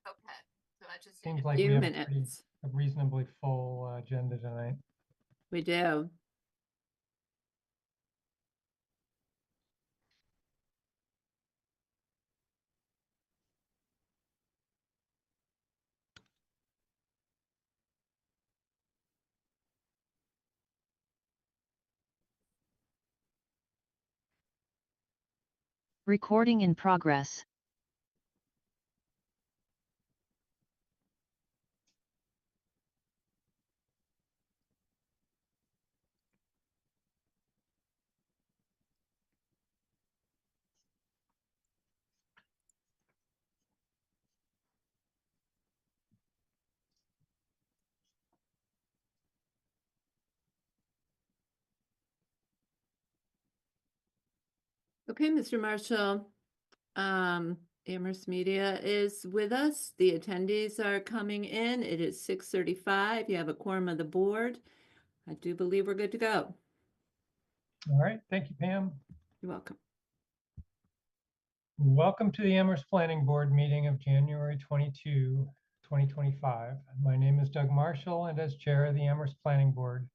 Okay, so I just Seems need like a we few have minutes. a reasonably full agenda tonight. We do. Recording in progress. Okay, Mr. Marshall, Amherst Media is with us. The attendees are coming in. It is 6:35. You have a quorum of the board. I do believe we're good to go. All right, thank you, Pam. You're welcome. Welcome to the Amherst Planning Board meeting of January 22, 2025. My name is Doug Marshall, and as chair of the Amherst Planning Board,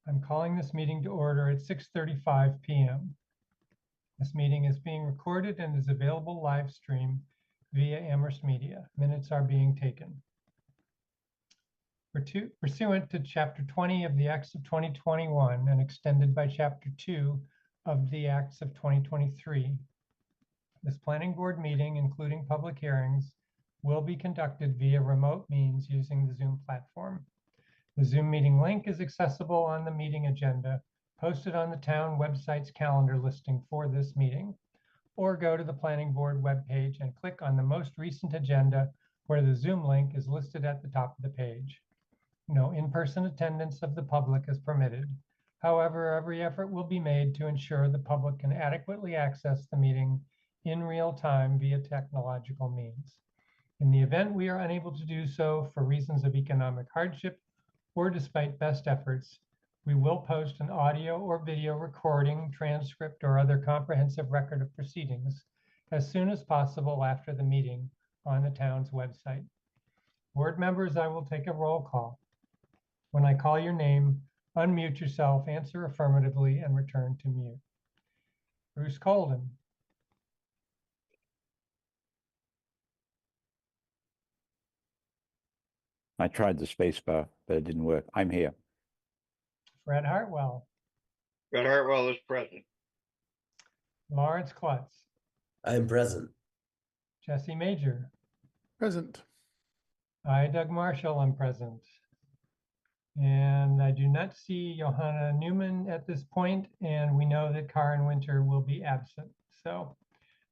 I'm calling this meeting to order at 6:35 p.m. This meeting is being recorded and is available live stream via Amherst Media. Minutes are being taken. Pursuant to Chapter 20 of the Acts of 2021 and extended by Chapter 2 of the Acts of 2023, this planning board meeting, including public hearings, will be conducted via remote means using the Zoom platform. The Zoom meeting link is accessible on the meeting agenda posted on the town website's calendar listing for this meeting, or go to the planning board webpage and click on the most recent agenda where the Zoom link is listed at the top of the page. No in-person attendance of the public is permitted. However, every effort will be made to ensure the public can adequately access the meeting in real time via technological means. In the event we are unable to do so for reasons of economic hardship or despite best efforts, we will post an audio or video recording, transcript, or other comprehensive record of proceedings as soon as possible after the meeting on the town's website. Board members, I will take a roll call. When I call your name, unmute yourself, answer affirmatively, and return to mute. Bruce Colden. I tried the space bar, but it didn't work. I'm here. Fred Hartwell. Fred Hartwell is present. Lawrence Klutz. I am present. Jesse Major. Present. I, Doug Marshall, am present. And I do not see Johanna Newman at this point, and we know that Karen Winter will be absent. So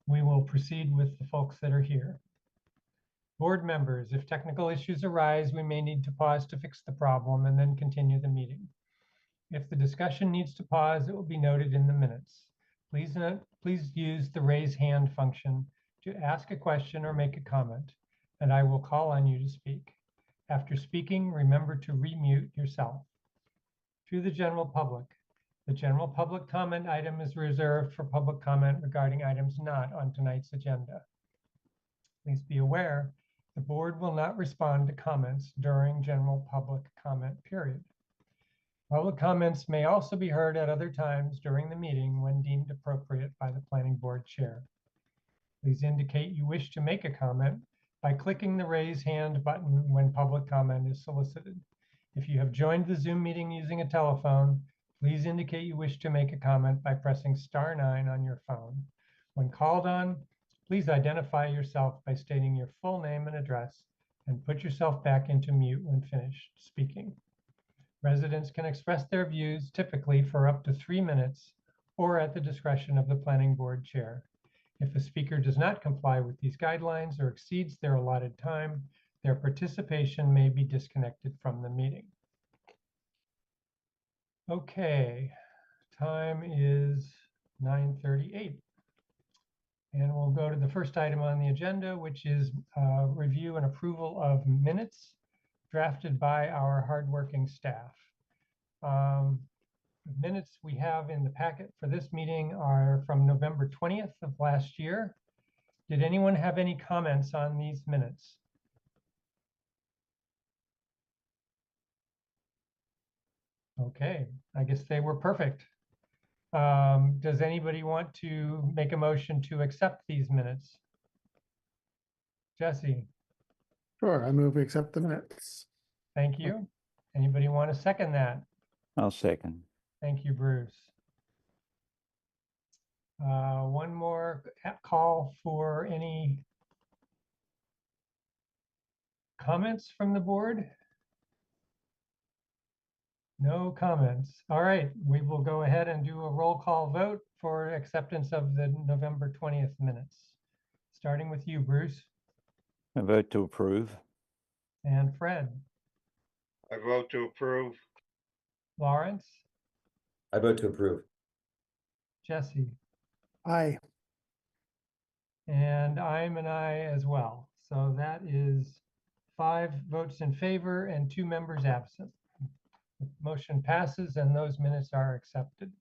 we will proceed with the folks that are here. Board members, if technical issues arise, we may need to pause to fix the problem and then continue the meeting. If the discussion needs to pause, it will be noted in the minutes. Please use the raise hand function to ask a question or make a comment, and I will call on you to speak. After speaking, remember to remute yourself. To the general public, the general public comment item is reserved for public comment regarding items not on tonight's agenda. Please be aware, the board will not respond to comments during general public comment period. Public comments may also be heard at other times during the meeting when deemed appropriate by the planning board chair. Please indicate you wish to make a comment by clicking the raise hand button when public comment is solicited. If you have joined the Zoom meeting using a telephone, please indicate you wish to make a comment by pressing *9 on your phone. When called on, please identify yourself by stating your full name and address and put yourself back into mute when finished speaking. Residents can express their views typically for up to 3 minutes or at the discretion of the planning board chair. If a speaker does not comply with these guidelines or exceeds their allotted time, their participation may be disconnected from the meeting. Okay, time is 9:38. And we'll go to the first item on the agenda, which is review and approval of minutes drafted by our hardworking staff. The minutes we have in the packet for this meeting are from November 20th of last year. Did anyone have any comments on these minutes? Okay, I guess they were perfect. Does anybody want to make a motion to accept these minutes? Jesse, Sure, I move we accept the minutes. thank you. Anybody want to second that? I'll second. Thank you, Bruce. One more call for any comments from the board? No comments. All right, we will go ahead and do a roll call vote for acceptance of the November 20th minutes. Starting with you, Bruce I vote to approve. and Fred. I vote to approve. Lawrence, I vote to approve. Jesse, Aye. and I'm an aye as well. So that is 5 votes in favor and 2 members absent. The motion passes and those minutes are accepted.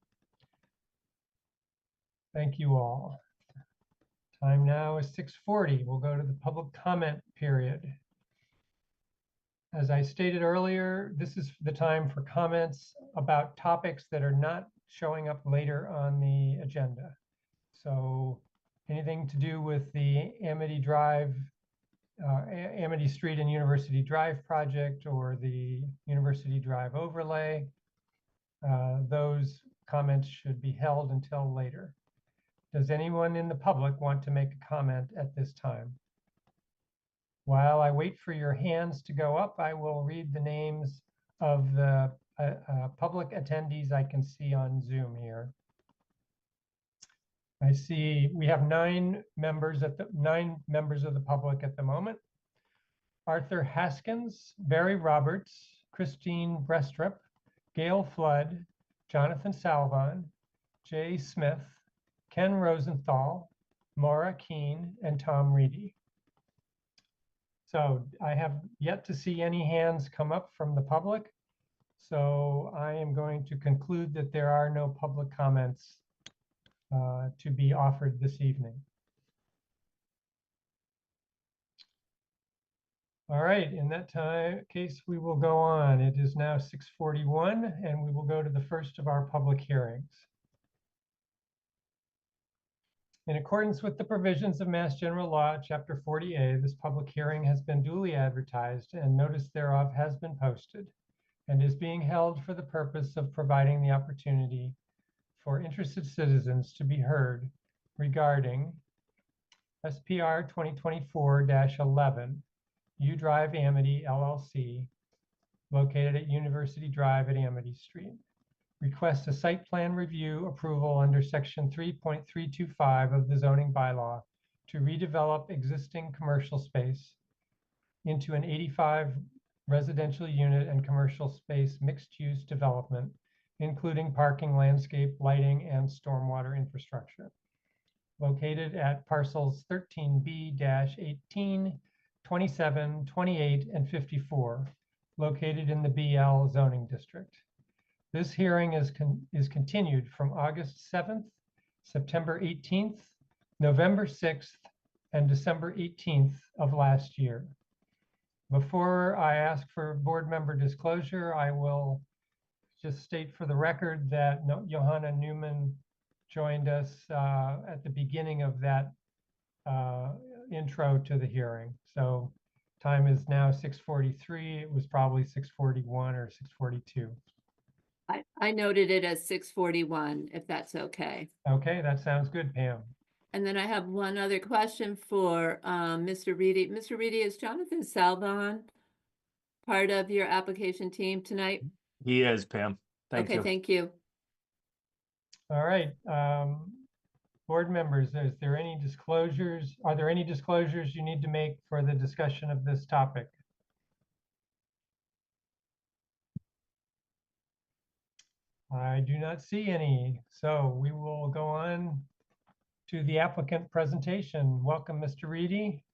Thank you all. Time now is 6:40. We'll go to the public comment period. As I stated earlier, this is the time for comments about topics that are not showing up later on the agenda. So anything to do with the Amity Drive, Amity Street and University Drive project or the University Drive overlay, those comments should be held until later. Does anyone in the public want to make a comment at this time? While I wait for your hands to go up, I will read the names of the public attendees I can see on Zoom here. I see we have 9 members of the public at the moment. Arthur Haskins, Barry Roberts, Christine Brestrup, Gail Flood, Jonathan Salvon, Jay Smith, Ken Rosenthal, Maura Keene, and Tom Reedy. So I have yet to see any hands come up from the public. So I am going to conclude that there are no public comments to be offered this evening. All right, in that case, we will go on. It is now 6:41 and we will go to the first of our public hearings. In accordance with the provisions of Mass General Law, Chapter 40A, this public hearing has been duly advertised and notice thereof has been posted and is being held for the purpose of providing the opportunity for interested citizens to be heard regarding SPR 2024-11, U Drive Amity LLC, located at University Drive at Amity Street. Request a site plan review approval under section 3.325 of the zoning bylaw to redevelop existing commercial space into an 85 residential unit and commercial space mixed-use development, including parking, landscape, lighting, and stormwater infrastructure. Located at parcels 13B-18, 27, 28, and 54, located in the BL zoning district. This hearing is continued from August 7th, September 18th, November 6th, and December 18th of last year. Before I ask for board member disclosure, I will just state for the record that Johanna Newman joined us at the beginning of that intro to the hearing. So time is now 6:43. It was probably 6:41 or 6:42. I noted it as 6:41, if that's okay. Okay, that sounds good, Pam. And then I have one other question for Mr. Reedy. Mr. Reedy, is Jonathan Salvon part of your application team tonight? He is, Pam. Thank Okay, you. thank you. All right. Board members, is there any disclosures? Are there any disclosures you need to make for the discussion of this topic? I do not see any. So we will go on to the applicant presentation. Welcome, Mr. Reedy.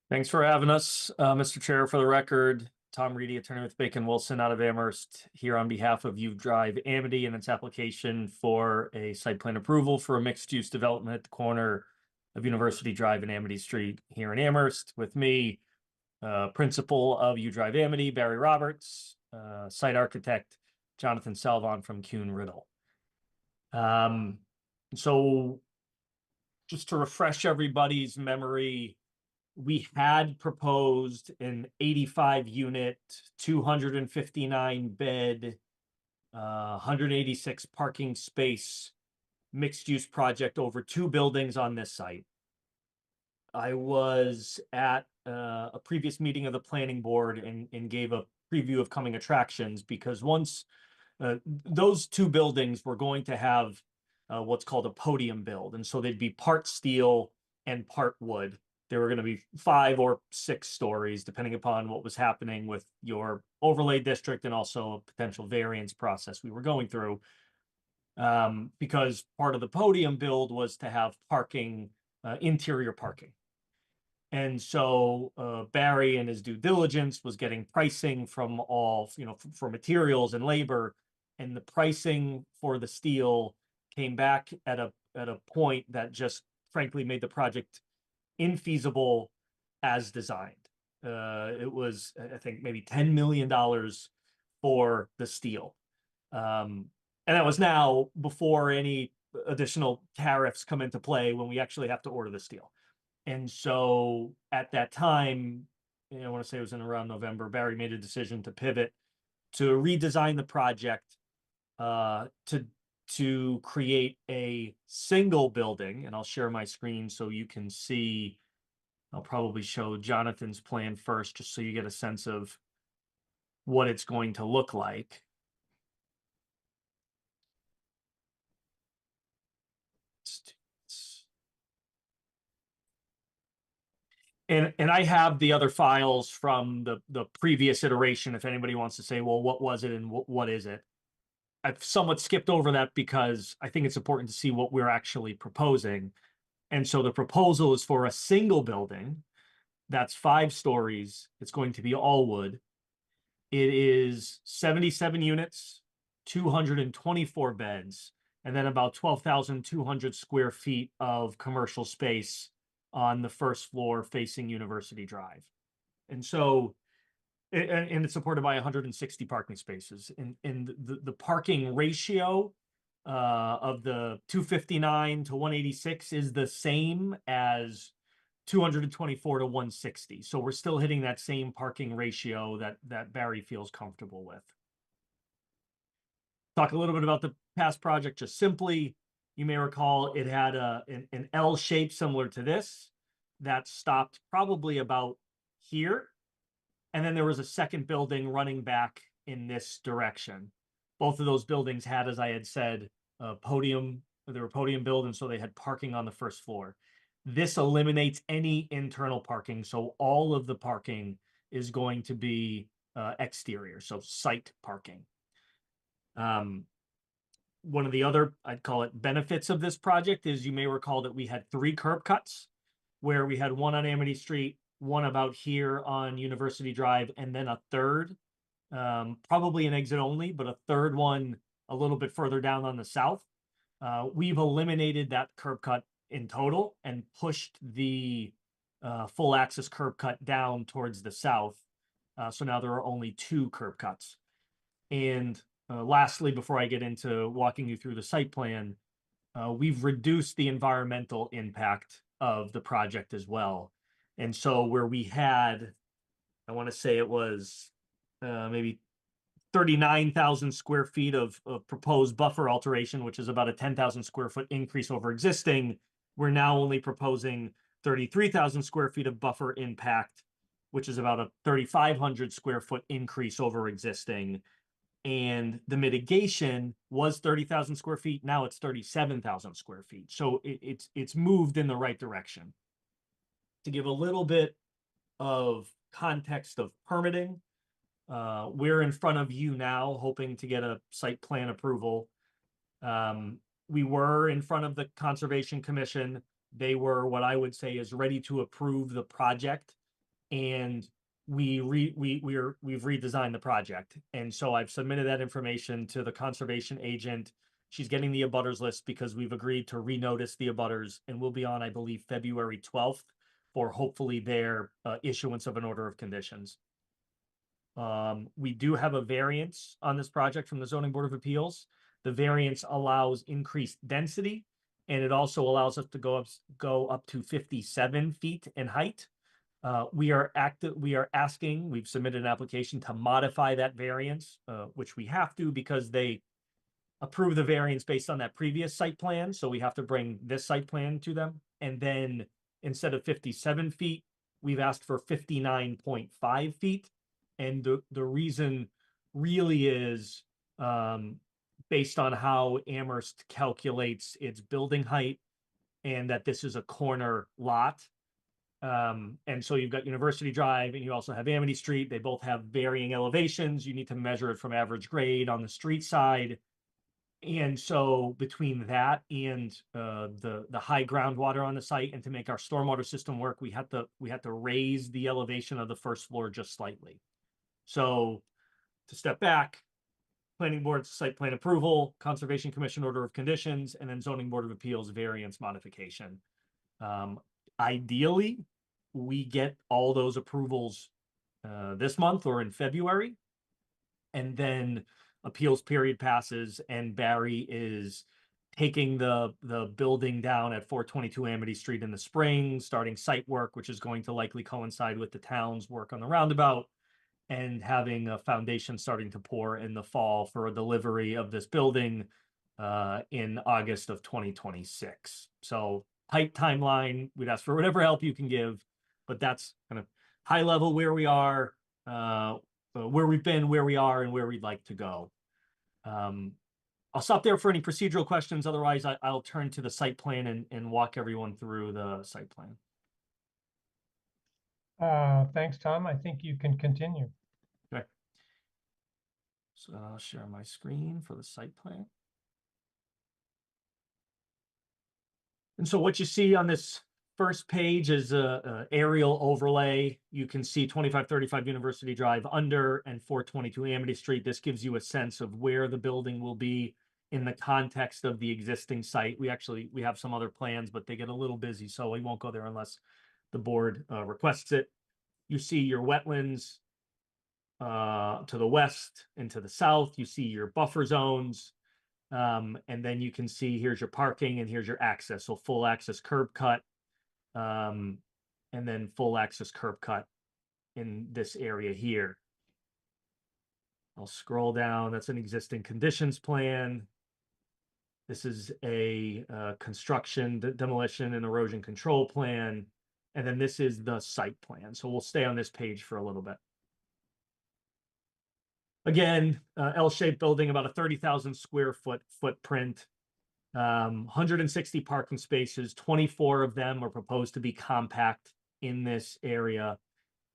Thanks for having us, Mr. Chair. For the record, Tom Reedy, attorney with Bacon Wilson out of Amherst, here on behalf of U Drive Amity and its application for a site plan approval for a mixed-use development at the corner of University Drive and Amity Street here in Amherst. With me, principal of U Drive Amity, Barry Roberts, site architect, Jonathan Salvon from Kuhn Riddle. So just to refresh everybody's memory, we had proposed an 85 unit, 259 bed, 186 parking space mixed use project over 2 buildings on this site. I was at a previous meeting of the planning board and gave a preview of coming attractions, because once those 2 buildings were going to have what's called a podium build. And so they'd be part steel and part wood. There were going to be 5 or 6 stories, depending upon what was happening with your overlay district and also a potential variance process we were going through. Because part of the podium build was to have parking, interior parking. And so Barry, in his due diligence, was getting pricing from all, for materials and labor, and the pricing for the steel came back at a point that just frankly made the project infeasible as designed. It was, I think, maybe $10 million for the steel. And that was now before any additional tariffs come into play when we actually have to order the steel. And so at that time, I want to say it was in around November, Barry made a decision to pivot to redesign the project to create a single building. And I'll share my screen so you can see. I'll probably show Jonathan's plan first, just so you get a sense of what it's going to look like. And I have the other files from the previous iteration, if anybody wants to say, well, what was it and what is it? I've somewhat skipped over that because I think it's important to see what we're actually proposing. And so the proposal is for a single building that's 5 stories. It's going to be all wood. It is 77 units, 224 beds, and then about 12,200 square feet of commercial space on the first floor facing University Drive. And so, and it's supported by 160 parking spaces. And the parking ratio of the 259 to 186 is the same as 224 to 160. So we're still hitting that same parking ratio that Barry feels comfortable with. Talk a little bit about the past project, just simply. You may recall it had an L shape similar to this that stopped probably about here. And then there was a second building running back in this direction. Both of those buildings had, as I had said, a podium. They were podium build, and so they had parking on the first floor. This eliminates any internal parking, so all of the parking is going to be exterior, so site parking. One of the other, I'd call it, benefits of this project is, you may recall that we had 3 curb cuts, where we had one on Amity Street, one about here on University Drive, and then a third, probably an exit only, but a third one a little bit further down on the south. We've eliminated that curb cut in total and pushed the full access curb cut down towards the south. So now there are only 2 curb cuts. And lastly, before I get into walking you through the site plan, we've reduced the environmental impact of the project as well. And so where we had, I want to say it was maybe 39,000 square feet of proposed buffer alteration, which is about a 10,000 square foot increase over existing, we're now only proposing 33,000 square feet of buffer impact, which is about a 3,500 square foot increase over existing. And the mitigation was 30,000 square feet. Now it's 37,000 square feet. So it's moved in the right direction. To give a little bit of context of permitting, we're in front of you now, hoping to get a site plan approval. We were in front of the Conservation Commission. They were, what I would say, is ready to approve the project, and we've redesigned the project. And so I've submitted that information to the conservation agent. She's getting the abutters list because we've agreed to renotice the abutters, and we'll be on, I believe, February 12th for hopefully their issuance of an order of conditions. We do have a variance on this project from the Zoning Board of Appeals. The variance allows increased density, and it also allows us to go up to 57 feet in height. We are asking, we've submitted an application to modify that variance, which we have to because they approve the variance based on that previous site plan. So we have to bring this site plan to them. And then instead of 57 feet, we've asked for 59.5 feet. And the reason really is based on how Amherst calculates its building height and that this is a corner lot. And so you've got University Drive and you also have Amity Street. They both have varying elevations. You need to measure it from average grade on the street side. And so between that and the high groundwater on the site, and to make our stormwater system work, we had to raise the elevation of the first floor just slightly. So to step back, Planning Board site plan approval, Conservation Commission order of conditions, and then Zoning Board of Appeals variance modification. Ideally, we get all those approvals this month or in February, and then appeals period passes and Barry is taking the building down at 422 Amity Street in the spring, starting site work, which is going to likely coincide with the town's work on the roundabout, and having a foundation starting to pour in the fall for a delivery of this building in August of 2026. So tight timeline, we'd ask for whatever help you can give, but that's kind of high level where we are, where we've been, where we are, and where we'd like to go. I'll stop there for any procedural questions. Otherwise, I'll turn to the site plan and walk everyone through the site plan. Thanks, Tom. I think you can continue. Okay. So I'll share my screen for the site plan. And so what you see on this first page is a aerial overlay. You can see 2535 University Drive under and 422 Amity Street. This gives you a sense of where the building will be in the context of the existing site. We have some other plans, but they get a little busy, so we won't go there unless the board requests it. You see your wetlands to the west and to the south. You see your buffer zones. And then you can see here's your parking and here's your access. So full access curb cut. And then full access curb cut in this area here. I'll scroll down. That's an existing conditions plan. This is a construction, demolition, and erosion control plan. And then this is the site plan. So we'll stay on this page for a little bit. Again, L-shaped building, about a 30,000 square foot footprint, 160 parking spaces, 24 of them are proposed to be compact in this area.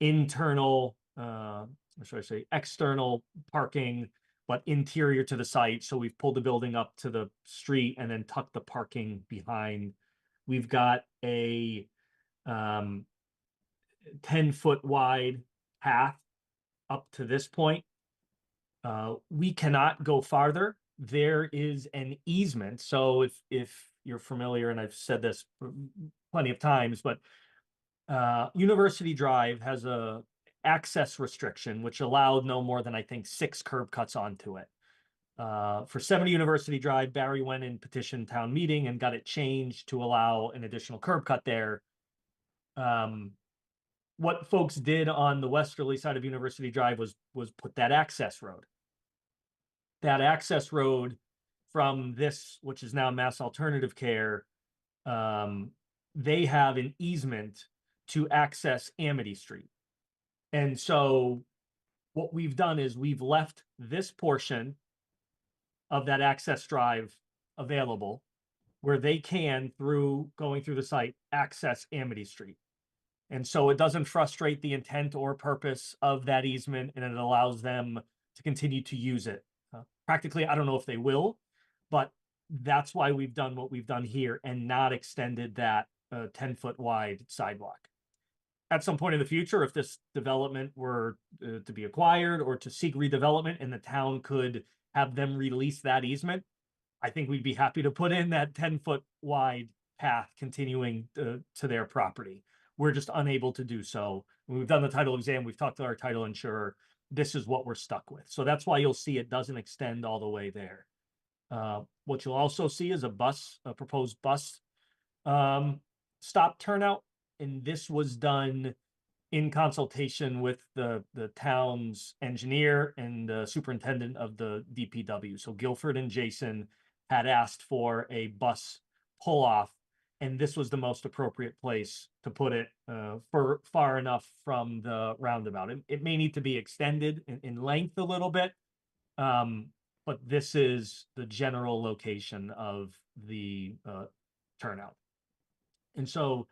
Internal, or should I say external parking, but interior to the site. So we've pulled the building up to the street and then tucked the parking behind. We've got a 10-foot wide path up to this point. We cannot go farther. There is an easement. So if you're familiar, and I've said this plenty of times, but University Drive has a access restriction, which allowed no more than, I think, 6 curb cuts onto it. For 70 University Drive, Barry went and petitioned town meeting and got it changed to allow an additional curb cut there. What folks did on the westerly side of University Drive was put that access road. That access road from this, which is now Mass Alternative Care, they have an easement to access Amity Street. And so what we've done is we've left this portion of that access drive available where they can, through going through the site, access Amity Street. And so it doesn't frustrate the intent or purpose of that easement, and it allows them to continue to use it. Practically, I don't know if they will, but that's why we've done what we've done here and not extended that 10-foot wide sidewalk. At some point in the future, if this development were to be acquired or to seek redevelopment and the town could have them release that easement, I think we'd be happy to put in that 10-foot wide path continuing to their property. We're just unable to do so. When we've done the title exam, we've talked to our title insurer. this is what we're stuck with. So that's why you'll see it doesn't extend all the way there. What you'll also see is a proposed bus stop turnout, and this was done in consultation with the town's engineer and the superintendent of the DPW. So Guilford and Jason had asked for a bus pull off, and this was the most appropriate place to put it for far enough from the roundabout. It may need to be extended in length a little bit, but this is the general location of the turnout. And so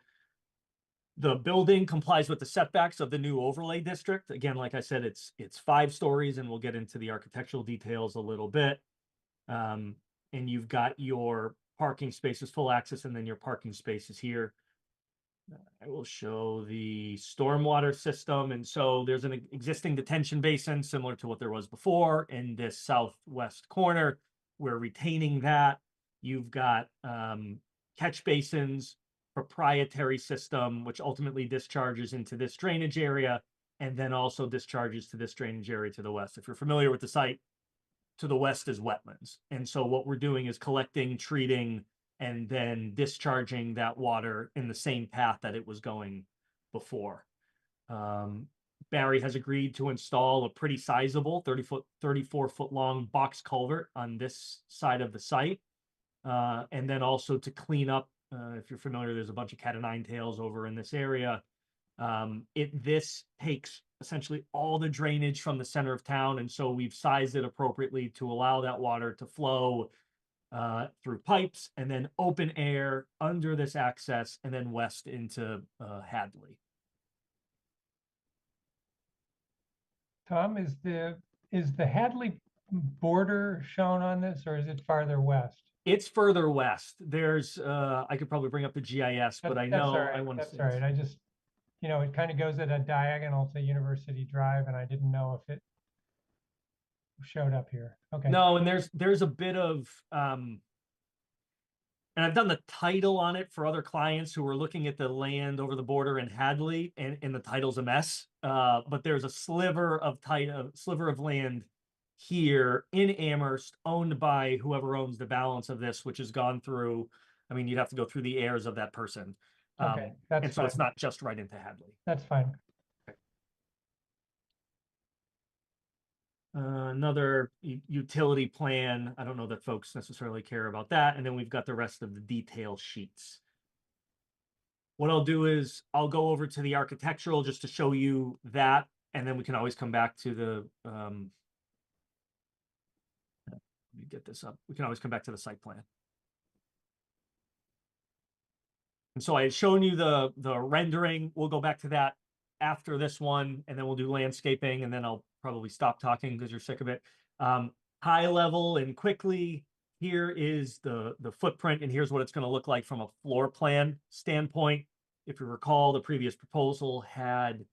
the building complies with the setbacks of the new overlay district. Again, like I said, it's 5 stories, and we'll get into the architectural details a little bit. And you've got your parking spaces, full access, and then your parking spaces here. I will show the stormwater system. And so there's an existing detention basin similar to what there was before in this southwest corner. We're retaining that. You've got catch basins, proprietary system, which ultimately discharges into this drainage area, and then also discharges to this drainage area to the west. If you're familiar with the site, to the west is wetlands. And so what we're doing is collecting, treating, and then discharging that water in the same path that it was going before. Barry has agreed to install a pretty sizable 34-foot long box culvert on this side of the site. And then also to clean up, if you're familiar, there's a bunch of cat o' nine tails over in this area. This takes essentially all the drainage from the center of town, and so we've sized it appropriately to allow that water to flow through pipes and then open air under this access and then west into Hadley. Tom, is the Hadley border shown on this, or is it farther west? It's further west. There's I could probably bring up the GIS, but I That's all know right, I want to that's all right. I just, it kind of goes at a diagonal to University Drive, and I didn't know if it showed up here. Okay. No, and there's a bit of and I've done the title on it for other clients who are looking at the land over the border in Hadley, and the title's a mess. But there's a sliver of land here in Amherst, owned by whoever owns the balance of this, which has gone through. I mean, you'd have to go through the heirs of that person. Okay, that's and so it's fine. not just right into Hadley. That's fine. Another utility plan. I don't know that folks necessarily care about that. And then we've got the rest of the detail sheets. What I'll do is I'll go over to the architectural just to show you that, and then we can always come back to the, let me get this up. We can always come back to the site plan. And so I had shown you the rendering. We'll go back to that after this one, and then we'll do landscaping, and then I'll probably stop talking because you're sick of it. High level and quickly, here is the footprint, and here's what it's going to look like from a floor plan standpoint. If you recall, the previous proposal had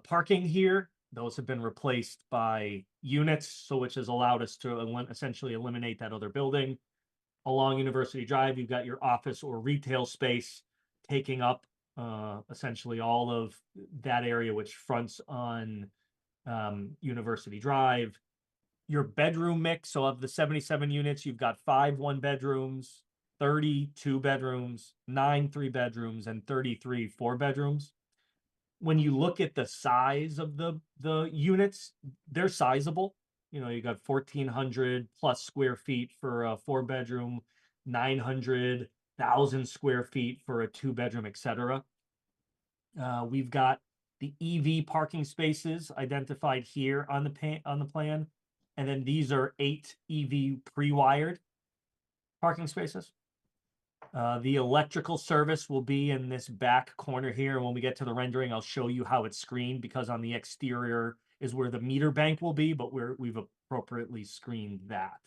parking here. Those have been replaced by units, so which has allowed us to essentially eliminate that other building. Along University Drive, you've got your office or retail space taking up essentially all of that area, which fronts on University Drive. Your bedroom mix, so of the 77 units, you've got 5 1-bedrooms, 30 2-bedrooms, 9 3-bedrooms, and 33 4-bedrooms. When you look at the size of the units, they're sizable. You got 1,400 plus square feet for a 4-bedroom, 900,000 square feet for a 2-bedroom, etc. We've got the EV parking spaces identified here on the plan, and then these are 8 EV pre-wired parking spaces. The electrical service will be in this back corner here. And when we get to the rendering, I'll show you how it's screened, because on the exterior is where the meter bank will be, but we've appropriately screened that.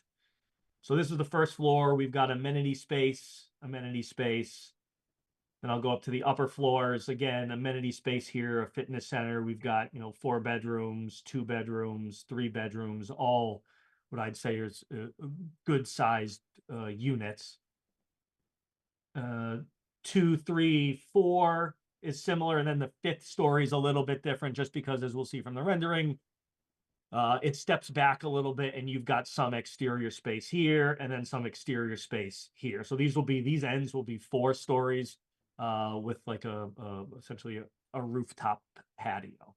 So this is the first floor. We've got amenity space. Then I'll go up to the upper floors. Again, amenity space here, a fitness center. We've got, 4 bedrooms, 2 bedrooms, 3 bedrooms, all what I'd say is good sized units. 2, 3, 4 is similar. And then the 5th story is a little bit different, just because, as we'll see from the rendering, it steps back a little bit and you've got some exterior space here and then some exterior space here. So these ends will be 4 stories with like essentially a rooftop patio.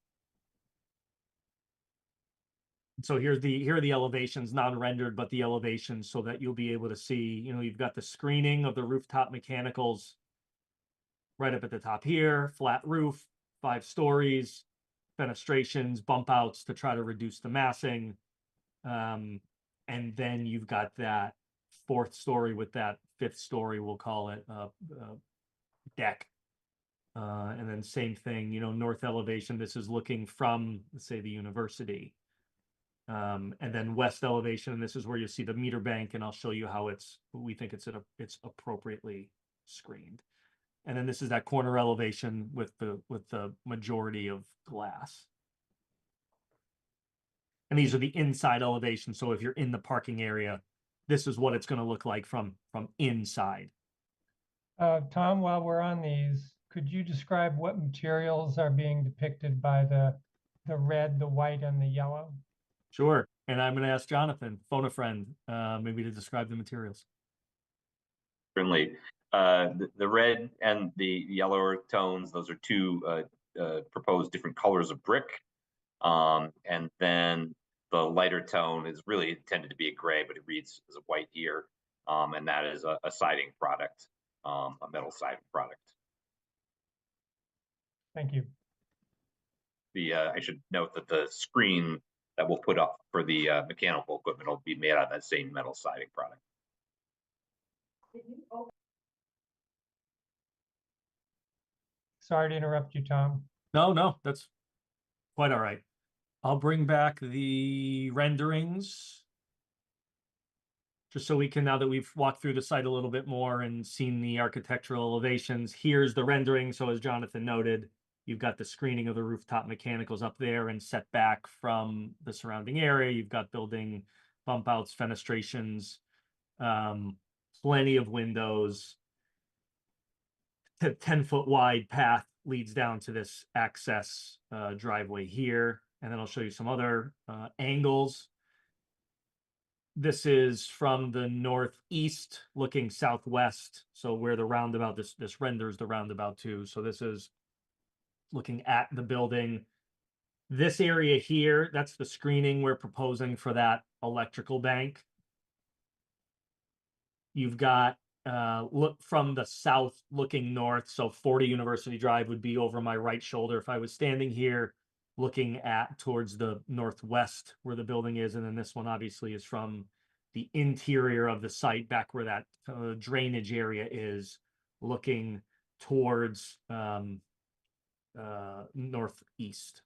So here are the elevations, not rendered, but the elevations, so that you'll be able to see, you've got the screening of the rooftop mechanicals right up at the top here, flat roof, 5 stories, fenestrations, bump outs to try to reduce the massing. And then you've got that 4th story with that 5th story, we'll call it, deck. And then same thing, north elevation, this is looking from, let's say, the university. And then west elevation, and this is where you see the meter bank, and I'll show you how we think it's appropriately screened. And then this is that corner elevation with the majority of glass. And these are the inside elevations. So if you're in the parking area, this is what it's going to look like from inside. Tom, while we're on these, could you describe what materials are being depicted by the red, the white, and the yellow? Sure. And I'm going to ask Jonathan, phone a friend, maybe to describe the materials. Certainly. The red and the yellow earth tones, those are 2 proposed different colors of brick. And then the lighter tone is really intended to be a gray, but it reads as a white here. And that is a siding product, a metal siding product. Thank you. I should note that the screen that we'll put up for the mechanical equipment will be made out of that same metal siding product. Sorry to interrupt you, Tom. No, that's quite all right. I'll bring back the renderings just so we can, now that we've walked through the site a little bit more and seen the architectural elevations, here's the rendering. So as Jonathan noted, you've got the screening of the rooftop mechanicals up there and set back from the surrounding area. You've got building bump outs, fenestrations, plenty of windows. 10-foot wide path leads down to this access driveway here. And then I'll show you some other angles. This is from the northeast looking southwest. So where the roundabout, this renders the roundabout too. So this is looking at the building. This area here, that's the screening we're proposing for that electrical bank. You've got look from the south looking north. So 40 University Drive would be over my right shoulder if I was standing here looking towards the northwest where the building is. And then this one obviously is from the interior of the site, back where that drainage area is, looking towards northeast.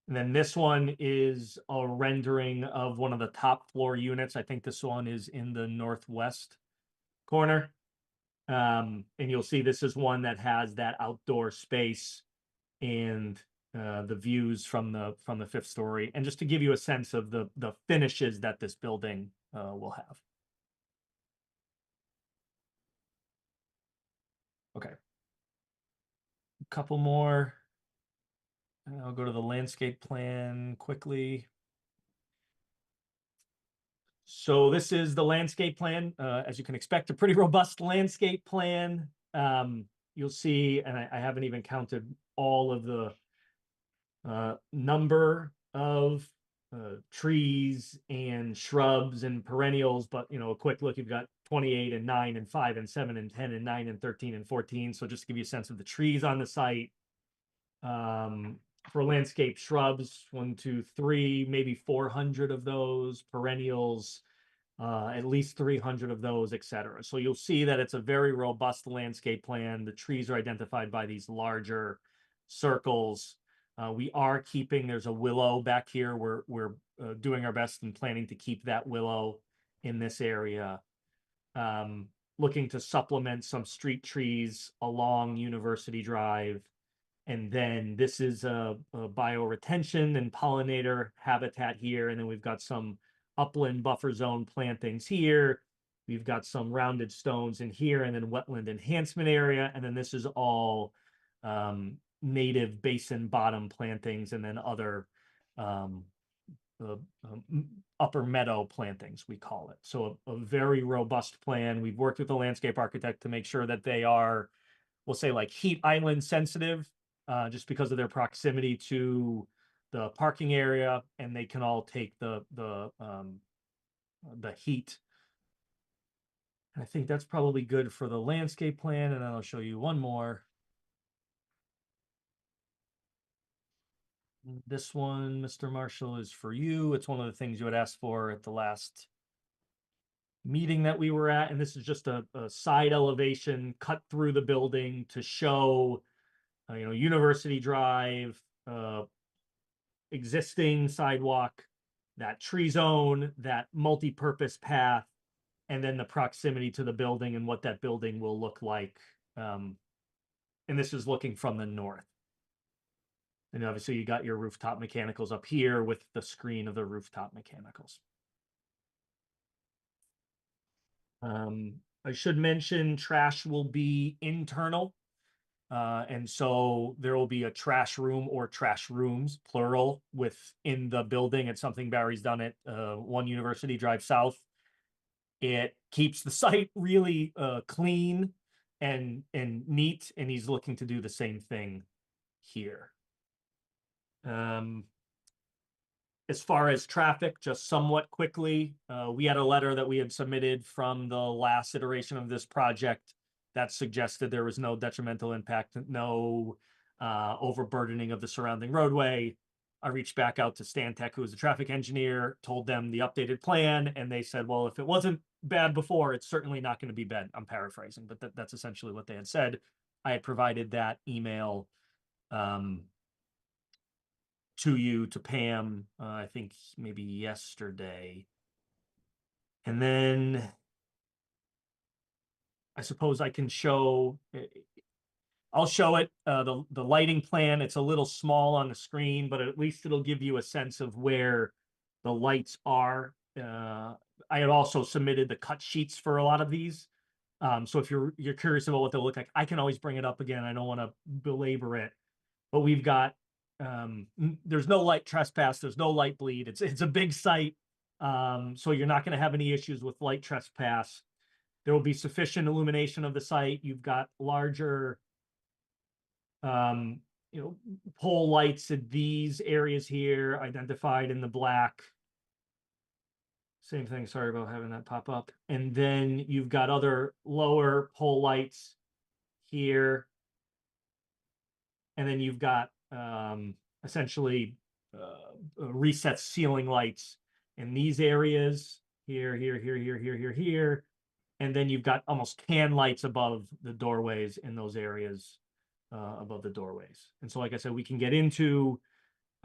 And then this one is a rendering of one of the top floor units. I think this one is in the northwest corner. And you'll see this is one that has that outdoor space and the views from the 5th story. And just to give you a sense of the finishes that this building will have. Okay. A couple more. I'll go to the landscape plan quickly. So this is the landscape plan. As you can expect, a pretty robust landscape plan. You'll see, and I haven't even counted all of the number of trees and shrubs and perennials, but a quick look, you've got 28 and 9 and 5 and 7 and 10 and 9 and 13 and 14. So just to give you a sense of the trees on the site. For landscape shrubs, 1, 2, 3, maybe 400 of those, perennials, at least 300 of those, etc. So you'll see that it's a very robust landscape plan. The trees are identified by these larger circles. We are keeping, there's a willow back here. We're doing our best in planning to keep that willow in this area. Looking to supplement some street trees along University Drive. And then this is a bioretention and pollinator habitat here. And then we've got some upland buffer zone plantings here. We've got some rounded stones in here, and then wetland enhancement area. And then this is all native basin bottom plantings and then other um, upper meadow plantings, we call it. So a very robust plan. We've worked with the landscape architect to make sure that they are, we'll say, like heat island sensitive, just because of their proximity to the parking area, and they can all take the heat. And I think that's probably good for the landscape plan, and then I'll show you one more. This one, Mr. Marshall, is for you. It's one of the things you had asked for at the last meeting that we were at, and this is just a side elevation cut through the building to show, University Drive, existing sidewalk, that tree zone, that multi-purpose path, and then the proximity to the building and what that building will look like. And this is looking from the north. And obviously you got your rooftop mechanicals up here with the screen of the rooftop mechanicals. I should mention trash will be internal. And so there will be a trash room or trash rooms, plural, within the building. It's something Barry's done at 1 University Drive South. It keeps the site really clean and neat, and he's looking to do the same thing here. As far as traffic, just somewhat quickly, we had a letter that we had submitted from the last iteration of this project that suggested there was no detrimental impact, no overburdening of the surrounding roadway. I reached back out to Stantec, who was the traffic engineer, told them the updated plan, and they said, well, if it wasn't bad before, it's certainly not going to be bad. I'm paraphrasing, but that's essentially what they had said. I had provided that email to you, to Pam, I think maybe yesterday. And then I suppose I can show, I'll show it, the lighting plan. It's a little small on the screen, but at least it'll give you a sense of where the lights are. I had also submitted the cut sheets for a lot of these. So if you're curious about what they'll look like, I can always bring it up again. I don't want to belabor it, but we've got, there's no light trespass, there's no light bleed. It's a big site. So you're not going to have any issues with light trespass. There will be sufficient illumination of the site. You've got larger, pole lights at these areas here identified in the black. Same thing, sorry about having that pop up. And then you've got other lower pole lights here. And then you've got essentially reset ceiling lights in these areas, here. And then you've got almost can lights above the doorways in those areas, above the doorways. And so, like I said, we can get into,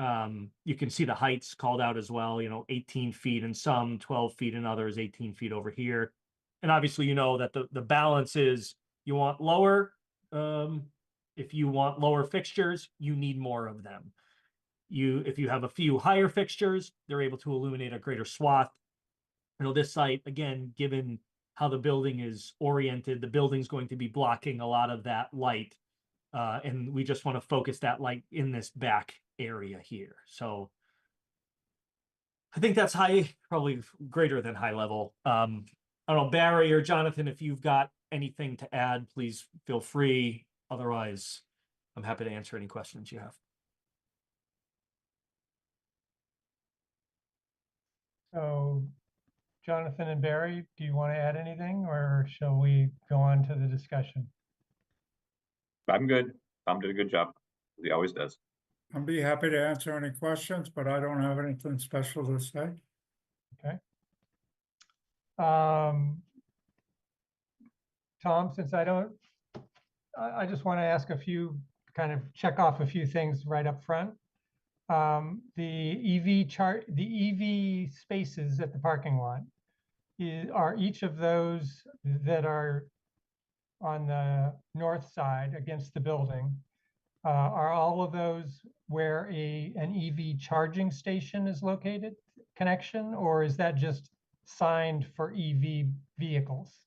you can see the heights called out as well, 18 feet in some, 12 feet in others, 18 feet over here. And obviously, that the balance is you want lower, if you want lower fixtures, you need more of them. If you have a few higher fixtures, they're able to illuminate a greater swath. This site, again, given how the building is oriented, the building's going to be blocking a lot of that light. And we just want to focus that light in this back area here. So I think that's probably greater than high level. I don't know, Barry or Jonathan, if you've got anything to add, please feel free. Otherwise, I'm happy to answer any questions you have. So Jonathan and Barry, do you want to add anything, or shall we go on to the discussion? I'm good. Tom did a good job. He always does. I'd be happy to answer any questions, but I don't have anything special to say. Okay. Tom, since I just want to ask check off a few things right up front. The EV spaces at the parking lot, are each of those that are on the north side against the building, are all of those where an EV charging station is located, connection, or is that just signed for EV vehicles?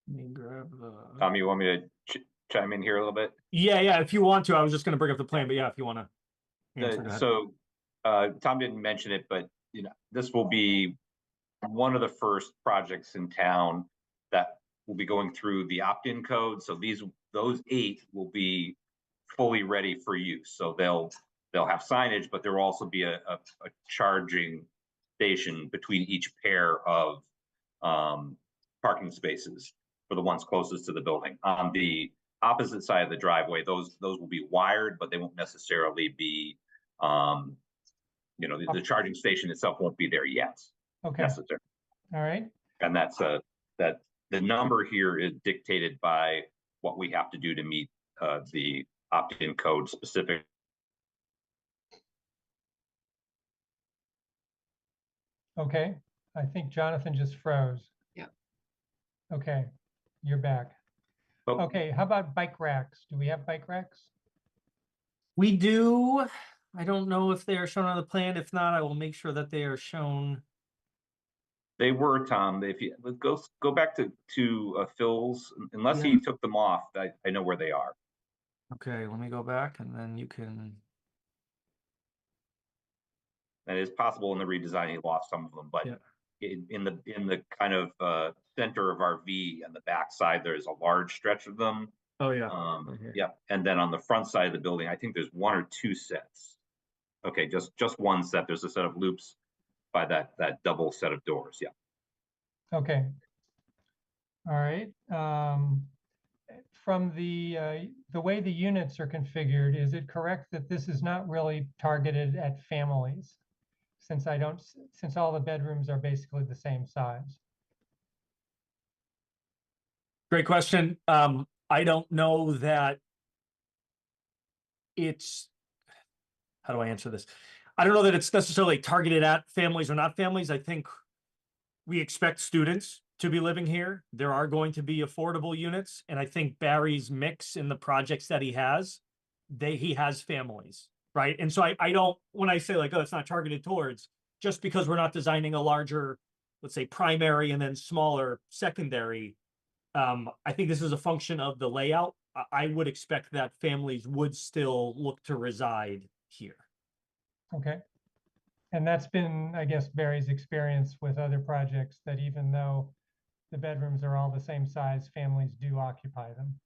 Let me grab Tom, you want me to chime in here a little bit? Yeah, if you want to, I was just gonna bring up the plan, but yeah, if you wanna answer, go ahead. So, Tom didn't mention it, but you know, this will be one of the first projects in town that will be going through the opt-in code. So those 8 will be fully ready for use. So they'll have signage, but there will also be a charging station between each pair of parking spaces for the ones closest to the building. On the opposite side of the driveway, those will be wired, but they won't necessarily be, you know, the charging station itself won't be there yet. Okay, Necessary. all right, And that's that the number here is dictated by what we have to do to meet the opt-in code specific. okay. I think Jonathan just froze. Yeah. Okay, you're back. Oh, Okay, how about bike racks? Do we have bike racks? We do. I don't know if they are shown on the plan. If not, I will make sure that they are shown. they were, Tom. If you go back to Phil's, unless he took them off, I know where they are. Okay, let me go back and then you can. And it's possible in the redesign he lost some of them, but Yeah. in the kind of center of our V and the back side, there's a large stretch of them. Oh yeah. Right here. Yeah, and then on the front side of the building, I think there's 1 or 2 sets. Okay, just one set. There's a set of loops by that double set of doors. Yeah. Okay. All right. From the way the units are configured, is it correct that this is not really targeted at families? Since all the bedrooms are basically the same size. Great question. I don't know that it's, how do I answer this? I don't know that it's necessarily targeted at families or not families. I think we expect students to be living here. There are going to be affordable units. And I think Barry's mix in the projects that he has families, right? And so I don't, when I say like, oh, it's not targeted towards, just because we're not designing a larger, let's say primary and then smaller secondary, I think this is a function of the layout. I would expect that families would still look to reside here. Okay. And that's been, I guess, Barry's experience with other projects, that even though the bedrooms are all the same size, families do occupy them.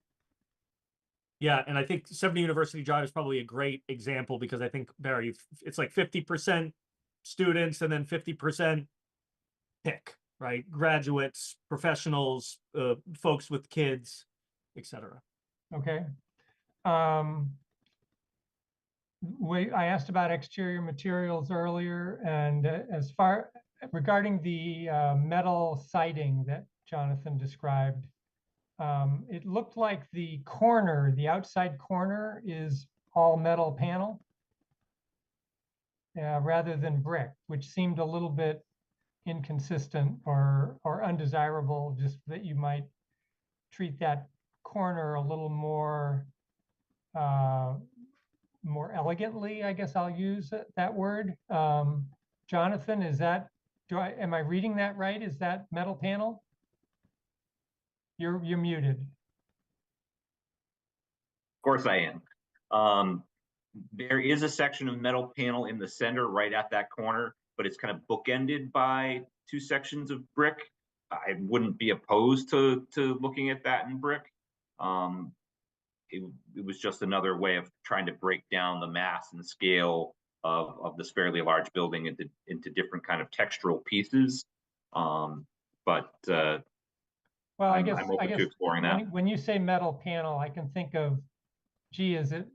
Yeah, and I think 70 University Drive is probably a great example, because I think, Barry, it's like 50% students and then 50% pick, right? Graduates, professionals, folks with kids, etc. Okay. I asked about exterior materials earlier, and as far regarding the metal siding that Jonathan described, it looked like the outside corner is all metal panel rather than brick, which seemed a little bit inconsistent or undesirable, just that you might treat that corner a little more more elegantly, I guess I'll use that word. Jonathan, am I reading that right? Is that metal panel? You're muted. Of course I am. There is a section of metal panel in the center right at that corner, but it's kind of bookended by 2 sections of brick. I wouldn't be opposed to looking at that in brick. It was just another way of trying to break down the mass and scale of this fairly large building into different kind of textural pieces. Well, I I'm guess open to exploring that. when you say metal panel, I can think of, gee, is it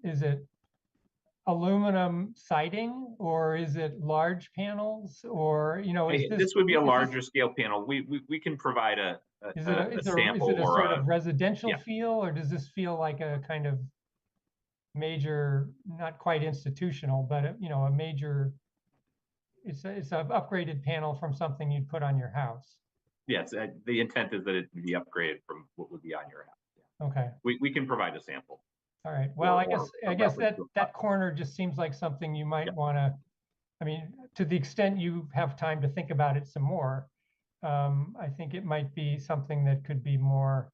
aluminum siding, or is it large panels, or This would be a larger scale panel. We can provide a sample is it a or sort of residential yeah. feel, or does this feel like a kind of major, not quite institutional, but a major, it's an upgraded panel from something you'd put on your house? Yes, the intent is that it be upgraded from what would be on your house. Yeah. Okay. We can provide a sample. All right. Well, I guess reference that corner just seems like something you might want to, I mean, to the extent you have time to think about it some more, I think it might be something that could be more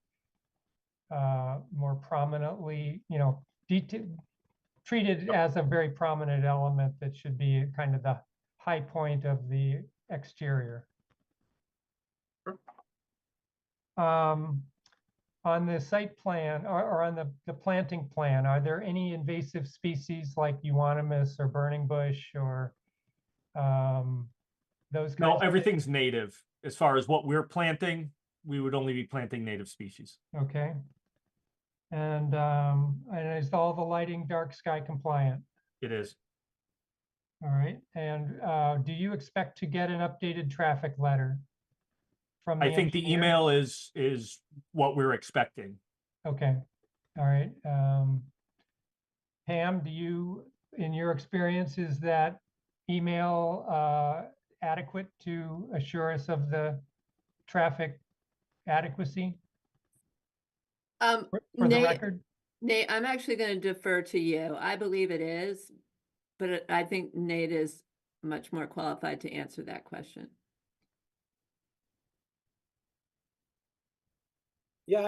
more prominently, treated as a very prominent element that should be kind of the high point of the exterior. On the site plan or on the planting plan, are there any invasive species like euonymus or burning bush or those No, kinds of everything's native. As far as what we're planting, we would only be planting native species. things? Okay. And is all the lighting dark sky compliant? It is. All right. And do you expect to get an updated traffic letter from the I think the engineer? email is what we're expecting. Okay. All right. Pam, do you, in your experience, is that email adequate to assure us of the traffic adequacy for the Nate, record? Nate, I'm actually going to defer to you. I believe it is, but I think Nate is much more qualified to answer that question. Yeah,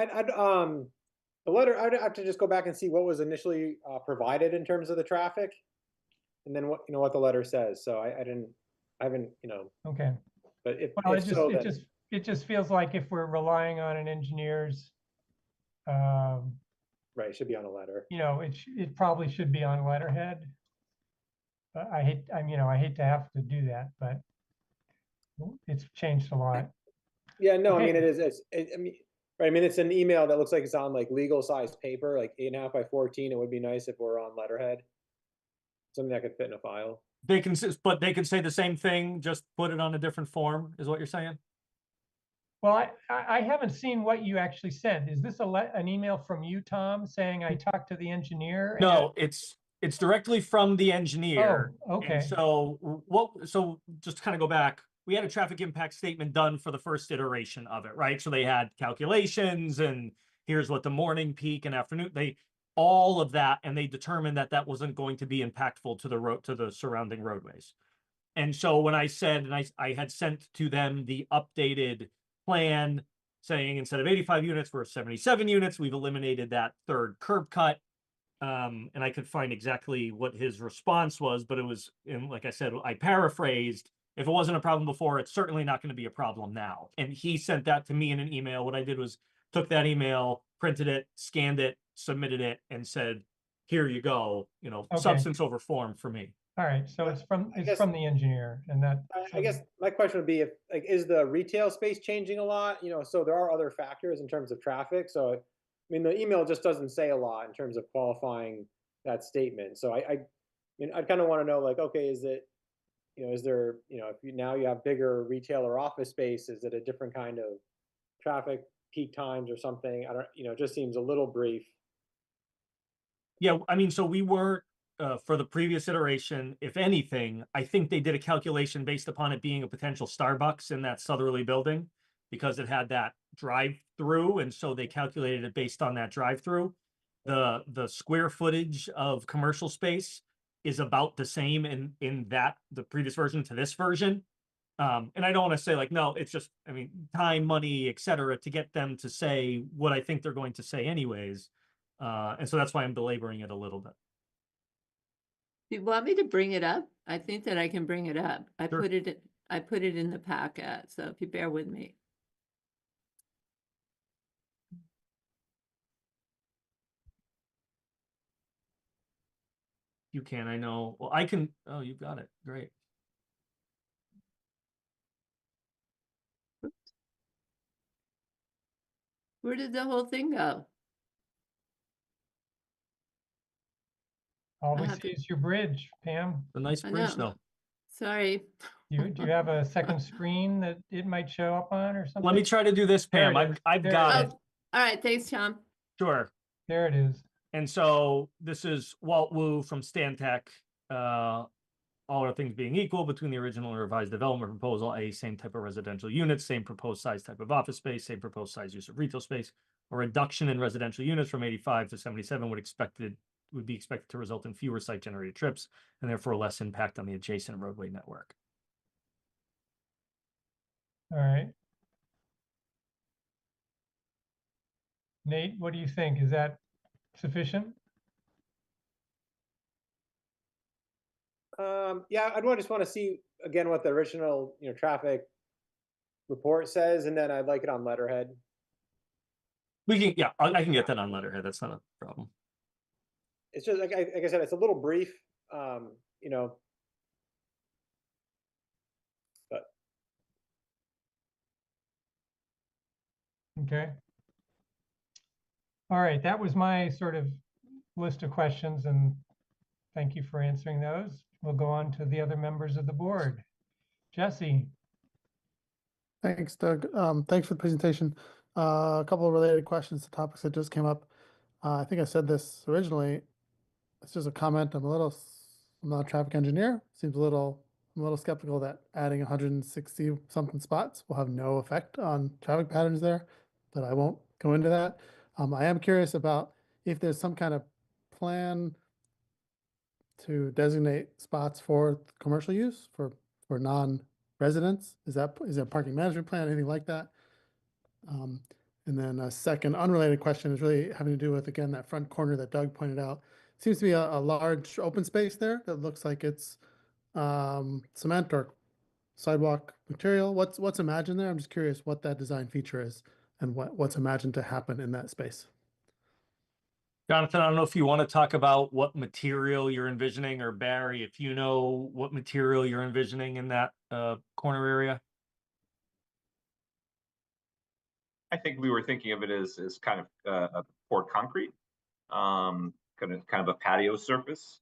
the letter, I'd have to just go back and see what was initially provided in terms of the traffic. And then what the letter says. So I haven't, Okay. but if Well, so, then it just feels like if we're relying on an engineer's, right, it should be on a letter. it probably should be on letterhead. But I hate to have to do that, but it's changed a lot. Yeah, no, I mean, Okay. it is, I mean, right, I mean, it's an email that looks like it's on like legal size paper, like 8.5 by 14. It would be nice if we're on letterhead. Something that could fit in a file. But they can say the same thing, just put it on a different form, is what you're saying? Well, I haven't seen what you actually said. Is this an email from you, Tom, saying I talked to the engineer? No, it's directly from the engineer. Oh, okay. And so just to kind of go back, we had a traffic impact statement done for the first iteration of it, right? So they had calculations and here's what the morning peak and afternoon, all of that, and they determined that that wasn't going to be impactful to the surrounding roadways. And so when I said, and I had sent to them the updated plan saying instead of 85 units, we're 77 units, we've eliminated that third curb cut. And I could find exactly what his response was, but it was, and like I said, I paraphrased, if it wasn't a problem before, it's certainly not going to be a problem now. And he sent that to me in an email. What I did was took that email, printed it, scanned it, submitted it, and said, here you go, Okay. substance over form for me. All right. So Yeah, it's from I guess- the engineer, and that. I guess my question would be is the retail space changing a lot? So there are other factors in terms of traffic. So, I mean, the email just doesn't say a lot in terms of qualifying that statement. So I mean, I kind of want to know, like, okay, is it, is there, if now you have bigger retail or office space, is it a different kind of traffic peak times or something? I don't, it just seems a little brief. Yeah, I mean, so we weren't, for the previous iteration, if anything, I think they did a calculation based upon it being a potential Starbucks in that southerly building because it had that drive-through, and so they calculated it based on that drive-through. The square footage of commercial space is about the same in the previous version to this version. And I don't want to say like, no, it's just, I mean, time, money, et cetera, to get them to say what I think they're going to say anyways. And so that's why I'm belaboring it a little bit. Do you want me to bring it up? I think that I can bring it up. I Sure. put it in the packet, so if you bear with me. You can, I know. Well, I can, oh, you've got it. Great. Where did the whole thing go? All we I'll have see to- is your bridge, Pam. The nice I bridge know. though. Sorry. Do you have a second screen that it might show up on or something? Let me try to do this, There Pam. it is. I've There it got Oh, it. all right. Thanks, Tom. Sure. There it is. And so this is Walt Wu from Stantec. All other things being equal between the original and revised development proposal, same type of residential units, same proposed size type of office space, same proposed size use of retail space. A reduction in residential units from 85 to 77 would be expected to result in fewer site generated trips and therefore less impact on the adjacent roadway network. All right. Nate, what do you think? Is that sufficient? Yeah, just want to see again what the original, traffic report says, and then I'd like it on letterhead. We can, yeah, I can get that on letterhead. That's not a problem. It's just like I said, it's a little brief, you know, but Okay. All right, that was my sort of list of questions, and thank you for answering those. We'll go on to the other members of the board. Jesse, Thanks, Doug. Thanks for the presentation. A couple of related questions to topics that just came up. I think I said this originally. It's just a comment. I'm not a traffic engineer. I'm a little skeptical that adding 160 something spots will have no effect on traffic patterns there, but I won't go into that. I am curious about if there's some kind of plan to designate spots for commercial use for non-residents. Is there a parking management plan, anything like that? And then a second unrelated question is really having to do with, again, that front corner that Doug pointed out. Seems to be a large open space there that looks like it's cement or sidewalk material. What's imagined there? I'm just curious what that design feature is and what's imagined to happen in that space. Jonathan, I don't know if you want to talk about what material you're envisioning, or Barry, if you know what material you're envisioning in that corner area. I think we were thinking of it as kind of a poured concrete, kind of a patio surface,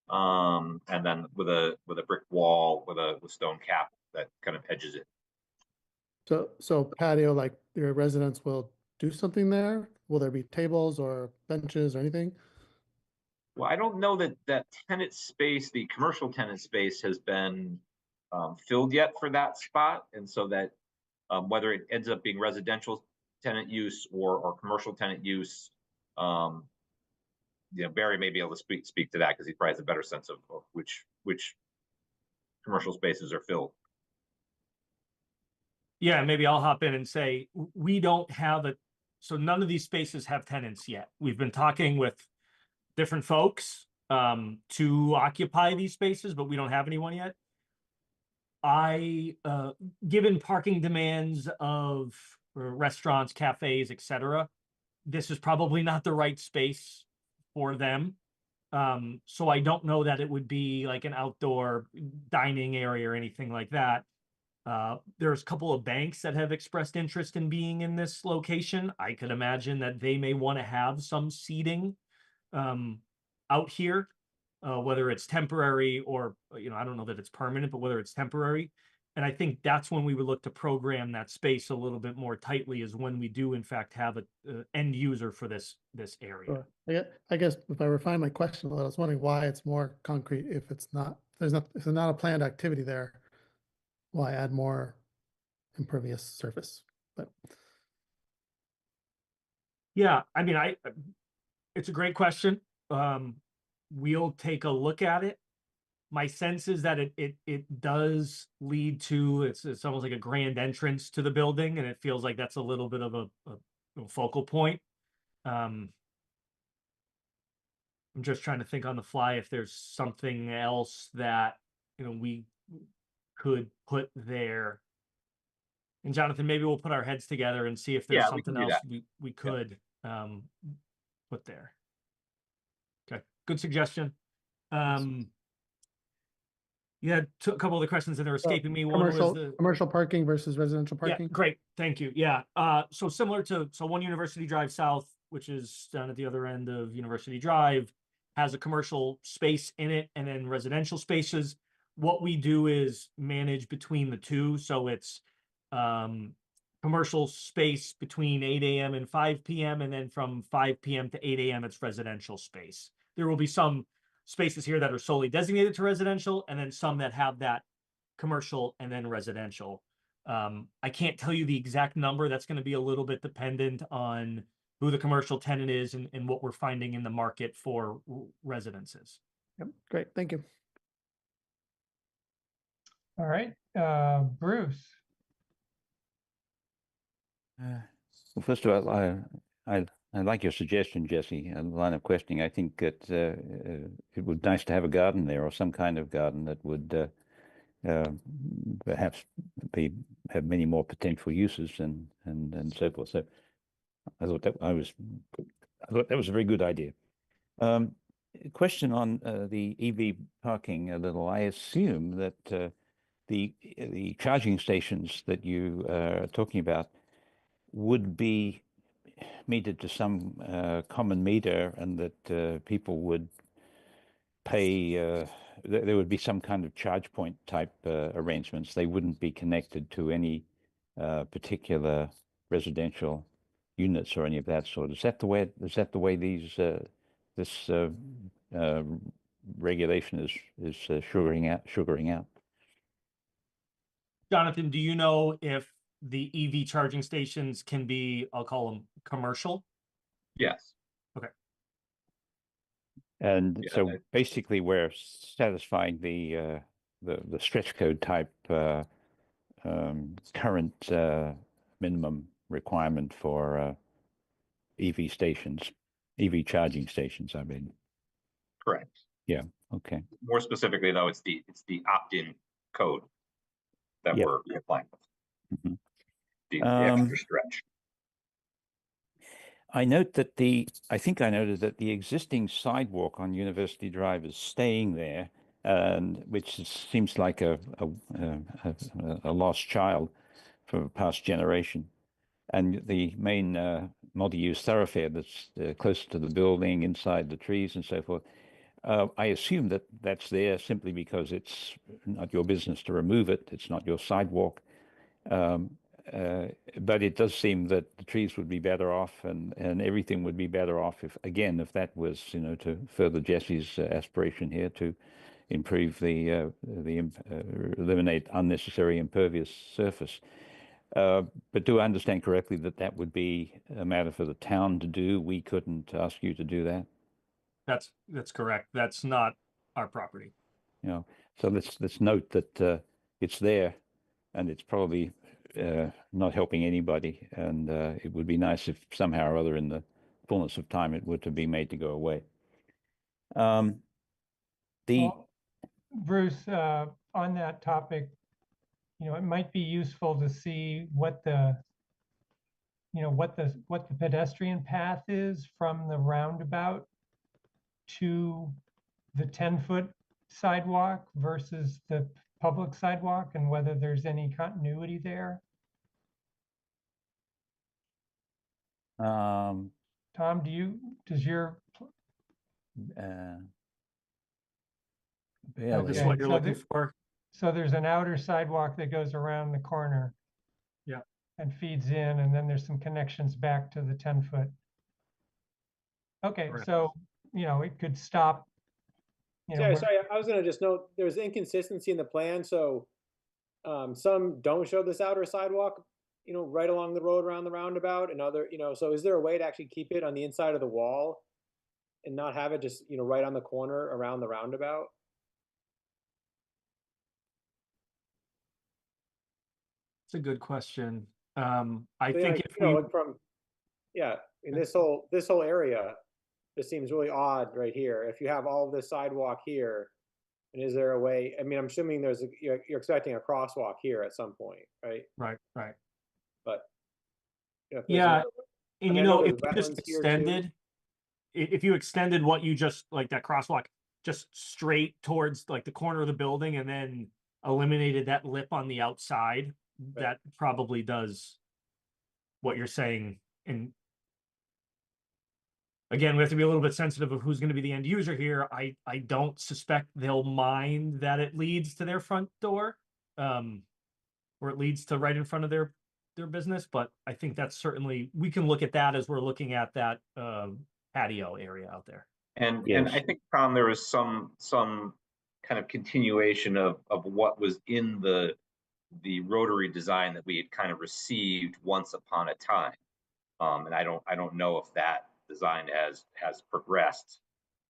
and then with a brick wall with a stone cap that kind of edges it. So patio, like your residents will do something there? Will there be tables or benches or anything? Well, I don't know that tenant space, the commercial tenant space, has been filled yet for that spot, and so that whether it ends up being residential tenant use or commercial tenant use, Barry may be able to speak to that because he probably has a better sense of which commercial spaces are filled. Yeah, maybe I'll hop in and say we don't have so none of these spaces have tenants yet. We've been talking with different folks to occupy these spaces, but we don't have anyone yet. Given parking demands of restaurants, cafes, etc., this is probably not the right space for them. So I don't know that it would be like an outdoor dining area or anything like that. There's a couple of banks that have expressed interest in being in this location. I could imagine that they may want to have some seating out here, whether it's temporary or, I don't know that it's permanent, but whether it's temporary. And I think that's when we would look to program that space a little bit more tightly, is when we do in fact have a end user for this area. Sure. I guess if I refine my question a little, I was wondering why it's more concrete if there's not a planned activity there. Why add more impervious surface? But Yeah, I mean, it's a great question. We'll take a look at it. My sense is that it does lead to, it's almost like a grand entrance to the building, and it feels like that's a little bit of a focal point. I'm just trying to think on the fly if there's something else that we could put there. And Jonathan, maybe we'll put our heads together and see if there's something else we could put there. Okay, good suggestion. You had a couple of the questions that are escaping me. One was the commercial parking versus residential parking. Yeah, great, thank you. Yeah, so similar to One University Drive South, which is down at the other end of University Drive, has a commercial space in it and then residential spaces. What we do is manage between the two, so it's commercial space between 8 a.m. and 5 p.m. and then from 5 p.m. to 8 a.m. it's residential space. There will be some spaces here that are solely designated to residential, and then some that have that commercial and then residential. I can't tell you the exact number. That's going to be a little bit dependent on who the commercial tenant is and what we're finding in the market for residences. Yep, great, thank you. all right, Bruce. Well, first of all, I I like your suggestion, Jesse, a line of questioning. I think that it would be nice to have a garden there or some kind of garden that would perhaps have many more potential uses and so forth. So I thought that was a very good idea. Question on the EV parking a little. I assume that the charging stations that you are talking about would be metered to some common meter, and that people would pay. There would be some kind of charge point type arrangements. They wouldn't be connected to any particular residential units or any of that sort. Is that the way? Is that the way this regulation is sugaring out? Jonathan, do you know if the EV charging stations can be, I'll call them commercial? Yes. And Yeah, so basically, we're satisfying the stretch code type current minimum requirement for EV stations, EV charging stations, I mean. correct. Yeah. Okay. More specifically, though, it's the opt-in code that Yep. we're applying with. Mhm. The extra stretch. I note that I think I noted that the existing sidewalk on University Drive is staying there, and seems like a lost child from a past generation. And the main multi-use thoroughfare that's closer to the building, inside the trees and so forth, I assume that that's there simply because it's not your business to remove it. It's not your sidewalk. But it does seem that the trees would be better off, and everything would be better off if that was, to further Jesse's aspiration here to improve eliminate unnecessary impervious surface. But do I understand correctly that that would be a matter for the town to do? We couldn't ask you to do that? That's correct. That's not our property. So let's note that it's there, and it's probably not helping anybody. And it would be nice if somehow or other, in the fullness of time, it were to be made to go away. Well, Bruce, on that topic, it might be useful to see what the pedestrian path is from the roundabout to the 10-foot sidewalk versus the public sidewalk, and whether there's any continuity there. Tom, does your Is this Okay, what you're so looking for? So there's an outer sidewalk that goes around the corner. Yeah. And feeds in, and then there's some connections back to the 10-foot. Okay, Correct. so, it could stop. Sorry, I was gonna just note, there's inconsistency in the plan, so some don't show this outer sidewalk, right along the road around the roundabout, and other, so is there a way to actually keep it on the inside of the wall and not have it just, right on the corner around the roundabout? It's a good question. I So, think like, if we, like in this whole area, this seems really odd right here. If you have all of this sidewalk here, and is there a way, I mean, I'm assuming you're expecting a crosswalk here at some point, right? right. But. If there's Yeah, another way- and I mean, I know if there's you just wetlands here too. extended, if you extended what you just, like that crosswalk, just straight towards like the corner of the building and then eliminated that lip on the outside, that probably does what you're saying. And again, we have to be a little bit sensitive of who's going to be the end user here. I don't suspect they'll mind that it leads to their front door, or it leads to right in front of their business. But I think that's certainly, we can look at that as we're looking at that patio area out there. And Yes. I think, Tom, there was some kind of continuation of what was in the rotary design that we had kind of received once upon a time. And I don't know if that design has progressed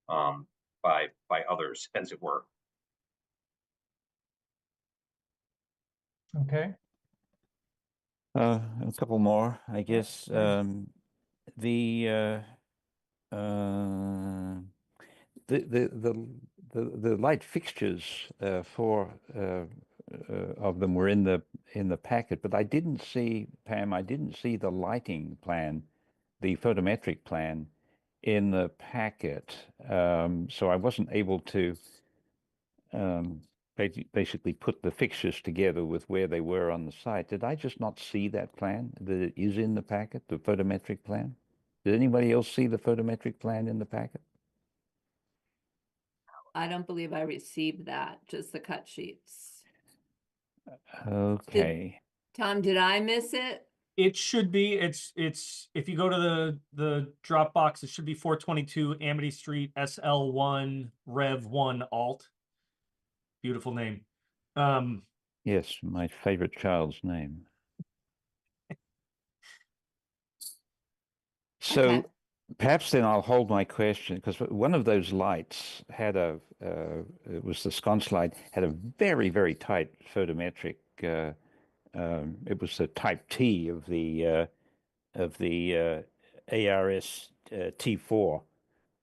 by others, as it were. Okay. A couple more, I guess. Bruce. the the light fixtures for of them were in the packet, but I didn't see, Pam, I didn't see the lighting plan, the photometric plan in the packet. So I wasn't able to basically put the fixtures together with where they were on the site. Did I just not see that plan that it is in the packet, the photometric plan? Did anybody else see the photometric plan in the packet? I don't believe I received that, just the cut sheets. Okay. Tom, did I miss it? It should be, it's, if you go to the Dropbox, it should be 422 Amity Street, SL1, Rev 1 Alt. Beautiful name. Yes, my favorite child's name. So Okay. perhaps then I'll hold my question, because one of those lights had it was the sconce light, had a very, very tight photometric. It was the type T of the ARS T4.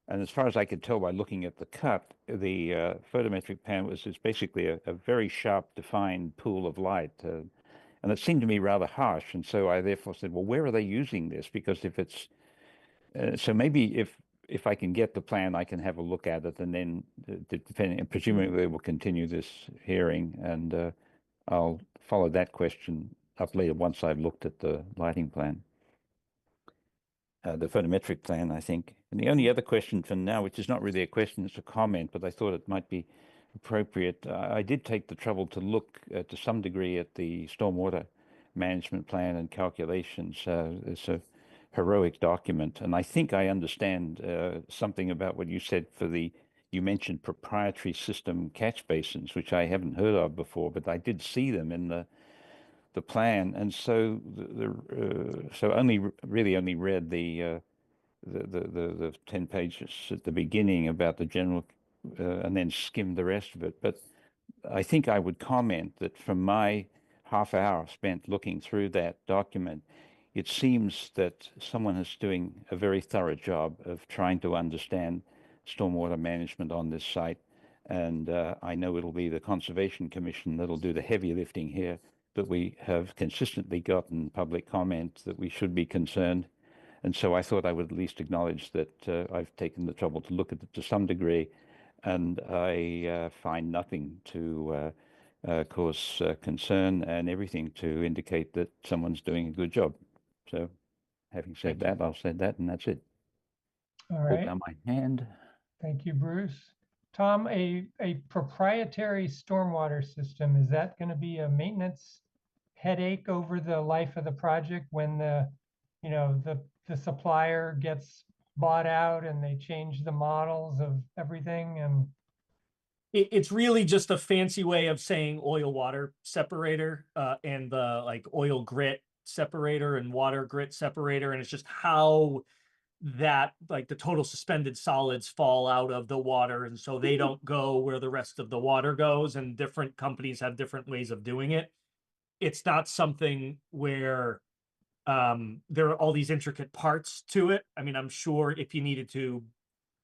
And as far as I could tell by looking at the cut, the photometric pan is basically a very sharp, defined pool of light. And it seemed to me rather harsh. And so I therefore said, well, where are they using this? Because if it's, so maybe if I can get the plan, I can have a look at it, and then depending, and presumably we'll continue this hearing, and I'll follow that question up later once I've looked at the lighting plan. The photometric plan, I think. And the only other question for now, which is not really a question, it's a comment, but I thought it might be appropriate. I did take the trouble to look to some degree at the stormwater management plan and calculations. It's a heroic document, and I think I understand something about what you said for you mentioned proprietary system catch basins, which I haven't heard of before, but I did see them in the plan, and so so really only read the 10 pages at the beginning about the general, and then skimmed the rest of it. But I think I would comment that from my half hour spent looking through that document, it seems that someone is doing a very thorough job of trying to understand stormwater management on this site. And I know it'll be the Conservation Commission that'll do the heavy lifting here, but we have consistently gotten public comment that we should be concerned. And so I thought I would at least acknowledge that I've taken the trouble to look at it to some degree, and I find nothing to cause concern, and everything to indicate that someone's doing a good job. So having said that, I'll say that, and that's it. All Hold right. down my hand. Thank you, Bruce. Tom, a proprietary stormwater system, is that going to be a maintenance headache over the life of the project when the supplier gets bought out and they change the models of everything? And It's really just a fancy way of saying oil water separator, and the like oil grit separator and water grit separator. And it's just how that like the total suspended solids fall out of the water, and so they don't go where the rest of the water goes, and different companies have different ways of doing it. It's not something where there are all these intricate parts to it. I mean, I'm sure if you needed to,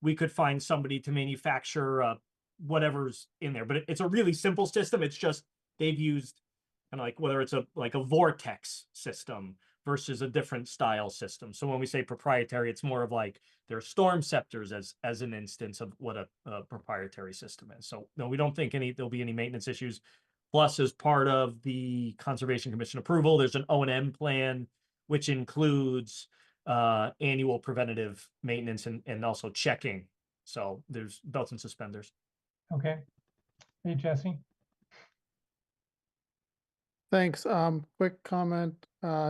we could find somebody to manufacture whatever's in there, but it's a really simple system. It's just they've used kind of like whether it's a vortex system versus a different style system. So when we say proprietary, it's more of like there are storm scepters as an instance of what a proprietary system is. So no, we don't think there'll be any maintenance issues. Plus, as part of the Conservation Commission approval, there's an O&M plan, which includes annual preventative maintenance and also checking. So there's belts and suspenders. okay. Hey, Jesse. Thanks. Quick comment.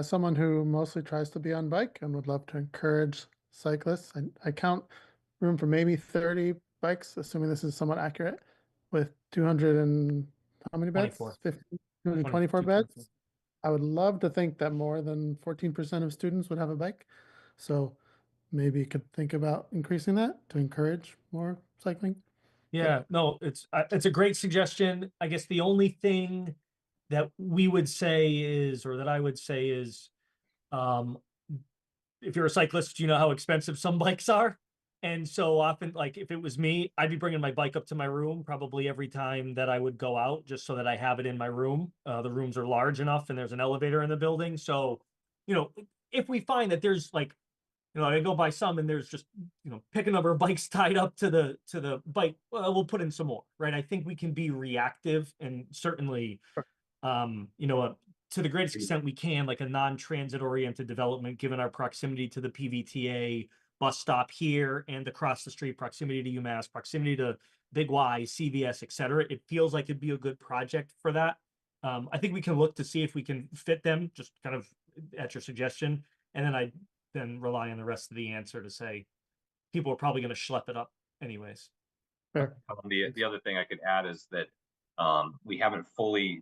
Someone who mostly tries to be on bike and would love to encourage cyclists. I count room for maybe 30 bikes, assuming this is somewhat accurate, with 200 and how many beds? 24. 224 beds. I would love to think that more than 14% of students would have a bike. So maybe you could think about increasing that to encourage more cycling. Yeah, no, it's a great suggestion. I guess the only thing that we would say is, or that I would say is, if you're a cyclist, you know how expensive some bikes are. And so often, like if it was me, I'd be bringing my bike up to my room probably every time that I would go out, just so that I have it in my room. The rooms are large enough and there's an elevator in the building. So, you know, if we find that there's like, you know, I go by some and there's just, you know, pick a number of bikes tied up to the bike, well, we'll put in some more, right? I think we can be reactive and certainly, you know, to the greatest extent we can, like a non-transit oriented development, given our proximity to the PVTA bus stop here and across the street, proximity to UMass, proximity to Big Y, CVS, et cetera. It feels like it'd be a good project for that. I think we can look to see if we can fit them, just kind of at your suggestion. And then I then rely on the rest of the answer to say, people are probably going to schlep it up anyways. Fair. The other thing I could add is that we haven't fully,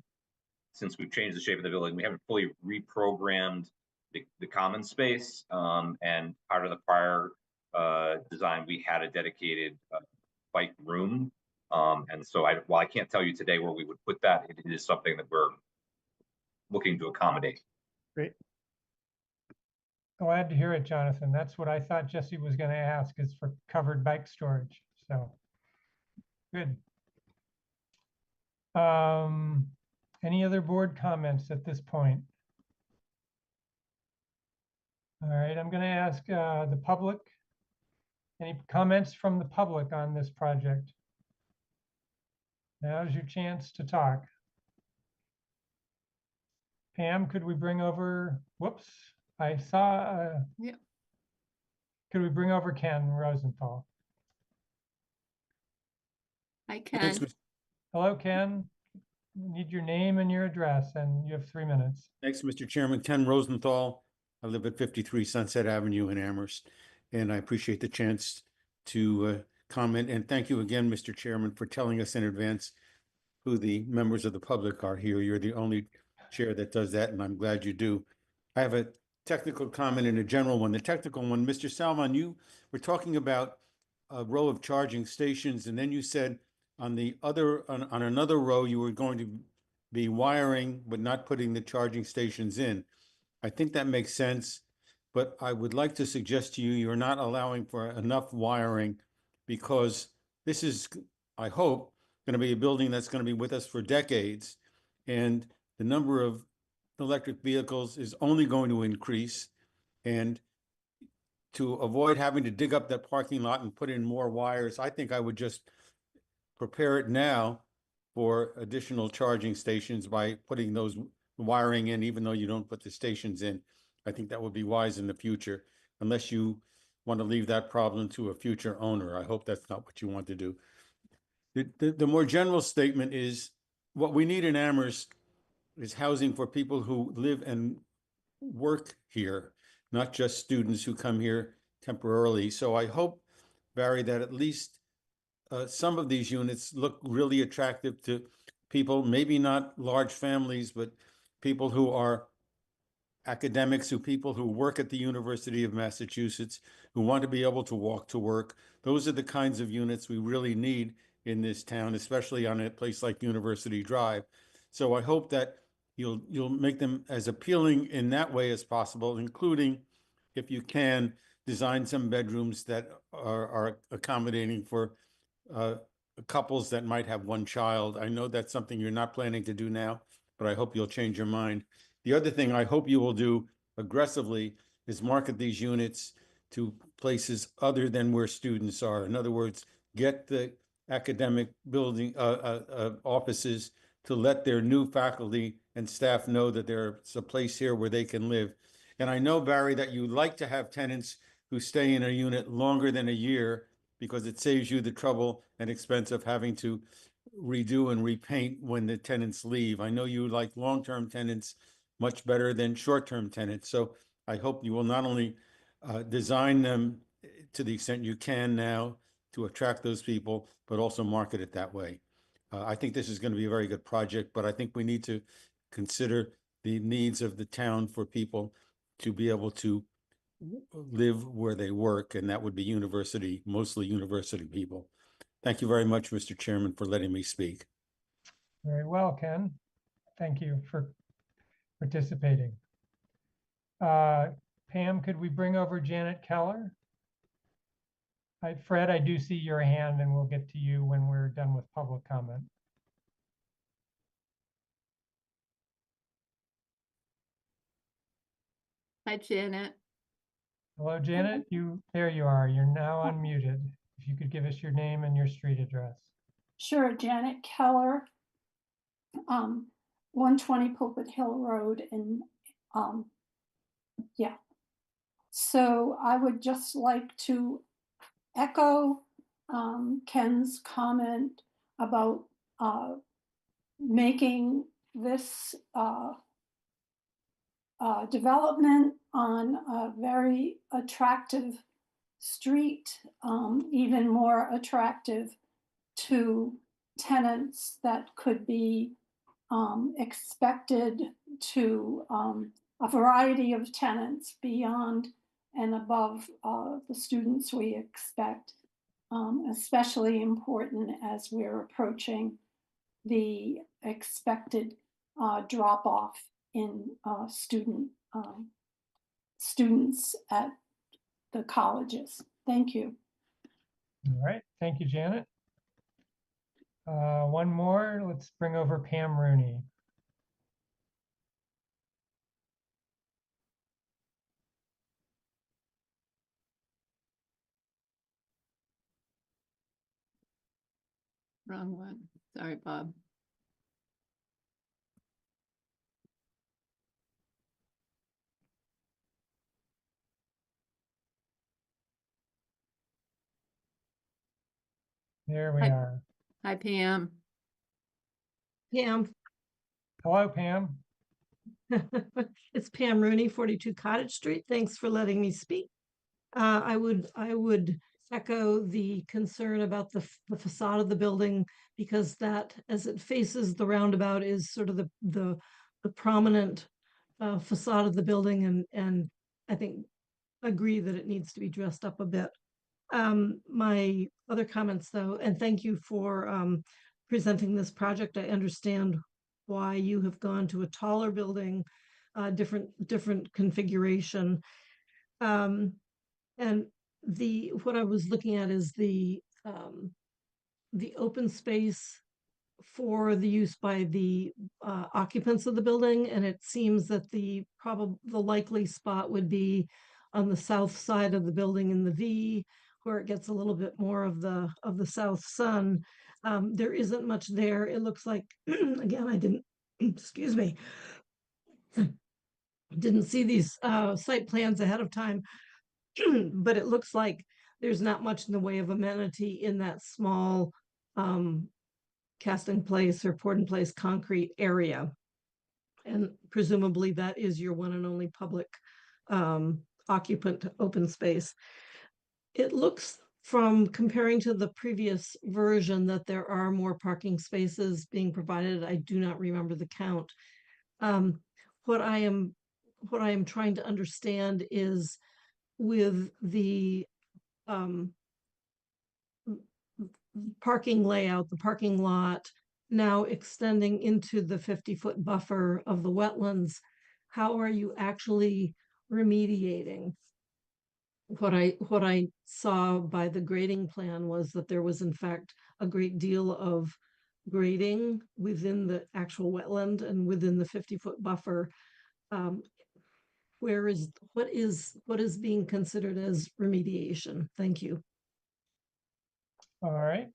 since we've changed the shape of the building, we haven't fully reprogrammed the common space. And part of the prior design, we had a dedicated bike room. And so while I can't tell you today where we would put that, it is something that we're looking to accommodate. Great. Glad to hear it, Jonathan. That's what I thought Jesse was going to ask, is for covered bike storage. So good. Any other board comments at this point? All right, I'm going to ask the public. Any comments from the public on this project? Now's your chance to talk. Pam, could we bring over, whoops, I saw, Yeah. could we bring over Ken Rosenthal? I Thanks, can. Hello, Ken. We need your name and your address, and you have 3 minutes. Thanks, Mr. Chairman. Ken Rosenthal. I live at 53 Sunset Avenue in Amherst, and I appreciate the chance to comment. And thank you again, Mr. Chairman, for telling us in advance who the members of the public are here. You're the only chair that does that, and I'm glad you do. I have a technical comment and a general one. The technical one, Mr. Salmon, you were talking about a row of charging stations, and then you said on the other, on another row, you were going to be wiring, but not putting the charging stations in. I think that makes sense, but I would like to suggest to you, you're not allowing for enough wiring, because this is, I hope, going to be a building that's going to be with us for decades. And the number of electric vehicles is only going to increase. And to avoid having to dig up that parking lot and put in more wires, I think I would just prepare it now for additional charging stations by putting those wiring in, even though you don't put the stations in. I think that would be wise in the future, unless you want to leave that problem to a future owner. I hope that's not what you want to do. The more general statement is, what we need in Amherst is housing for people who live and work here, not just students who come here temporarily. So I hope, Barry, that at least some of these units look really attractive to people, maybe not large families, but people who are academics, people who work at the University of Massachusetts, who want to be able to walk to work. Those are the kinds of units we really need in this town, especially on a place like University Drive. So I hope that you'll make them as appealing in that way as possible, including, if you can, design some bedrooms that are accommodating for couples that might have one child. I know that's something you're not planning to do now, but I hope you'll change your mind. The other thing I hope you will do aggressively is market these units to places other than where students are. In other words, get the academic building offices to let their new faculty and staff know that there's a place here where they can live. And I know, Barry, that you like to have tenants who stay in a unit longer than a year, because it saves you the trouble and expense of having to redo and repaint when the tenants leave. I know you like long-term tenants much better than short-term tenants. So I hope you will not only design them to the extent you can now to attract those people, but also market it that way. I think this is going to be a very good project, but I think we need to consider the needs of the town for people to be able to live where they work, and that would be mostly university people. Thank you very much, Mr. Chairman, for letting me speak. Very well, Ken. Thank you for participating. Pam, could we bring over Janet Keller? Fred, I do see your hand and we'll get to you when we're done with public comment. Hi, Janet. Hello, Janet. There you are. You're now unmuted. If you could give us your name and your street address. Sure, Janet Keller, 120 Pulpit Hill Road in, yeah. So I would just like to echo Ken's comment about making this development on a very attractive street even more attractive to tenants that could be expected to a variety of tenants beyond and above the students we expect, especially important as we're approaching the expected drop off in students at the colleges. Thank you. All right. Thank you, Janet. One more. Let's bring over Pam Rooney. Wrong one. Sorry, Bob. There we Hi. are. Hi, Pam. Pam. Hello, Pam. It's Pam Rooney, 42 Cottage Street. Thanks for letting me speak. I would echo the concern about the facade of the building, because that, as it faces the roundabout, is sort of the prominent facade of the building, and I think agree that it needs to be dressed up a bit. My other comments, though, and thank you for presenting this project. I understand why you have gone to a taller building, different configuration. And what I was looking at is the open space for the use by the occupants of the building, and it seems that the likely spot would be on the south side of the building in the V, where it gets a little bit more of the south sun. There isn't much there. It looks like, again, I didn't, excuse me, didn't see these site plans ahead of time, but it looks like there's not much in the way of amenity in that small cast in place or poured in place concrete area. And presumably that is your one and only public occupant open space. It looks, from comparing to the previous version, that there are more parking spaces being provided. I do not remember the count. What I am trying to understand is, with the parking layout, the parking lot now extending into the 50-foot buffer of the wetlands, how are you actually remediating? What I saw by the grading plan was that there was in fact a great deal of grading within the actual wetland and within the 50-foot buffer. What is being considered as remediation? Thank you. All right.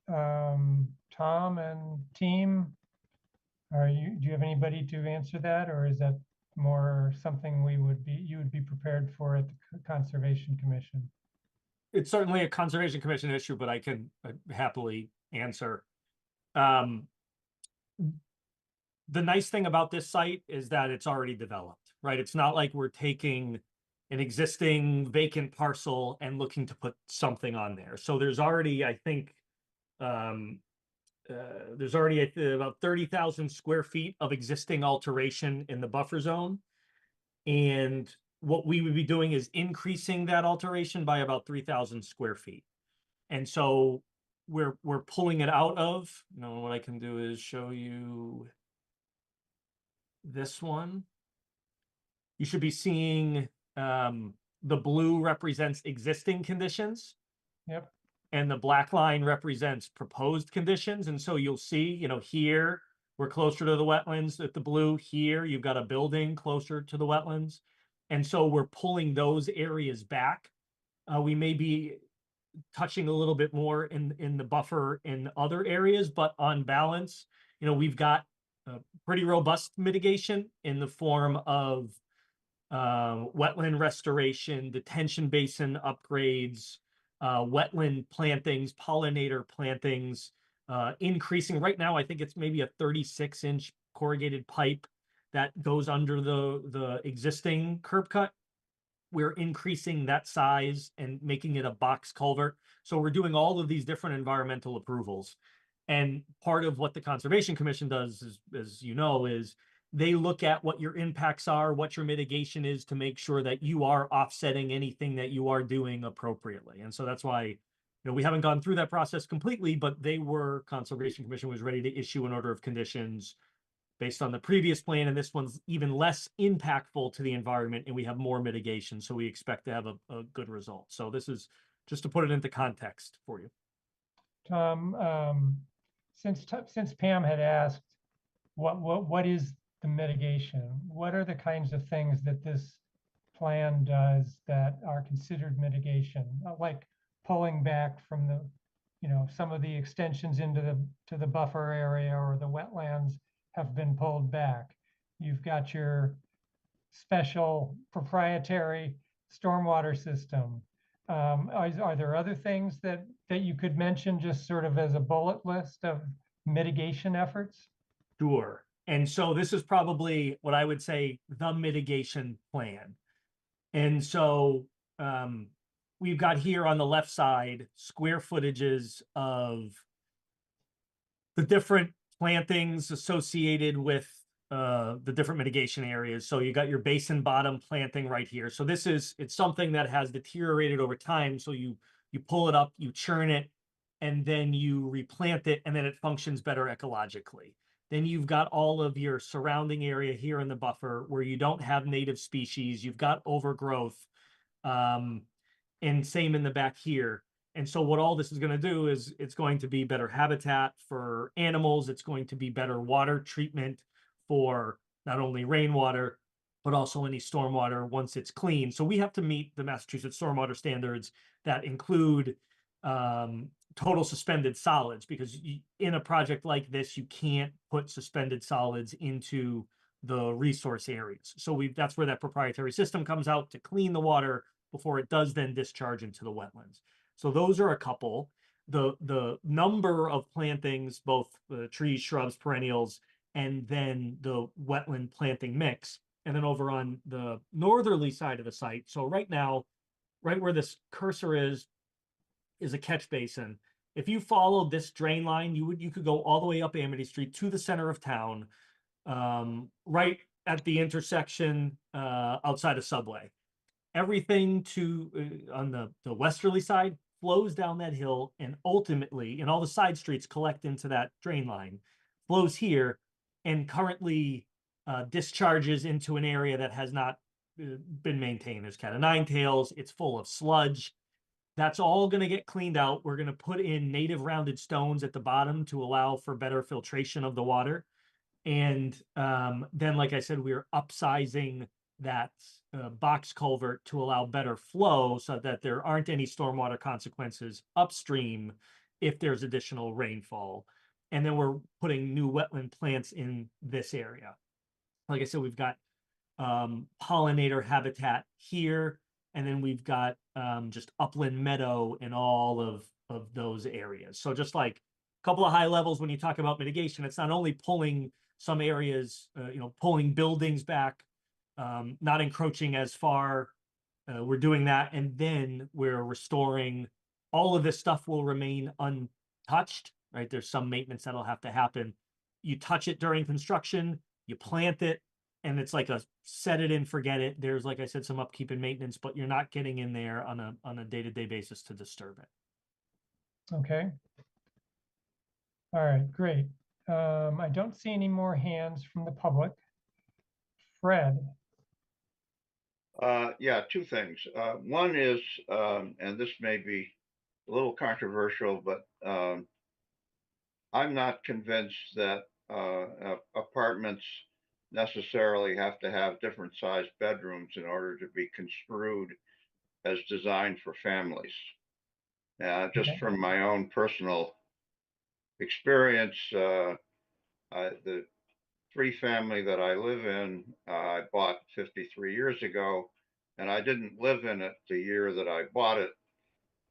Tom and team, do you have anybody to answer that, or is that more something you would be prepared for at the Conservation Commission? It's certainly a Conservation Commission issue, but I can happily answer. The nice thing about this site is that it's already developed, right? It's not like we're taking an existing vacant parcel and looking to put something on there. So there's already, I think, there's already about 30,000 square feet of existing alteration in the buffer zone. And what we would be doing is increasing that alteration by about 3,000 square feet. And so we're pulling it out of, what I can do is show you this one. You should be seeing the blue represents existing conditions. Yep. And the black line represents proposed conditions. And so you'll see, you know, here we're closer to the wetlands at the blue. Here you've got a building closer to the wetlands. And so we're pulling those areas back. We may be touching a little bit more in the buffer in other areas, but on balance, you know, we've got pretty robust mitigation in the form of wetland restoration, detention basin upgrades, wetland plantings, pollinator plantings, increasing. Right now, I think it's maybe a 36-inch corrugated pipe that goes under the existing curb cut. We're increasing that size and making it a box culvert. So we're doing all of these different environmental approvals. And part of what the Conservation Commission does, is, as you know, is they look at what your impacts are, what your mitigation is, to make sure that you are offsetting anything that you are doing appropriately. And so that's why, you know, we haven't gone through that process completely, but Conservation Commission was ready to issue an order of conditions based on the previous plan, and this one's even less impactful to the environment, and we have more mitigation, so we expect to have a good result. So this is just to put it into context for you. Tom, since Pam had asked, what is the mitigation? What are the kinds of things that this plan does that are considered mitigation? Like pulling back from the, you know, some of the extensions into the buffer area, or the wetlands have been pulled back. You've got your special proprietary stormwater system. Are there other things that you could mention, just sort of as a bullet list of mitigation efforts? Sure. And so this is probably what I would say the mitigation plan. And so we've got here on the left side square footages of the different plantings associated with the different mitigation areas. So you got your basin bottom planting right here. So it's something that has deteriorated over time. So you pull it up, you churn it, and then you replant it, and then it functions better ecologically. Then you've got all of your surrounding area here in the buffer where you don't have native species, you've got overgrowth, and same in the back here. And so what all this is going to do is it's going to be better habitat for animals. It's going to be better water treatment for not only rainwater, but also any stormwater once it's clean. So we have to meet the Massachusetts stormwater standards that include total suspended solids, because in a project like this, you can't put suspended solids into the resource areas. So that's where that proprietary system comes out to clean the water before it does then discharge into the wetlands. So those are a couple. The number of plantings, both trees, shrubs, perennials, and then the wetland planting mix. And then over on the northerly side of the site, so right now, right where this cursor is a catch basin. If you followed this drain line, you could go all the way up Amity Street to the center of town, right at the intersection outside of Subway. Everything on the westerly side flows down that hill, and ultimately, and all the side streets collect into that drain line, flows here, and currently discharges into an area that has not been maintained. There's cat o' nine tails, it's full of sludge. That's all going to get cleaned out. We're going to put in native rounded stones at the bottom to allow for better filtration of the water. And then, like I said, we're upsizing that box culvert to allow better flow so that there aren't any stormwater consequences upstream if there's additional rainfall. And then we're putting new wetland plants in this area. Like I said, we've got pollinator habitat here, and then we've got just upland meadow in all of those areas. So just like a couple of high levels, when you talk about mitigation, it's not only pulling some areas, pulling buildings back, not encroaching as far. We're doing that, and then we're restoring. All of this stuff will remain untouched, right? There's some maintenance that'll have to happen. You touch it during construction, you plant it, and it's like a set it and forget it. There's, like I said, some upkeep and maintenance, but you're not getting in there on a day-to-day basis to disturb it. Okay. All right, great. I don't see any more hands from the public. Fred. Yeah, two things. One is, and this may be a little controversial, but I'm not convinced that apartments necessarily have to have different sized bedrooms in order to be construed as designed for families. Just Okay. from my own personal experience, the three family that I live in, I bought 53 years ago, and I didn't live in it the year that I bought it.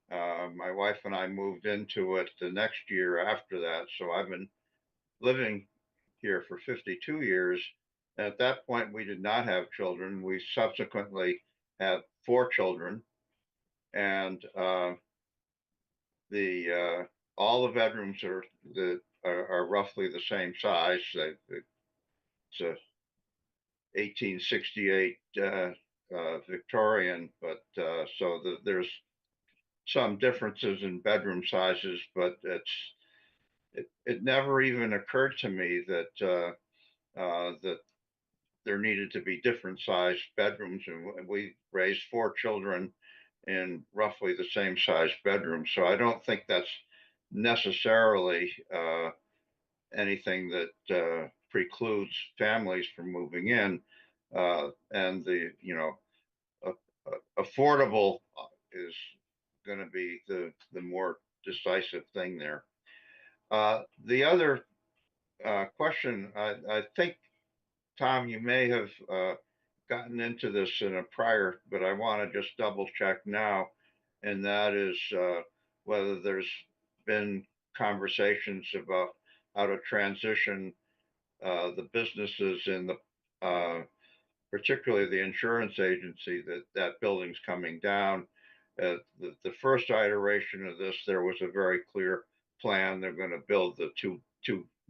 My wife and I moved into it the next year after that. So I've been living here for 52 years. At that point, we did not have children. We subsequently had 4 children, and all the bedrooms are roughly the same size. It's a 1868 Victorian, but there's some differences in bedroom sizes, but it never even occurred to me that that there needed to be different sized bedrooms, and we raised 4 children in roughly the same size bedroom. So I don't think that's necessarily anything that precludes families from moving in, and affordable is going to be the more decisive thing there. The other question, I think, Tom, you may have gotten into this in a prior, but I want to just double check now, and that is whether there's been conversations about how to transition the businesses in particularly the insurance agency, that building's coming down. The first iteration of this, there was a very clear plan. They're going to build the two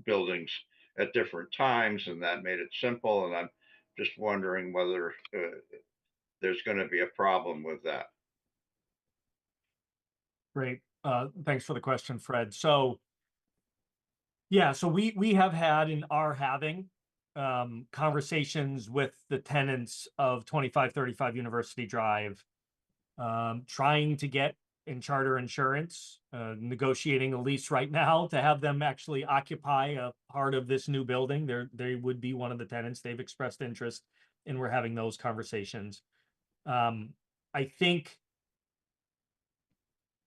buildings at different times, and that made it simple. And I'm just wondering whether there's going to be a problem with that. Great. Thanks for the question, Fred. So yeah, so we have had and are having conversations with the tenants of 2535 University Drive, trying to get in charter insurance, negotiating a lease right now to have them actually occupy a part of this new building. They would be one of the tenants. They've expressed interest, and we're having those conversations. I think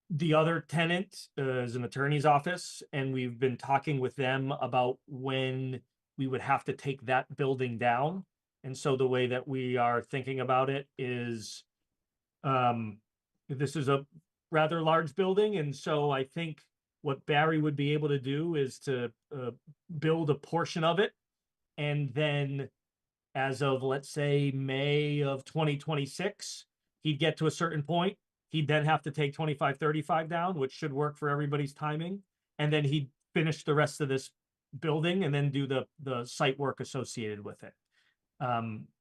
the other tenant is an attorney's office, and we've been talking with them about when we would have to take that building down. And so the way that we are thinking about it is, this is a rather large building. And so I think what Barry would be able to do is to build a portion of it. And then as of, let's say, May of 2026, he'd get to a certain point. He'd then have to take 2535 down, which should work for everybody's timing. And then he'd finish the rest of this building and then do the site work associated with it.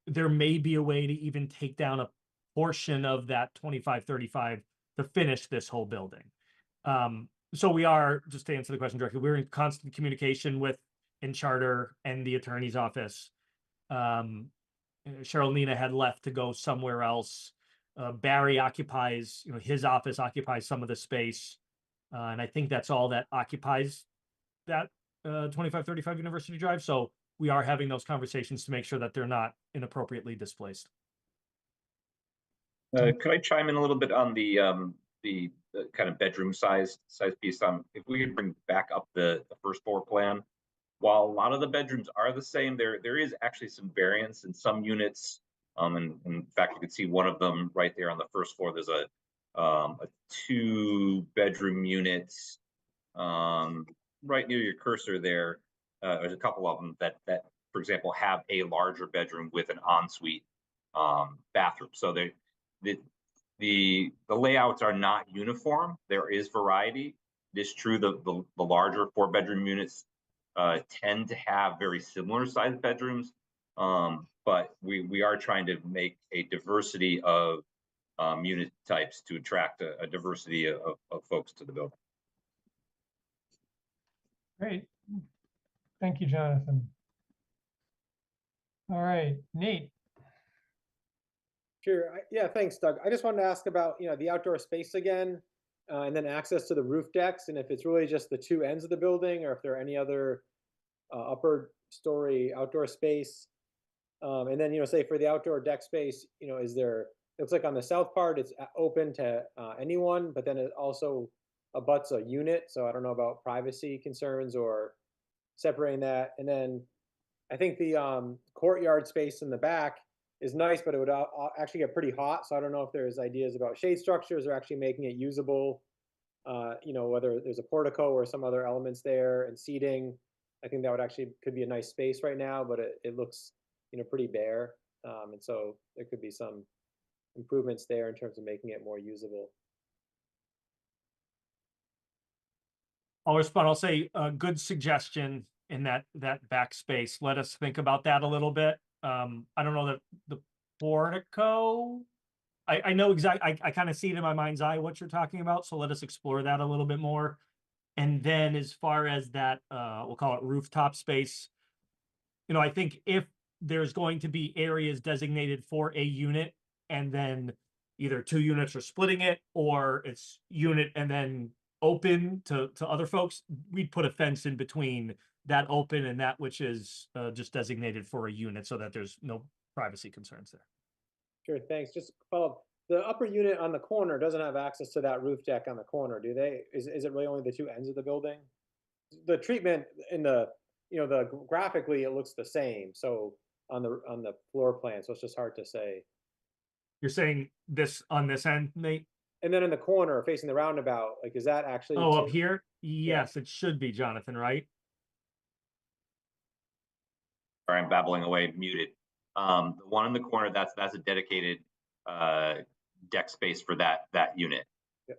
There may be a way to even take down a portion of that 2535 to finish this whole building. So we are, just to answer the question directly, we're in constant communication with InCharter and the attorney's office. Cheryl Nina had left to go somewhere else. Barry occupies, his office occupies some of the space. And I think that's all that occupies that 2535 University Drive. So we are having those conversations to make sure that they're not inappropriately displaced. Could I chime in a little bit on the kind of bedroom size piece? If we could bring back up the first floor plan, while a lot of the bedrooms are the same, there is actually some variance in some units. And in fact, you can see one of them right there on the first floor. There's a 2-bedroom unit right near your cursor there. There's a couple of them that, for example, have a larger bedroom with an ensuite bathroom. So the layouts are not uniform. There is variety. It is true the larger 4-bedroom units tend to have very similar sized bedrooms, but we are trying to make a diversity of unit types to attract a diversity of folks to the building. Great. Thank you, Jonathan. All right, Nate. Sure. Yeah, thanks, Doug. I just wanted to ask about, the outdoor space again, and then access to the roof decks, and if it's really just the two ends of the building, or if there are any other upper story outdoor space. And then, say for the outdoor deck space, is there, looks like on the south part, it's open to anyone, but then it also abuts a unit. So I don't know about privacy concerns or separating that. And then I think the courtyard space in the back is nice, but it would actually get pretty hot. So I don't know if there's ideas about shade structures or actually making it usable. Whether there's a portico or some other elements there and seating. I think that would actually could be a nice space right now, but it looks, pretty bare. And so there could be some improvements there in terms of making it more usable. I'll respond. I'll say a good suggestion in that backspace. Let us think about that a little bit. I don't know that the portico. I know exactly. I kind of see it in my mind's eye what you're talking about. So let us explore that a little bit more. And then as far as that, we'll call it rooftop space. I think if there's going to be areas designated for a unit, and then either two units are splitting it, or it's unit and then open to other folks, we'd put a fence in between that open and that which is just designated for a unit, so that there's no privacy concerns there. Sure, thanks. Just follow up. The upper unit on the corner doesn't have access to that roof deck on the corner, do they? Is it really only the two ends of the building? The treatment in the, graphically it looks the same. So on the floor plan, so it's just hard to say. You're saying this on this end, Nate? And then in the corner facing the roundabout, like, is that actually? Oh, up here? Yes, it should be, Jonathan, right? Sorry, I'm babbling away, muted. The one in the corner, that's a dedicated deck space for that unit. Yep.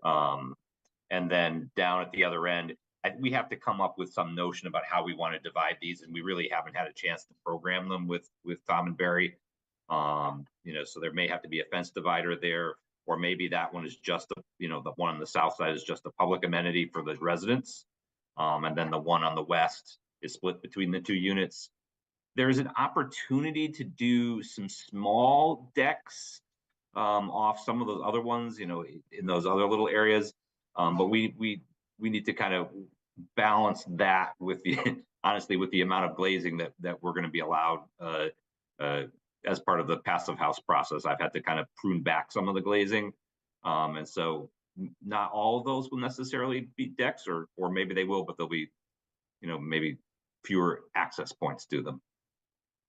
And then down at the other end, we have to come up with some notion about how we want to divide these, and we really haven't had a chance to program them with Tom and Barry. So there may have to be a fence divider there, or maybe that one is just the one on the south side is just a public amenity for the residents, and then the one on the west is split between the two units. There's an opportunity to do some small decks off some of those other ones, in those other little areas, but we need to kind of balance that with the honestly with the amount of glazing that we're going to be allowed as part of the passive house process. I've had to kind of prune back some of the glazing, and so not all of those will necessarily be decks, or maybe they will, but there'll be maybe fewer access points to them.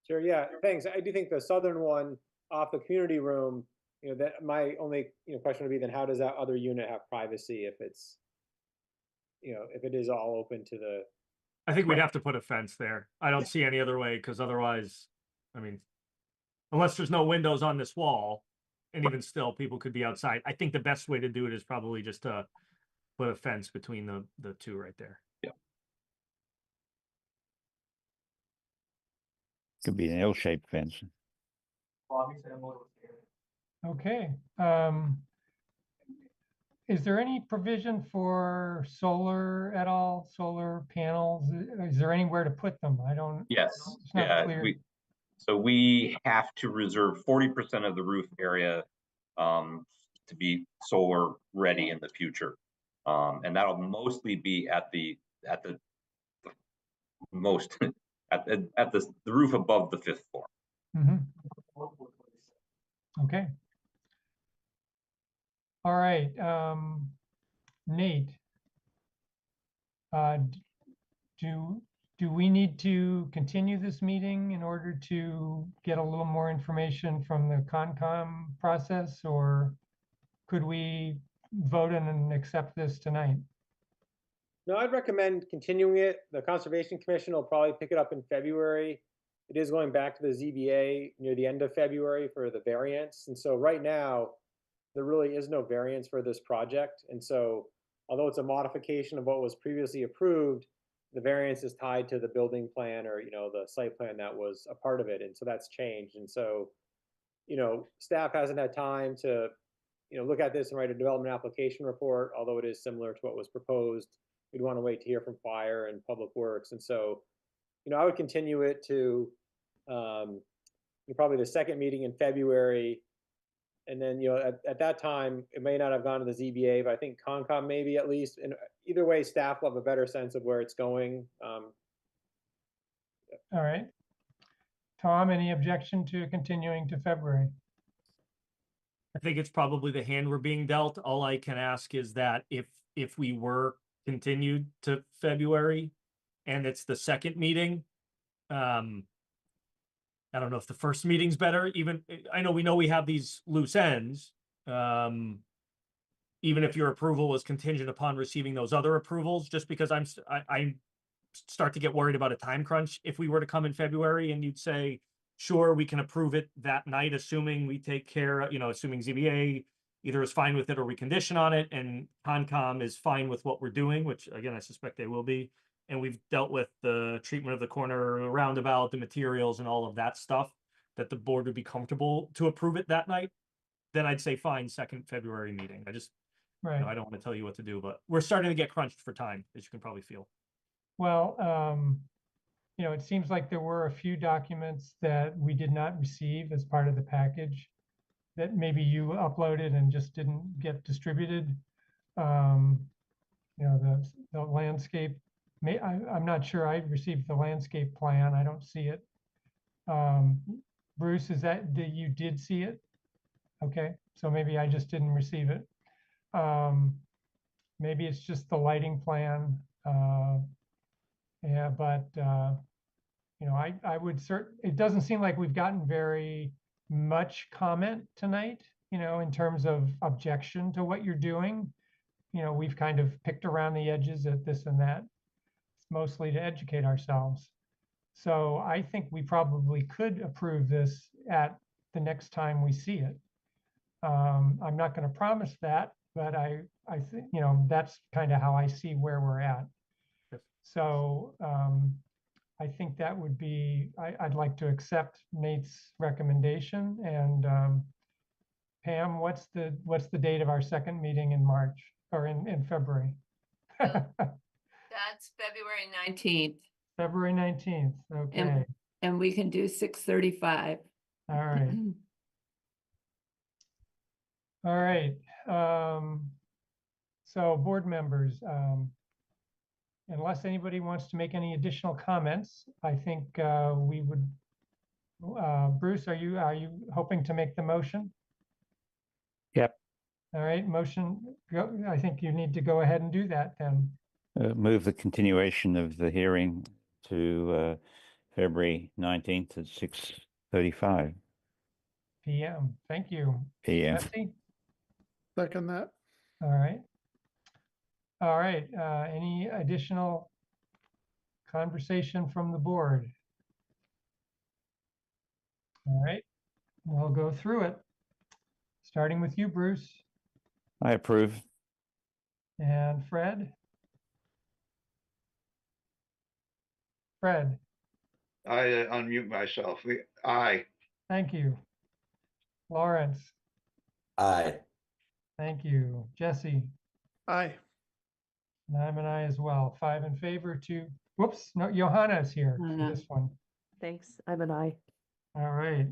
Sure, yeah, thanks. I do think the southern one off the community room, that my only question would be, then how does that other unit have privacy if it's, if it is all open to the? I think we'd have to put a fence there. I don't see any other way, because otherwise, I mean, unless there's no windows on this wall, and even still, people could be outside. I think the best way to do it is probably just to put a fence between the two right there. Yeah. Could be an L-shaped fence. Okay. Is there any provision for solar at all? Solar panels? Is there anywhere to put them? I don't. Yes. It's not clear. We have to reserve 40% of the roof area to be solar ready in the future, and that'll mostly be at the most at the roof above the 5th floor. Mm-hmm. Okay. All right, Nate, do we need to continue this meeting in order to get a little more information from the Concom process, or could we vote and accept this tonight? No, I'd recommend continuing it. The Conservation Commission will probably pick it up in February. It is going back to the ZBA near the end of February for the variance. And so right now, there really is no variance for this project. And so although it's a modification of what was previously approved, the variance is tied to the building plan or, the site plan that was a part of it. And so that's changed. And so, staff hasn't had time to, look at this and write a development application report, although it is similar to what was proposed. We'd want to wait to hear from Fire and Public Works. And so, I would continue it to probably the second meeting in February. And then, you know, at that time, it may not have gone to the ZBA, but I think Concom maybe at least. And either way, staff will have a better sense of where it's going. All right. Tom, any objection to continuing to February? I think it's probably the hand we're being dealt. All I can ask is that if we were continued to February and it's the second meeting, I don't know if the first meeting's better. Even I know we have these loose ends. Even if your approval was contingent upon receiving those other approvals, just because I start to get worried about a time crunch. If we were to come in February and you'd say, sure, we can approve it that night, assuming we take care, assuming ZBA either is fine with it or we condition on it, and Concom is fine with what we're doing, which again, I suspect they will be. And we've dealt with the treatment of the corner roundabout, the materials and all of that stuff, that the board would be comfortable to approve it that night. Then I'd say fine, second February meeting. I just, Right. I don't want to tell you what to do, but we're starting to get crunched for time, as you can probably feel. Well, it seems like there were a few documents that we did not receive as part of the package that maybe you uploaded and just didn't get distributed. The landscape, I'm not sure I received the landscape plan. I don't see it. Bruce, is that you did see it? Okay, so maybe I just didn't receive it. Maybe it's just the lighting plan. Yeah, but I would it doesn't seem like we've gotten very much comment tonight, in terms of objection to what you're doing. We've kind of picked around the edges at this and that. It's mostly to educate ourselves. So I think we probably could approve this at the next time we see it. I'm not going to promise that, but I think, that's kind of how I see where we're at. So I think that would be, I'd like to accept Nate's recommendation. And Pam, what's the date of our second meeting in March or in February? That's February 19th. February 19th. Okay. And we can do 6:35. All right. All right. So board members, unless anybody wants to make any additional comments, I think we would. Bruce, are you hoping to make the motion? Yep. All right, motion. I think you need to go ahead and do that then. Move the continuation of the hearing to February 19th at 6:35 PM. Thank you. PM. Betsy? Second that. All right. All right. Any additional conversation from the board? All right. We'll go through it. Starting with you, Bruce. I approve. And Fred? Fred? I unmute myself. Aye. Thank you. Lawrence? Aye. Thank you. Jesse? Aye. And I'm an aye as well. 5 in favor, 2. Whoops, no, Johanna is here for Johanna. this one. Thanks. I'm an aye. All right.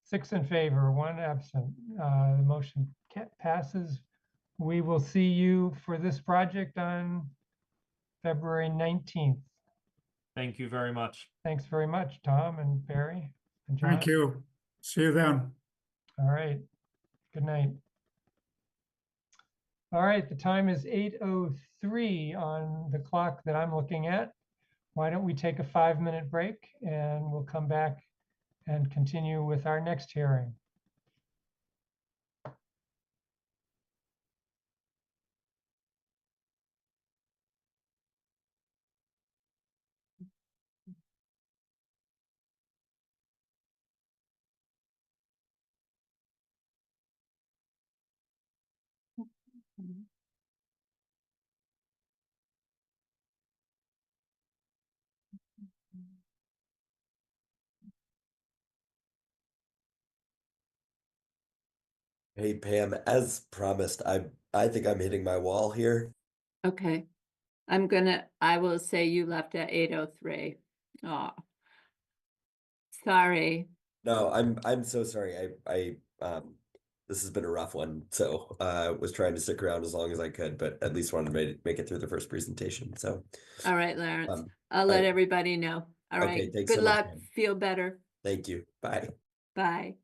6 in favor, 1 absent. The motion passes. We will see you for this project on February 19th. Thank you very much. Thanks very much, Tom and Barry and John. Thank you. See you then. All right. Good night. All right, the time is 8:03 on the clock that I'm looking at. Why don't we take a 5-minute break and we'll come back and continue with our next hearing. Hey Pam, as promised, I think I'm hitting my wall here. Okay. I will say you left at 8:03. Oh. Sorry. No, I'm so sorry. This has been a rough one, so was trying to stick around as long as I could, but at least wanted to make it through the first presentation. So, All right, Lawrence, Um, I'll let I- everybody know. All Okay, right, thanks good so much, luck, Pam. feel better. Thank you. Bye. Bye.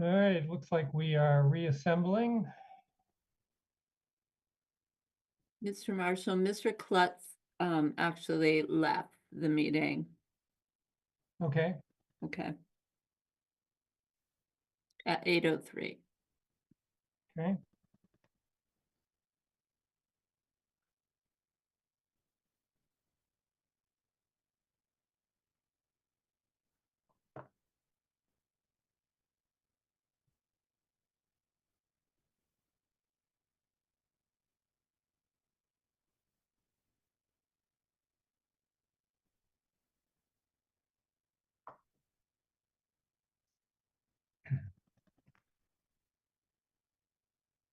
All right, looks like we are reassembling. Mr. Marshall, Mr. Klutz actually left the meeting. Okay, Okay. At 8:03. okay.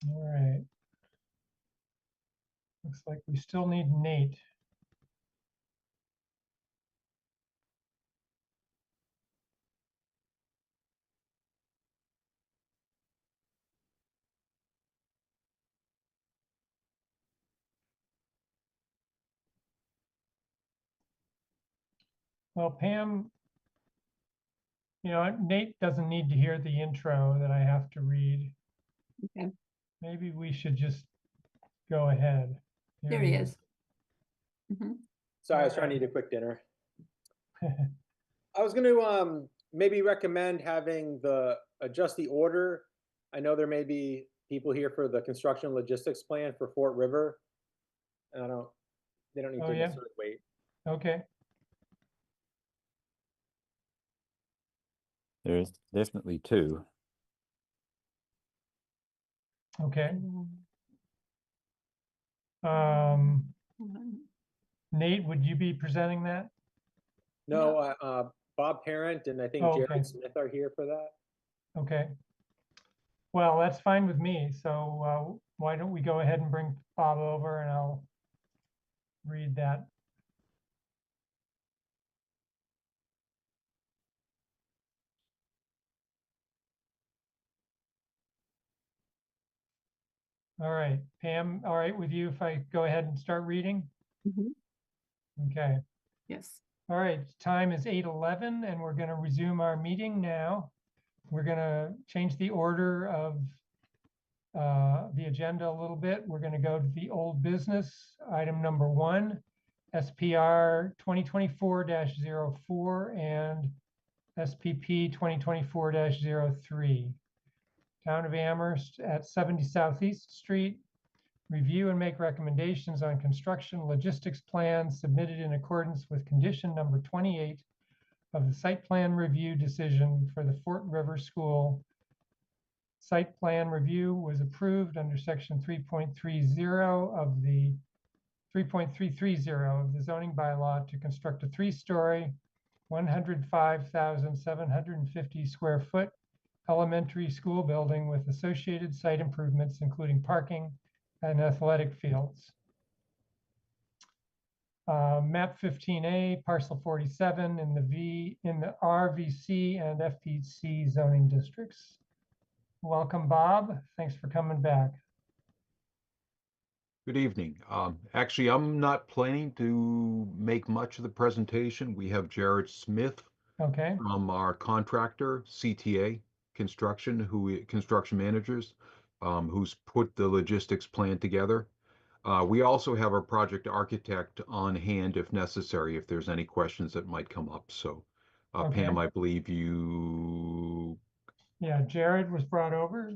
All right. Looks like we still need Nate. Well, Pam, you know, Nate doesn't need to hear the intro that I have to read. Okay. Maybe we should just go ahead. There he is. Mhm. Sorry, I was trying to eat a quick dinner. I was going to maybe recommend having adjust the order. I know there may be people here for the construction logistics plan for Fort River, and they don't need Oh, to yeah? necessarily wait. Okay, There's definitely two. okay. Nate, would you be presenting that? No, Bob Parent and I think Oh, Jared okay. Smith are here for that. Okay. Well, that's fine with me. So why don't we go ahead and bring Bob over and I'll read that. All right, Pam, all right with you if I go ahead and start reading? Mhm. Okay. Yes. All right, time is 8:11 and we're going to resume our meeting now. We're going to change the order of the agenda a little bit. We're going to go to the old business, item number 1, SPR 2024-04 and SPP 2024-03. Town of Amherst at 70 Southeast Street. Review and make recommendations on construction logistics plans submitted in accordance with condition number 28 of the site plan review decision for the Fort River School. Site plan review was approved under section 3.30 of the 3.330 of the zoning bylaw to construct a 3-story, 105,750 square foot elementary school building with associated site improvements, including parking and athletic fields. Map 15A, parcel 47 in the RVC and FPC zoning districts. Welcome, Bob. Thanks for coming back. Good evening. Actually, I'm not planning to make much of the presentation. We have Jared Smith Okay, from our contractor, CTA Construction, construction managers, who's put the logistics plan together. We also have our project architect on hand if necessary, if there's any questions that might come up. So, Okay. Pam, I believe you. yeah, Jared was brought over.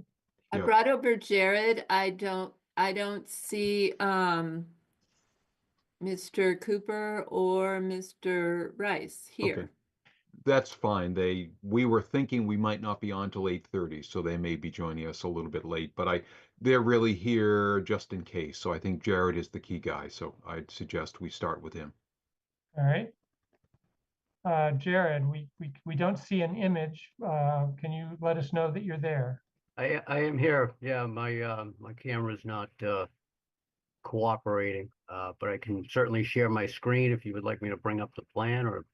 I Yeah. brought over Jared. I don't see Mr. Cooper or Mr. Rice here. Okay. That's fine. We were thinking we might not be on till 8:30, so they may be joining us a little bit late, but they're really here just in case. So I think Jared is the key guy, so I'd suggest we start with him. All right. Jared, we don't see an image. Can you let us know that you're there? I am here. Yeah, my camera's not cooperating, but I can certainly share my screen if you would like me to bring up the plan or.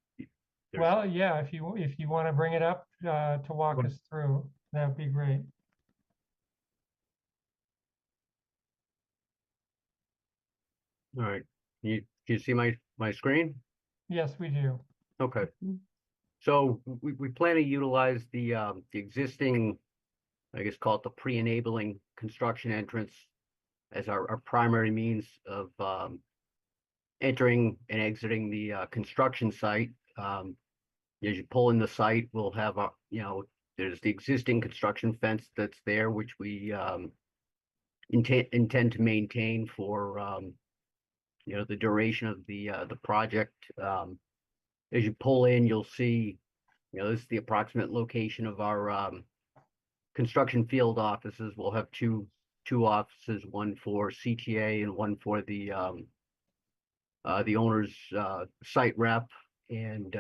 Well, yeah, if you want to bring it up to walk us through, that'd be great. All right. Do you see my screen? Yes, we do. Okay. Mhm. So we plan to utilize the existing, I guess, call it the pre-enabling construction entrance as our primary means of entering and exiting the construction site. as you pull in the site, we'll have a, there's the existing construction fence that's there, which we intend to maintain for the duration of the project. As you pull in, you'll see, this is the approximate location of our construction field offices. We'll have two offices, one for CTA and one for the owner's site rep, and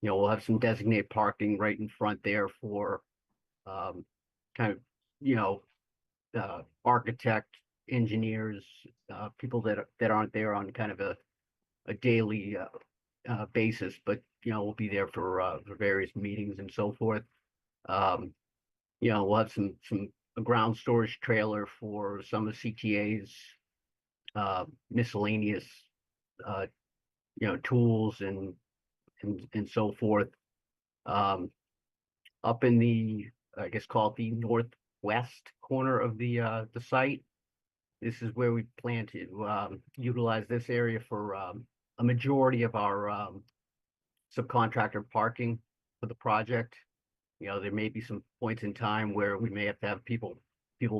we'll have some designated parking right in front there for kind of architect, engineers, people that aren't there on kind of a daily basis, but we'll be there for various meetings and so forth. We'll have a ground storage trailer for some of CTA's miscellaneous tools and so forth. Up in the, I guess, called the northwest corner of the site, this is where we plan to utilize this area for a majority of our subcontractor parking for the project. There may be some points in time where we may have to have people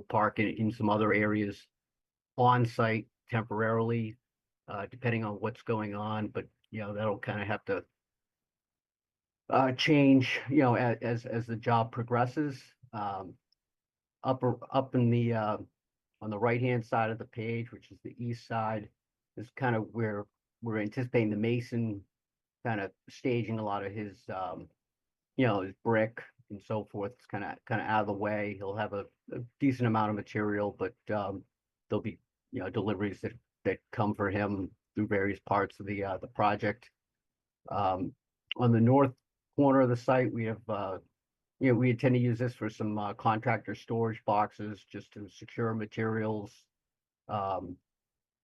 park in some other areas on site temporarily, depending on what's going on, but that'll kind of have to change, as the job progresses. Up in the on the right-hand side of the page, which is the east side, is kind of where we're anticipating the mason kind of staging a lot of his his brick and so forth. It's kind of out of the way. He'll have a decent amount of material, but there'll be deliveries that come for him through various parts of the project. On the north corner of the site, we have we intend to use this for some contractor storage boxes just to secure materials.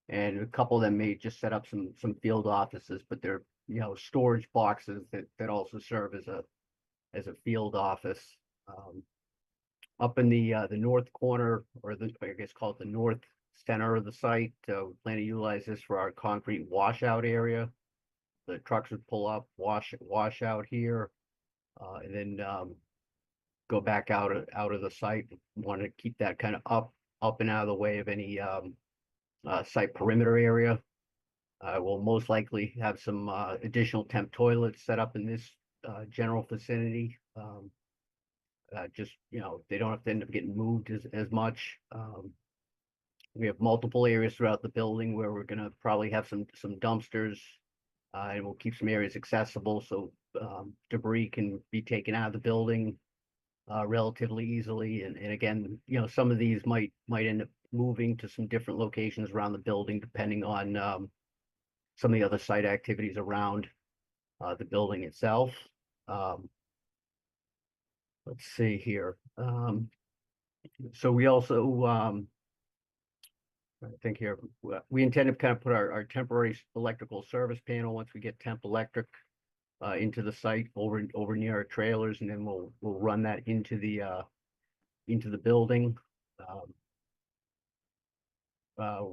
And a couple of them may just set up some field offices, but they're storage boxes that also serve as a field office. Up in the north corner, or I guess call it the north center of the site, we plan to utilize this for our concrete washout area. The trucks would pull up, wash out here, and then go back out of the site. Want to keep that kind of up and out of the way of any site perimeter area. We'll most likely have some additional temp toilets set up in this general vicinity. Just they don't have to end up getting moved as much. We have multiple areas throughout the building where we're going to probably have some dumpsters, and we'll keep some areas accessible so debris can be taken out of the building relatively easily. And again, some of these might end up moving to some different locations around the building, depending on some of the other site activities around the building itself. Let's see here. So we also, I think here, we intend to kind of put our temporary electrical service panel once we get temp electric into the site over near our trailers, and then we'll run that into the building.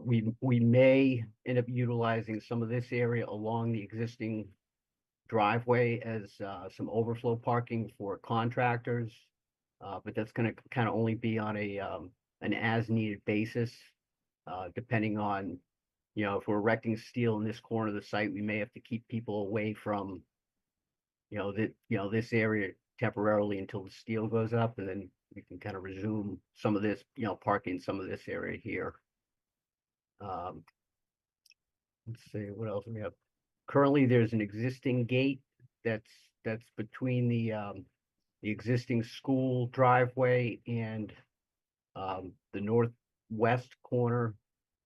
We may end up utilizing some of this area along the existing driveway as some overflow parking for contractors, but that's going to kind of only be on an as-needed basis, depending on if we're erecting steel in this corner of the site, we may have to keep people away from this area temporarily until the steel goes up, and then we can kind of resume some of this parking some of this area here. Let's see what else we have. Currently, there's an existing gate that's between the existing school driveway and the northwest corner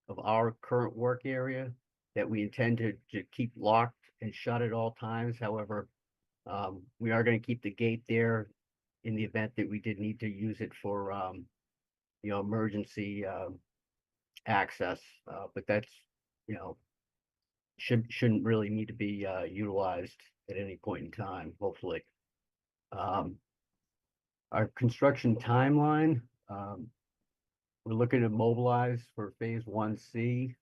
of our current work area that we intend to keep locked and shut at all times. However, we are going to keep the gate there in the event that we did need to use it for emergency access, but that's shouldn't really need to be utilized at any point in time, hopefully. Our construction timeline, we're looking to mobilize for phase 1C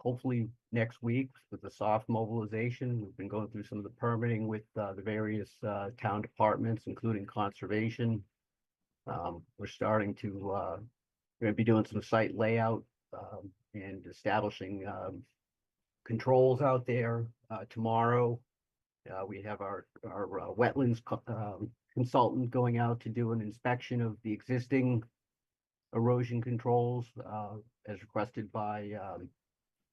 hopefully next week with the soft mobilization. We've been going through some of the permitting with the various town departments, including conservation. We're starting to, we're gonna be doing some site layout and establishing controls out there tomorrow. We have our wetlands consultant going out to do an inspection of the existing erosion controls as requested by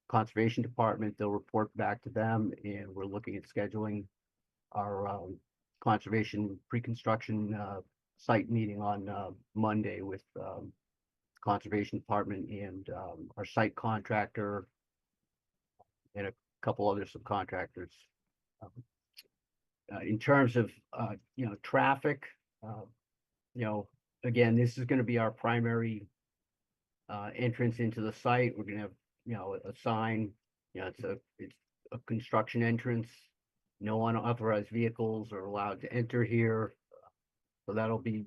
Conservation Department. They'll report back to them, and we're looking at scheduling our conservation pre-construction site meeting on Monday with Conservation Department and our site contractor and a couple other subcontractors. In terms of traffic, again, this is going to be our primary entrance into the site. We're going to have a sign. It's a construction entrance. No unauthorized vehicles are allowed to enter here. So that'll be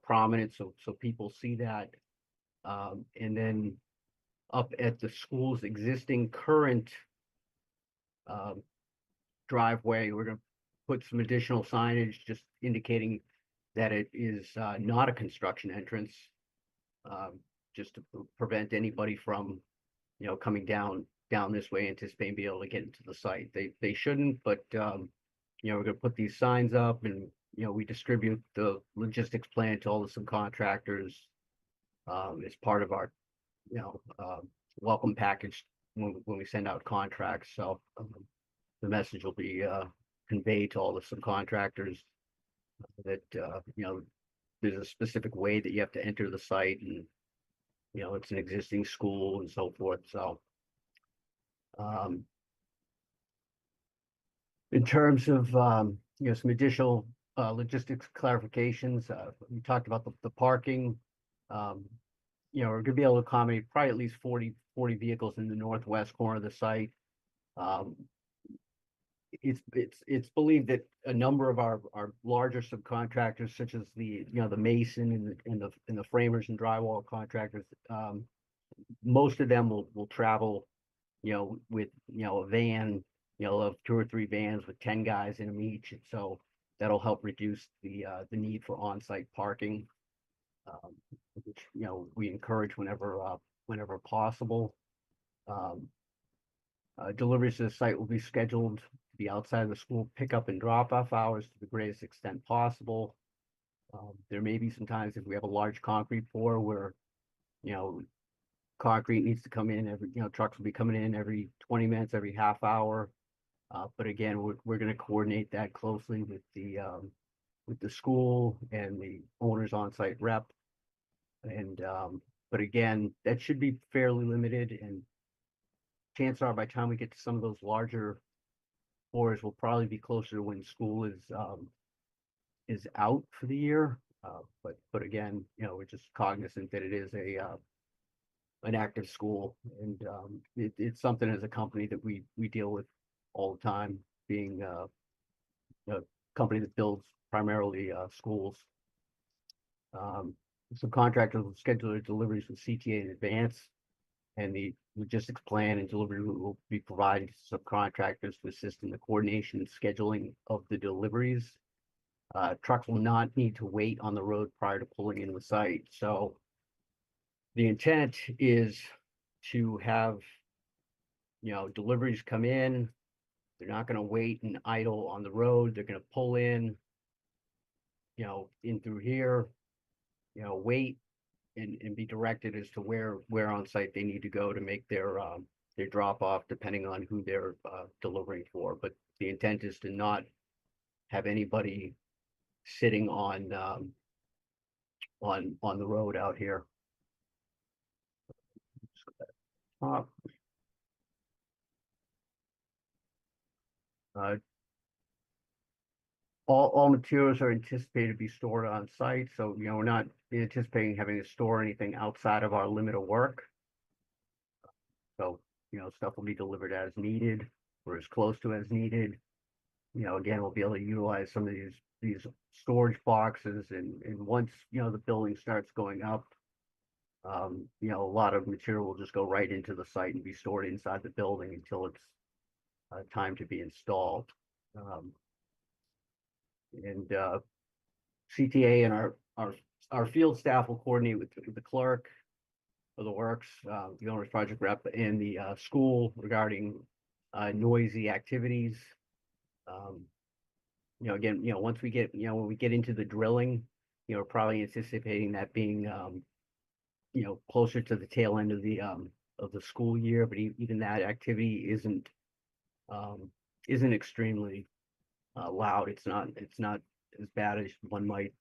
prominent, so people see that. And then up at the school's existing current driveway, we're going to put some additional signage just indicating that it is not a construction entrance, just to prevent anybody from coming down this way, anticipating being able to get into the site. They shouldn't, but we're going to put these signs up, and we distribute the logistics plan to all the subcontractors as part of our welcome package when we send out contracts. So the message will be conveyed to all the subcontractors that there's a specific way that you have to enter the site, and it's an existing school and so forth. So in terms of some additional logistics clarifications, we talked about the parking. We're gonna be able to accommodate probably at least 40 vehicles in the northwest corner of the site. It's believed that a number of our larger subcontractors, such as the mason and the framers and drywall contractors, most of them will travel, with a van, of 2 or 3 vans with 10 guys in them each. And so that'll help reduce the need for on-site parking, which we encourage whenever possible. Deliveries to the site will be scheduled to be outside of the school pickup and drop-off hours to the greatest extent possible. There may be some times if we have a large concrete pour where, concrete needs to come in every, trucks will be coming in every 20 minutes, every half hour. But again, we're going to coordinate that closely with the school and the owner's on-site rep. And but again, that should be fairly limited, and chances are by the time we get to some of those larger pours, we'll probably be closer to when school is out for the year. But again, we're just cognizant that it is an active school, and it's something as a company that we deal with all the time, being a company that builds primarily schools. Subcontractors will schedule their deliveries with CTA in advance, and the logistics plan and delivery route will be provided to subcontractors to assist in the coordination and scheduling of the deliveries. Trucks will not need to wait on the road prior to pulling into the site. So the intent is to have, deliveries come in. They're not going to wait and idle on the road. They're going to pull in, in through here, wait and be directed as to where on site they need to go to make their drop off, depending on who they're delivering for. But the intent is to not have anybody sitting on the road out here. All materials are anticipated to be stored on site, so we're not anticipating having to store anything outside of our limit of work. So stuff will be delivered as needed or as close to as needed. Again, we'll be able to utilize some of these storage boxes, and once the building starts going up, You know, a lot of material will just go right into the site and be stored inside the building until it's time to be installed. And CTA and our field staff will coordinate with the clerk of the works, the owner's project rep, and the school regarding noisy activities. You know, again, you know, once we get, you know, when we get into the drilling, you know, probably anticipating that being, you know, closer to the tail end of the school year, but even that activity isn't extremely loud. It's not as bad as one might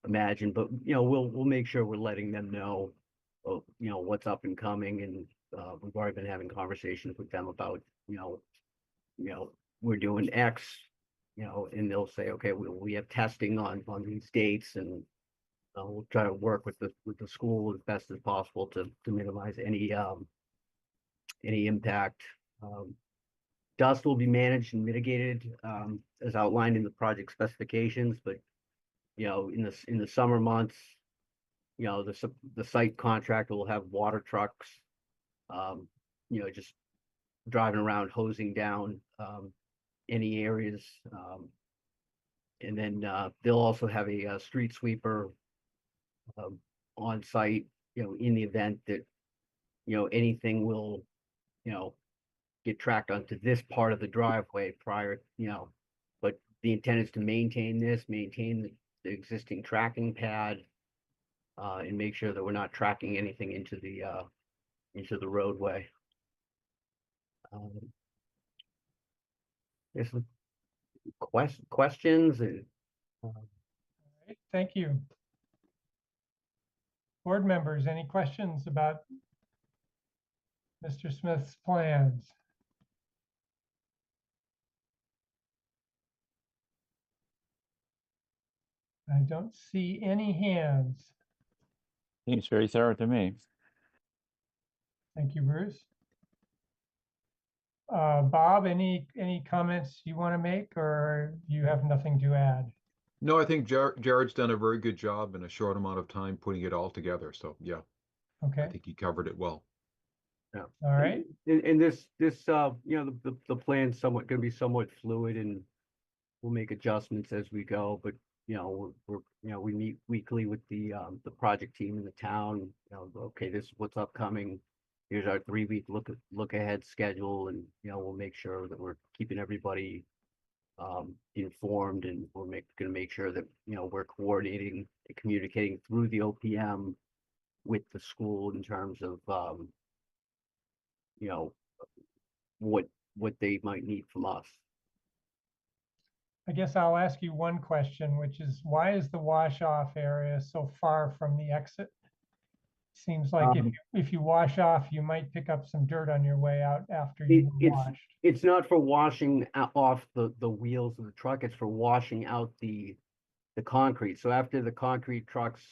imagine, but you know, we'll make sure we're letting them know, you know, what's up and coming, and we've already been having conversations with them about, you know, we're doing X, you know, and they'll say, okay, we have testing on these dates, and we'll try to work with the school as best as possible to minimize any impact. Dust will be managed and mitigated as outlined in the project specifications, but you know, in the summer months, you know, the site contractor will have water trucks, you know, just driving around hosing down any areas, and then they'll also have a street sweeper on site, you know, in the event that, you know, anything will, you know, get tracked onto this part of the driveway prior, you know, but the intent is to maintain the existing tracking pad, and make sure that we're not tracking anything into the roadway. There's some questions and Right, thank you. Board members, any questions about Mr. Smith's plans? I don't see any hands. Seems very thorough to me. Thank you, Bruce. Bob, any comments you want to make, or you have nothing to add? No, I think Jared's done a very good job in a short amount of time putting it all together. So yeah, I Okay, think he covered it well. yeah. all right. And this you know, the plan's somewhat going to be somewhat fluid, and we'll make adjustments as we go, but you know, we're you know, we meet weekly with the project team in the town, you know, okay, this is what's upcoming. Here's our 3-week look ahead schedule, and you know, we'll make sure that we're keeping everybody informed, and we're gonna make sure that, you know, we're coordinating and communicating through the OPM with the school in terms of you know, what they might need from us. I guess I'll ask you one question, which is, why is the wash off area so far from the exit? Seems like if you wash off, you might pick up some dirt on your way out after you washed. It's not for washing off the wheels of the truck. It's for washing out the concrete. So after the concrete trucks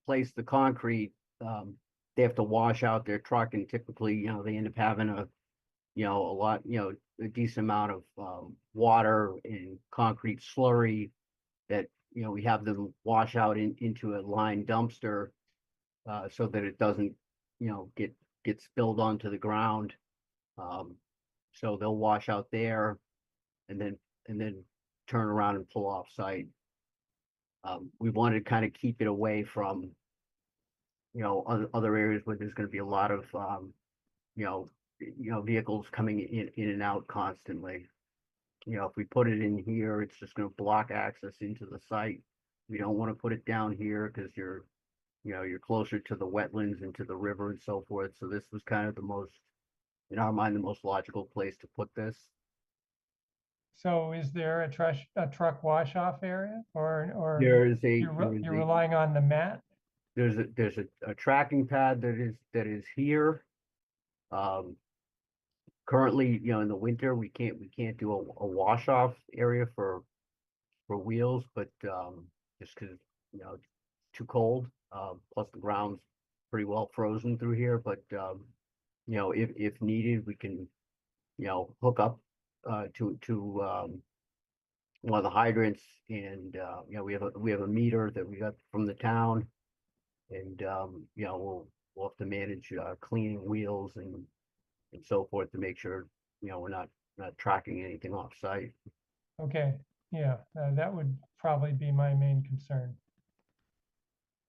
place the concrete, they have to wash out their truck, and typically, you know, they end up having a decent amount of water and concrete slurry that, you know, we have them wash out into a lined dumpster, so that it doesn't, you know, get spilled onto the ground. So they'll wash out there and then turn around and pull off site. We wanted to kind of keep it away from, you know, other areas where there's going to be a lot of, you know, vehicles coming in and out constantly. You know, if we put it in here, it's just going to block access into the site. We don't want to put it down here because you're closer to the wetlands and to the river and so forth. So this was kind of the most, in our mind, the most logical place to put this. So is there a truck wash off area, or You're relying on the mat? There's a tracking pad that is here. Currently, you know, in the winter, we can't do a wash off area for wheels, but just because, you know, it's too cold. Plus the ground's pretty well frozen through here, but you know, if needed, we can, you know, hook up to one of the hydrants, and you know, we have a meter that we got from the town, And, you know, we'll have to manage, cleaning wheels and so forth to make sure, you know, we're not tracking anything off site. Okay, yeah, that would probably be my main concern.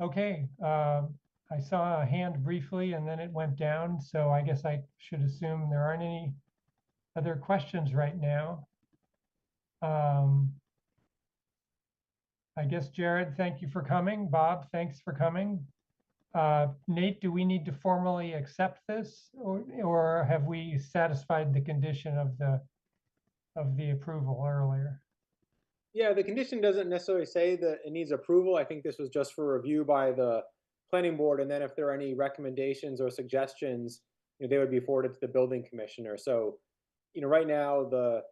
Okay, I saw a hand briefly and then it went down, so I guess I should assume there aren't any other questions right now. I guess, Jared, thank you for coming. Bob, thanks for coming. Nate, do we need to formally accept this, or have we satisfied the condition of the approval earlier? Yeah, the condition doesn't necessarily say that it needs approval. I think this was just for review by the planning board, and then if there are any recommendations or suggestions, you know, they would be forwarded to the building commissioner. So, you know, right now the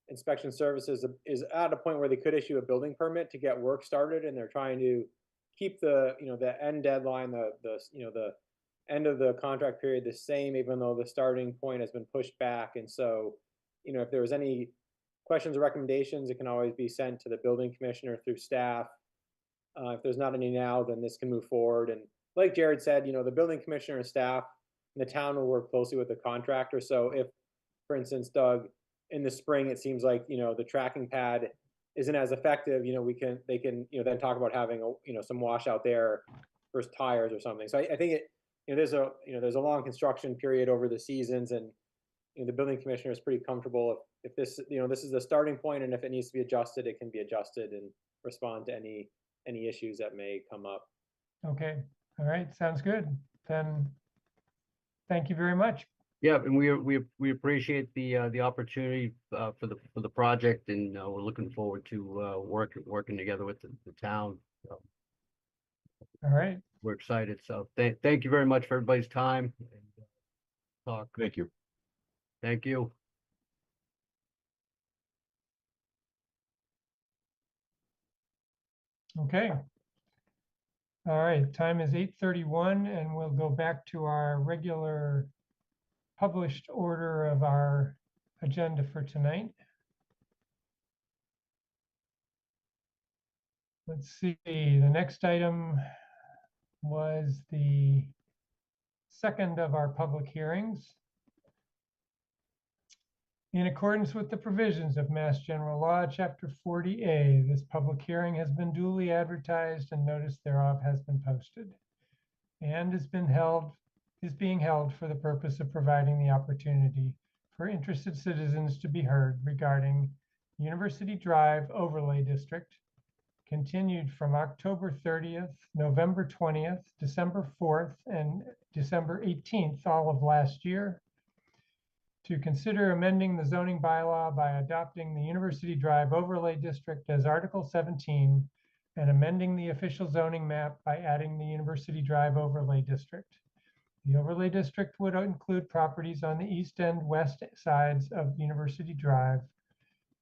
inspection services is at a point where they could issue a building permit to get work started, and they're trying to keep the, you know, the end deadline, the you know, the end of the contract period the same, even though the starting point has been pushed back. And so, you know, if there was any questions or recommendations, it can always be sent to the building commissioner through staff. If there's not any now, then this can move forward. And like Jared said, you know, the building commissioner and staff in the town will work closely with the contractor. So if, for instance, Doug, in the spring, it seems like, you know, the tracking pad isn't as effective, you know, they can, you know, then talk about having a, you know, some washout there for tires or something. So I think it, you know, there's a long construction period over the seasons, and you know, the building commissioner is pretty comfortable if this, you know, this is the starting point, and if it needs to be adjusted, it can be adjusted and respond to any issues that may come up. Okay, all right, sounds good. Then, thank you very much. Yeah, and we appreciate the opportunity for the project, and we're looking forward to working together with the town. So All right, we're excited. So thank you very much for everybody's time. And, talk. Thank you. Thank you. okay. All right, time is 8:31, and we'll go back to our regular published order of our agenda for tonight. Let's see, the next item was the second of our public hearings. In accordance with the provisions of Mass General Law, Chapter 40A, this public hearing has been duly advertised and notice thereof has been posted and is being held for the purpose of providing the opportunity for interested citizens to be heard regarding University Drive Overlay District, continued from October 30th, November 20th, December 4th, and December 18th, all of last year, to consider amending the zoning bylaw by adopting the University Drive Overlay District as Article 17 and amending the official zoning map by adding the University Drive Overlay District. The overlay district would include properties on the east and west sides of University Drive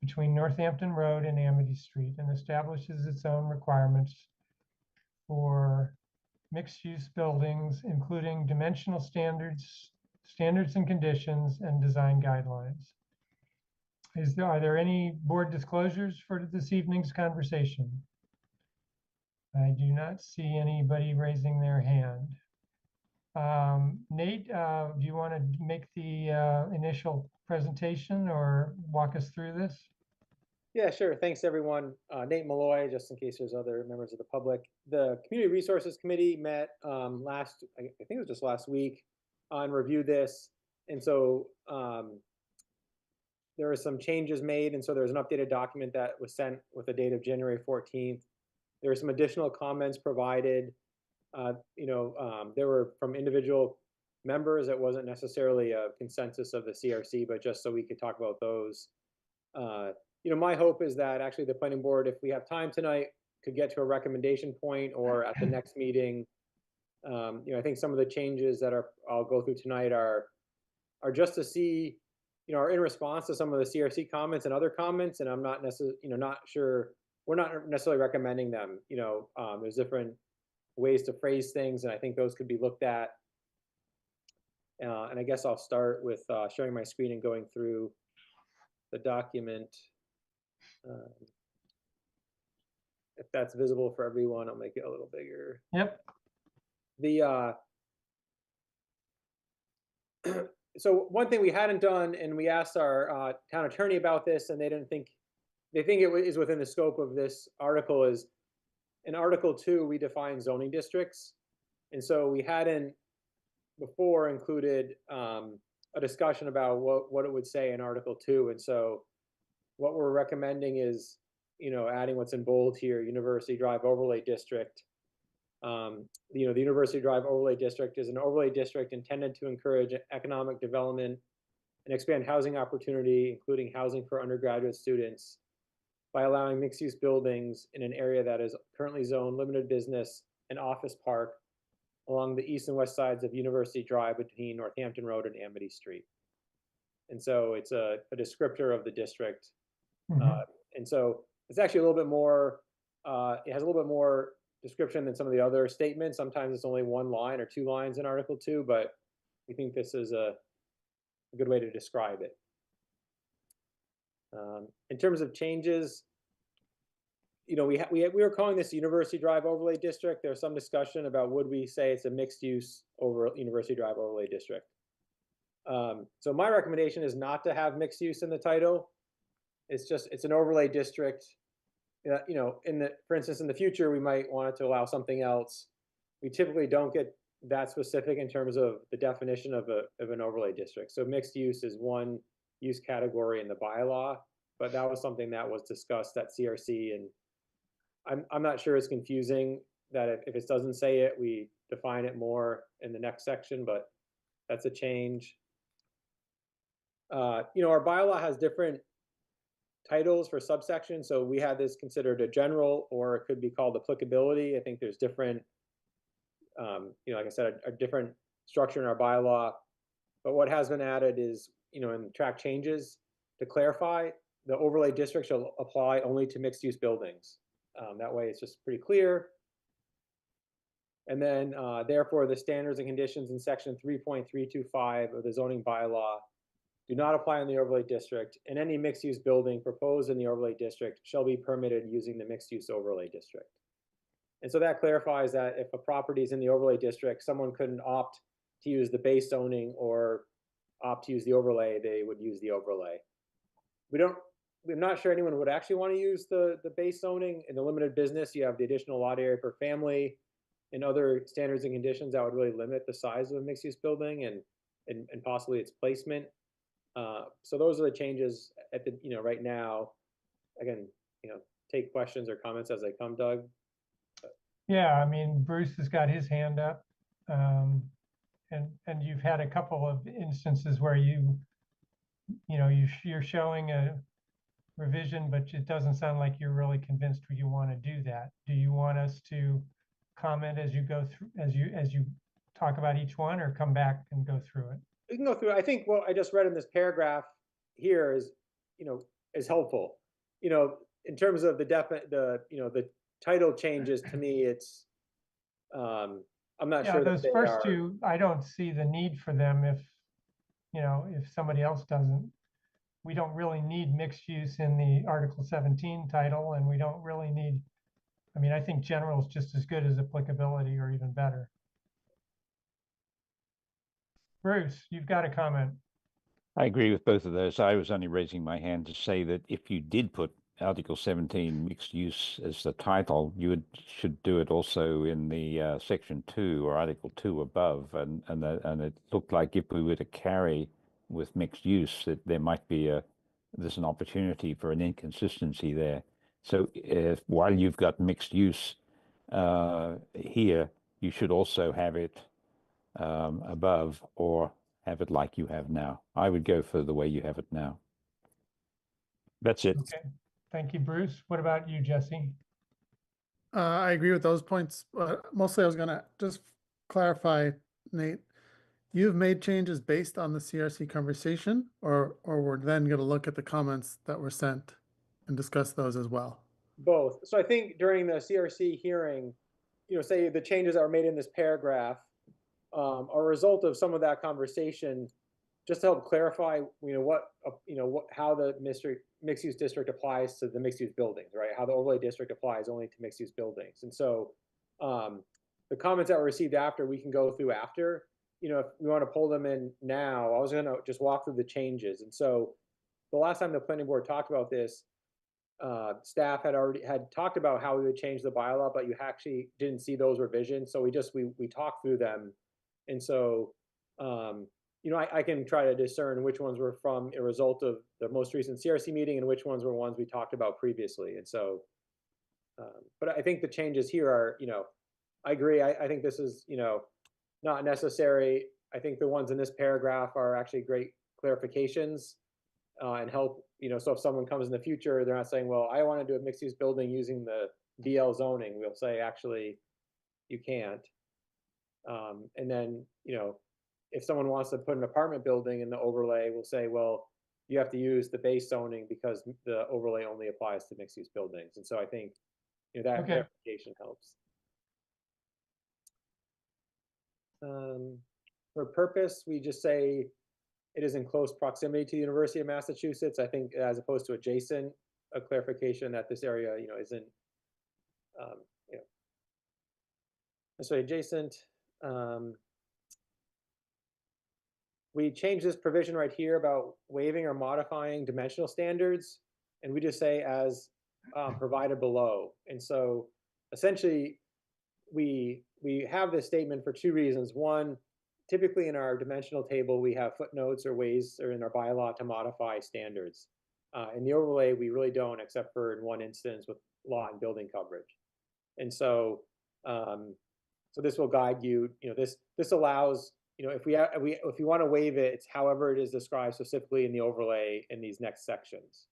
between Northampton Road and Amity Street, and establishes its own requirements for mixed-use buildings, including dimensional standards and conditions, and design guidelines. Are there any board disclosures for this evening's conversation? I do not see anybody raising their hand. Nate, do you want to make the initial presentation or walk us through this? Yeah, sure. Thanks, everyone. Nate Malloy, just in case there's other members of the public. The Community Resources Committee met I think it was just last week, and reviewed this. And so there were some changes made, and so there's an updated document that was sent with the date of January 14th. There were some additional comments provided. There were from individual members. It wasn't necessarily a consensus of the CRC, but just so we could talk about those. My hope is that actually the planning board, if we have time tonight, could get to a recommendation point, or at the next meeting. I think some of the changes that I'll go through tonight are just to see, are in response to some of the CRC comments and other comments, and I'm not necessarily, not sure, we're not necessarily recommending them. There's different ways to phrase things, and I think those could be looked at. And I guess I'll start with sharing my screen and going through the document. If that's visible for everyone, I'll make it a little bigger. Yep. The so one thing we hadn't done, and we asked our town attorney about this, and they think it is within the scope of this article, is in Article 2, we define zoning districts. And so we hadn't before included a discussion about what it would say in Article 2. And so what we're recommending is, adding what's in bold here, University Drive Overlay District. The University Drive Overlay District is an overlay district intended to encourage economic development and expand housing opportunity, including housing for undergraduate students, by allowing mixed-use buildings in an area that is currently zoned limited business and office park along the east and west sides of University Drive between Northampton Road and Amity Street. And so it's a descriptor of the district. And so it's actually a little bit more, it has a little bit more description than some of the other statements. Sometimes it's only one line or two lines in Article 2, but we think this is a good way to describe it. In terms of changes, we were calling this University Drive Overlay District. There's some discussion about would we say it's a mixed use over University Drive Overlay District. So my recommendation is not to have mixed use in the title. It's an overlay district. For instance, in the future, we might want it to allow something else. We typically don't get that specific in terms of the definition of an overlay district. So mixed use is one use category in the bylaw, but that was something that was discussed at CRC, and I'm not sure it's confusing that if it doesn't say it, we define it more in the next section, but that's a change. Our bylaw has different titles for subsections. So we had this considered a general, or it could be called applicability. I think there's different, like I said, a different structure in our bylaw. But what has been added is, in track changes, to clarify, the overlay district shall apply only to mixed use buildings. That way it's just pretty clear. And then, therefore, the standards and conditions in section 3.325 of the zoning bylaw do not apply in the overlay district, and any mixed-use building proposed in the overlay district shall be permitted using the mixed-use overlay district. And so that clarifies that if a property is in the overlay district, someone couldn't opt to use the base zoning or opt to use the overlay, they would use the overlay. We're not sure anyone would actually want to use the base zoning. In the limited business, you have the additional lot area per family and other standards and conditions that would really limit the size of a mixed-use building and possibly its placement. So those are the changes at the, right now. Again, take questions or comments as they come, Doug. Yeah, I mean, Bruce has got his hand up. And you've had a couple of instances where you're showing a revision, but it doesn't sound like you're really convinced you want to do that. Do you want us to comment as you go through, as you talk about each one, or come back and go through it? We can go through. I think what I just read in this paragraph here is, is helpful. In terms of the title changes, to me, it's I'm not sure those that first two, I don't see the need for them if somebody else doesn't. We don't really need mixed use in the Article 17 title, and we don't really need, I think general is just as good as applicability or even better. Bruce, you've got a comment. I agree with both of those. I was only raising my hand to say that if you did put Article 17 mixed use as the title, you should do it also in the Section 2 or Article 2 above. And it looked like if we were to carry with mixed use, that there might be there's an opportunity for an inconsistency there. So while you've got mixed use here, you should also have it above, or have it like you have now. I would go for the way you have it now. That's it. Okay. Thank you, Bruce. What about you, Jesse? I agree with those points. Mostly I was going to just clarify, Nate, you've made changes based on the CRC conversation, or we're then going to look at the comments that were sent and discuss those as well? Both. So I think during the CRC hearing, say the changes that were made in this paragraph are a result of some of that conversation, just to help clarify, how the mixed-use district applies to the mixed-use buildings, right? How the overlay district applies only to mixed-use buildings. And so the comments that were received after, we can go through after. If we want to pull them in now, I was going to just walk through the changes. And so the last time the planning board talked about this, staff had talked about how we would change the bylaw, but you actually didn't see those revisions. So we talked through them. And so, I can try to discern which ones were from a result of the most recent CRC meeting and which ones were ones we talked about previously. And so, but I think the changes here are, I agree. I think this is, not necessary. I think the ones in this paragraph are actually great clarifications and help, so if someone comes in the future, they're not saying, well, I want to do a mixed use building using the BL zoning. We'll say, actually, you can't. And then, if someone wants to put an apartment building in the overlay, we'll say, well, you have to use the base zoning because the overlay only applies to mixed use buildings. And so I think, that Okay. clarification helps. For purpose, we just say it is in close proximity to the University of Massachusetts. I think as opposed to adjacent, a clarification that this area, isn't, necessarily adjacent. We change this provision right here about waiving or modifying dimensional standards, and we just say as provided below. And so essentially, we have this statement for two reasons. One, typically in our dimensional table, we have footnotes or ways, or in our bylaw, to modify standards. In the overlay, we really don't, except for in one instance with lot and building coverage. And so, so this will guide you. This allows, if you want to waive it, it's however it is described specifically in the overlay in these next sections.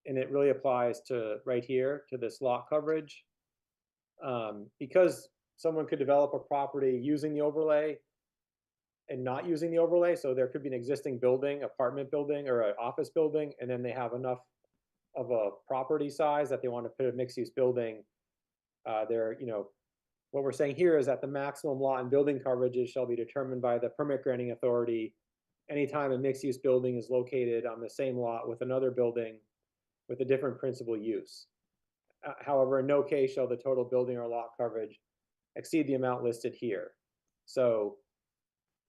And it really applies to right here to this lot coverage. Because someone could develop a property using the overlay and not using the overlay. So there could be an existing building, apartment building, or an office building, and then they have enough of a property size that they want to put a mixed use building. What we're saying here is that the maximum lot and building coverages shall be determined by the permit granting authority anytime a mixed use building is located on the same lot with another building with a different principal use. However, in no case shall the total building or lot coverage exceed the amount listed here. So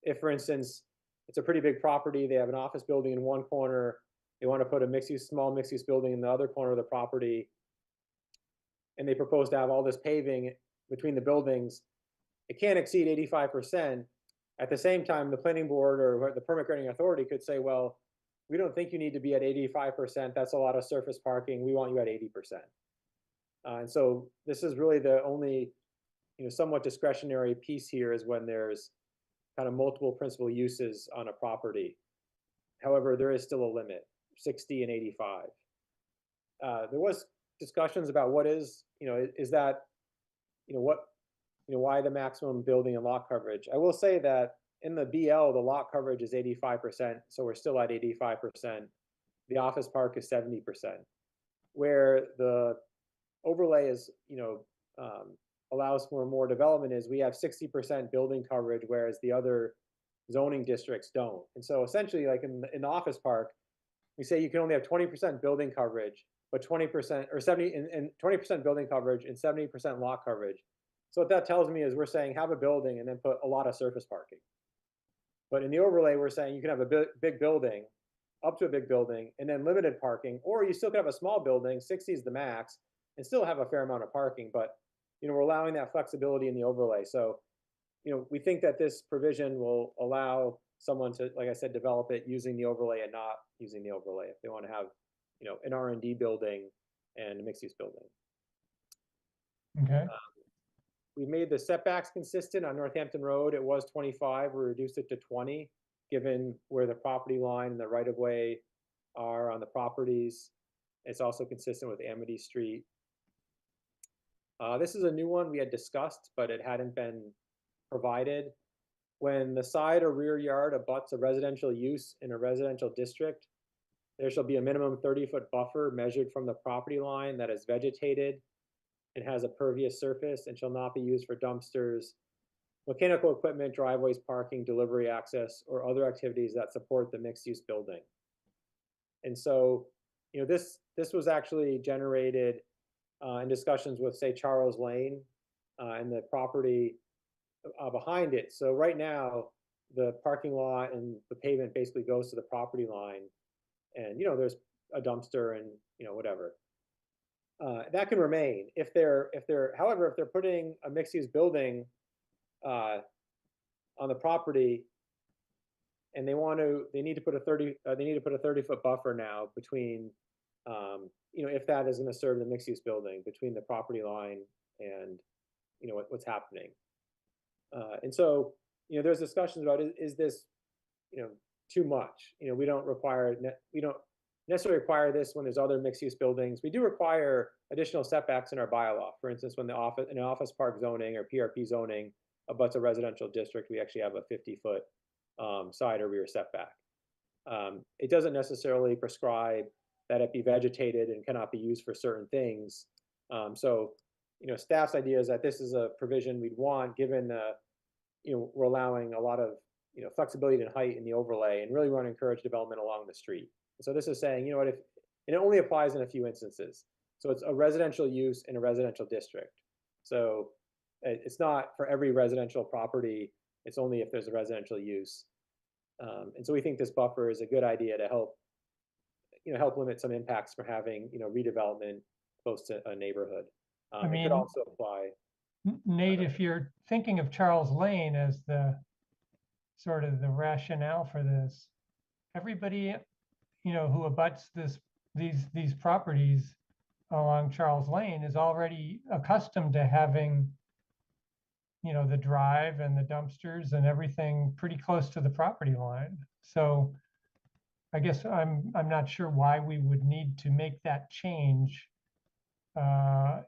if, for instance, it's a pretty big property, they have an office building in one corner, they want to put a small mixed use building in the other corner of the property, and they propose to have all this paving between the buildings, it can't exceed 85%. At the same time, the planning board or the permit granting authority could say, well, we don't think you need to be at 85%. That's a lot of surface parking. We want you at 80%. And so this is really the only, somewhat discretionary piece here is when there's kind of multiple principal uses on a property. However, there is still a limit, 60 and 85. There was discussions about what is, is that, why the maximum building and lot coverage. I will say that in the BL, the lot coverage is 85%, so we're still at 85%. The office park is 70%, where the overlay is, allows for more development is we have 60% building coverage, whereas the other zoning districts don't. And so essentially, like in the office park, we say you can only have 20% building coverage, but 20% or 70 and 20% building coverage and 70% lot coverage. So what that tells me is we're saying have a building and then put a lot of surface parking. But in the overlay, we're saying you can have a big building, up to a big building, and then limited parking, or you still can have a small building, 60 is the max, and still have a fair amount of parking. But we're allowing that flexibility in the overlay. So we think that this provision will allow someone to, like I said, develop it using the overlay and not using the overlay if they want to have an R&D building and a mixed use building. Okay. We made the setbacks consistent on Northampton Road. It was 25. We reduced it to 20, given where the property line and the right of way are on the properties. It's also consistent with Amity Street. This is a new one we had discussed, but it hadn't been provided. When the side or rear yard abuts a residential use in a residential district, there shall be a minimum 30-foot buffer measured from the property line that is vegetated and has a pervious surface and shall not be used for dumpsters, mechanical equipment, driveways, parking, delivery access, or other activities that support the mixed-use building. And so, this was actually generated in discussions with, say, Charles Lane, and the property behind it. So right now, the parking lot and the pavement basically goes to the property line, and there's a dumpster and whatever. That can remain however, if they're putting a mixed-use building on the property, and they need to put a 30-foot buffer now between, if that is going to serve the mixed-use building, between the property line and what's happening. And so there's discussions about is this too much? We don't necessarily require this when there's other mixed-use buildings. We do require additional setbacks in our bylaw. For instance, when in office park zoning or PRP zoning abuts a residential district, we actually have a 50-foot side or rear setback. It doesn't necessarily prescribe that it be vegetated and cannot be used for certain things. So staff's idea is that this is a provision we'd want, given we're allowing a lot of flexibility in height in the overlay, and really want to encourage development along the street. So this is saying, what if, and it only applies in a few instances. So it's a residential use in a residential district. So it's not for every residential property. It's only if there's a residential use. And so we think this buffer is a good idea to help limit some impacts from having, redevelopment close to a neighborhood. I It mean, could also apply. Nate, if you're thinking of Charles Lane as the sort of the rationale for this, everybody, who abuts these properties along Charles Lane is already accustomed to having, the drive and the dumpsters and everything pretty close to the property line. So I guess I'm not sure why we would need to make that change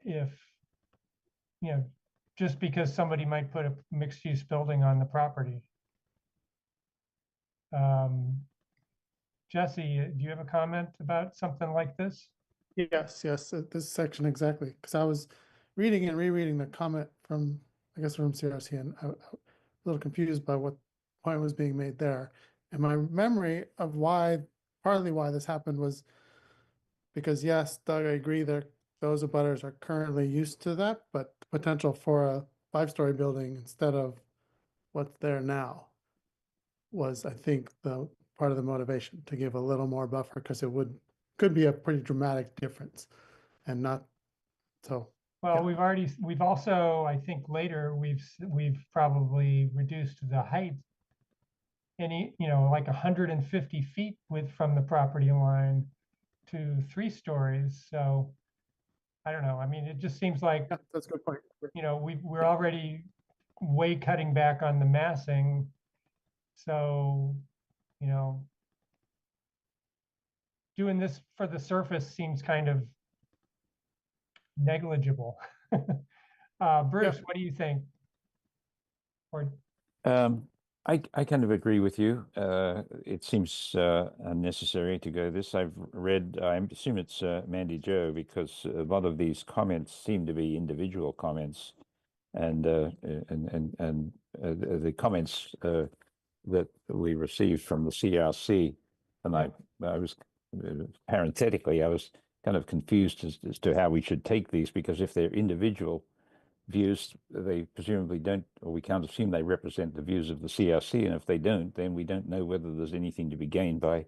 if, just because somebody might put a mixed-use building on the property. Jesse, do you have a comment about something like this? Yes, this section exactly, because I was reading and rereading the comment from, I guess, from CRC, and I was a little confused by what point was being made there. And my memory of partly why this happened was because, yes, Doug, I agree that those abutters are currently used to that, but the potential for a 5-story building instead of what's there now was, I think, the part of the motivation to give a little more buffer, because it could be a pretty dramatic difference, and not so. Well, yeah. we've also, I think later, we've probably reduced the height like 150 feet from the property line to 3 stories. So I don't know. I mean, it just seems like, that's a good point. We're already way cutting back on the massing. So, doing this for the surface seems kind of negligible. Bruce, what do you think? Or I kind of agree with you. It seems unnecessary to go this. I've read, I assume it's Mandy Joe, because a lot of these comments seem to be individual comments, and the comments that we received from the CRC, and I was parenthetically, I was kind of confused as to how we should take these, because if they're individual views, they presumably don't, or we can't assume they represent the views of the CRC, and if they don't, then we don't know whether there's anything to be gained by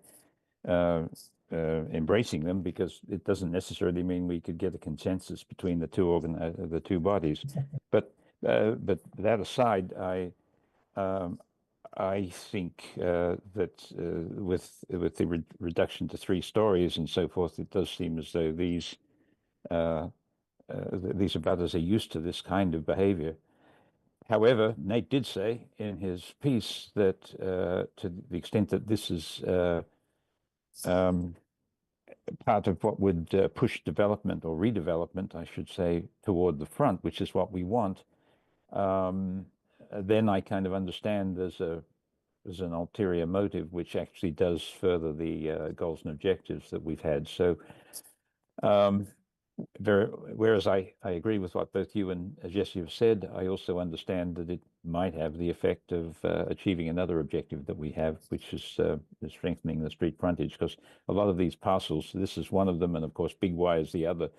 embracing them, because it doesn't necessarily mean we could get a consensus between the two bodies. But that aside, I think that with the reduction to 3 stories and so forth, it does seem as though these abutters are used to this kind of behavior. However, Nate did say in his piece that to the extent that this is part of what would push development, or redevelopment, I should say, toward the front, which is what we want, then I kind of understand there's an ulterior motive which actually does further the goals and objectives that we've had. So whereas I agree with what both you and Jesse have said, I also understand that it might have the effect of achieving another objective that we have, which is strengthening the street frontage, because a lot of these parcels, this is one of them, and of course Big Y is the other,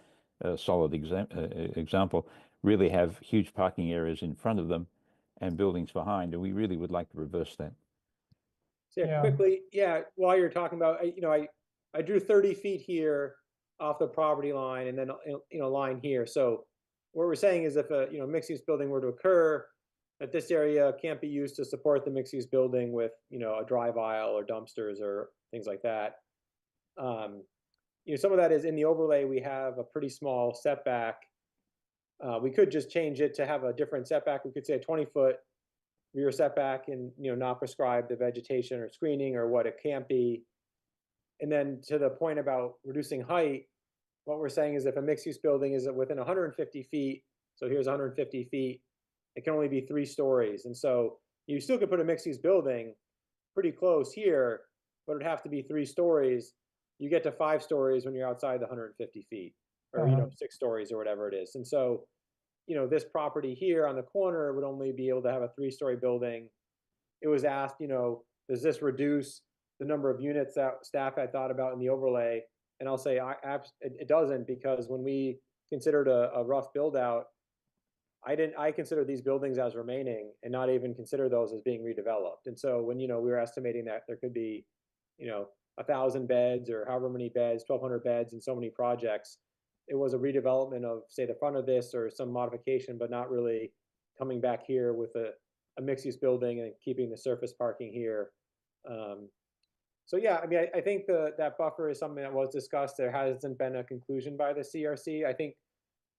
solid example, really have huge parking areas in front of them and buildings behind, and we really would like to reverse that. So Yeah. quickly, while you're talking about, I drew 30 feet here off the property line and then, line here. So what we're saying is if a, mixed use building were to occur, that this area can't be used to support the mixed use building with, a drive aisle or dumpsters or things like that. Some of that is in the overlay, we have a pretty small setback. We could just change it to have a different setback. We could say a 20-foot rear setback and, not prescribe the vegetation or screening or what it can't be. And then to the point about reducing height, what we're saying is if a mixed-use building is within 150 feet, so here's 150 feet, it can only be 3 stories. And so you still could put a mixed-use building pretty close here, but it'd have to be 3 stories. You get to 5 stories when you're outside the 150 feet, or, 6 stories or whatever it is. And so, this property here on the corner would only be able to have a 3-story building. It was asked, does this reduce the number of units that staff had thought about in the overlay? And I'll say it doesn't, because when we considered a rough build out, I consider these buildings as remaining and not even consider those as being redeveloped. And so when, we were estimating that there could be, 1,000 beds or however many beds, 1,200 beds in so many projects, it was a redevelopment of, say, the front of this or some modification, but not really coming back here with a mixed-use building and keeping the surface parking here. So yeah, I think that buffer is something that was discussed. There hasn't been a conclusion by the CRC. I think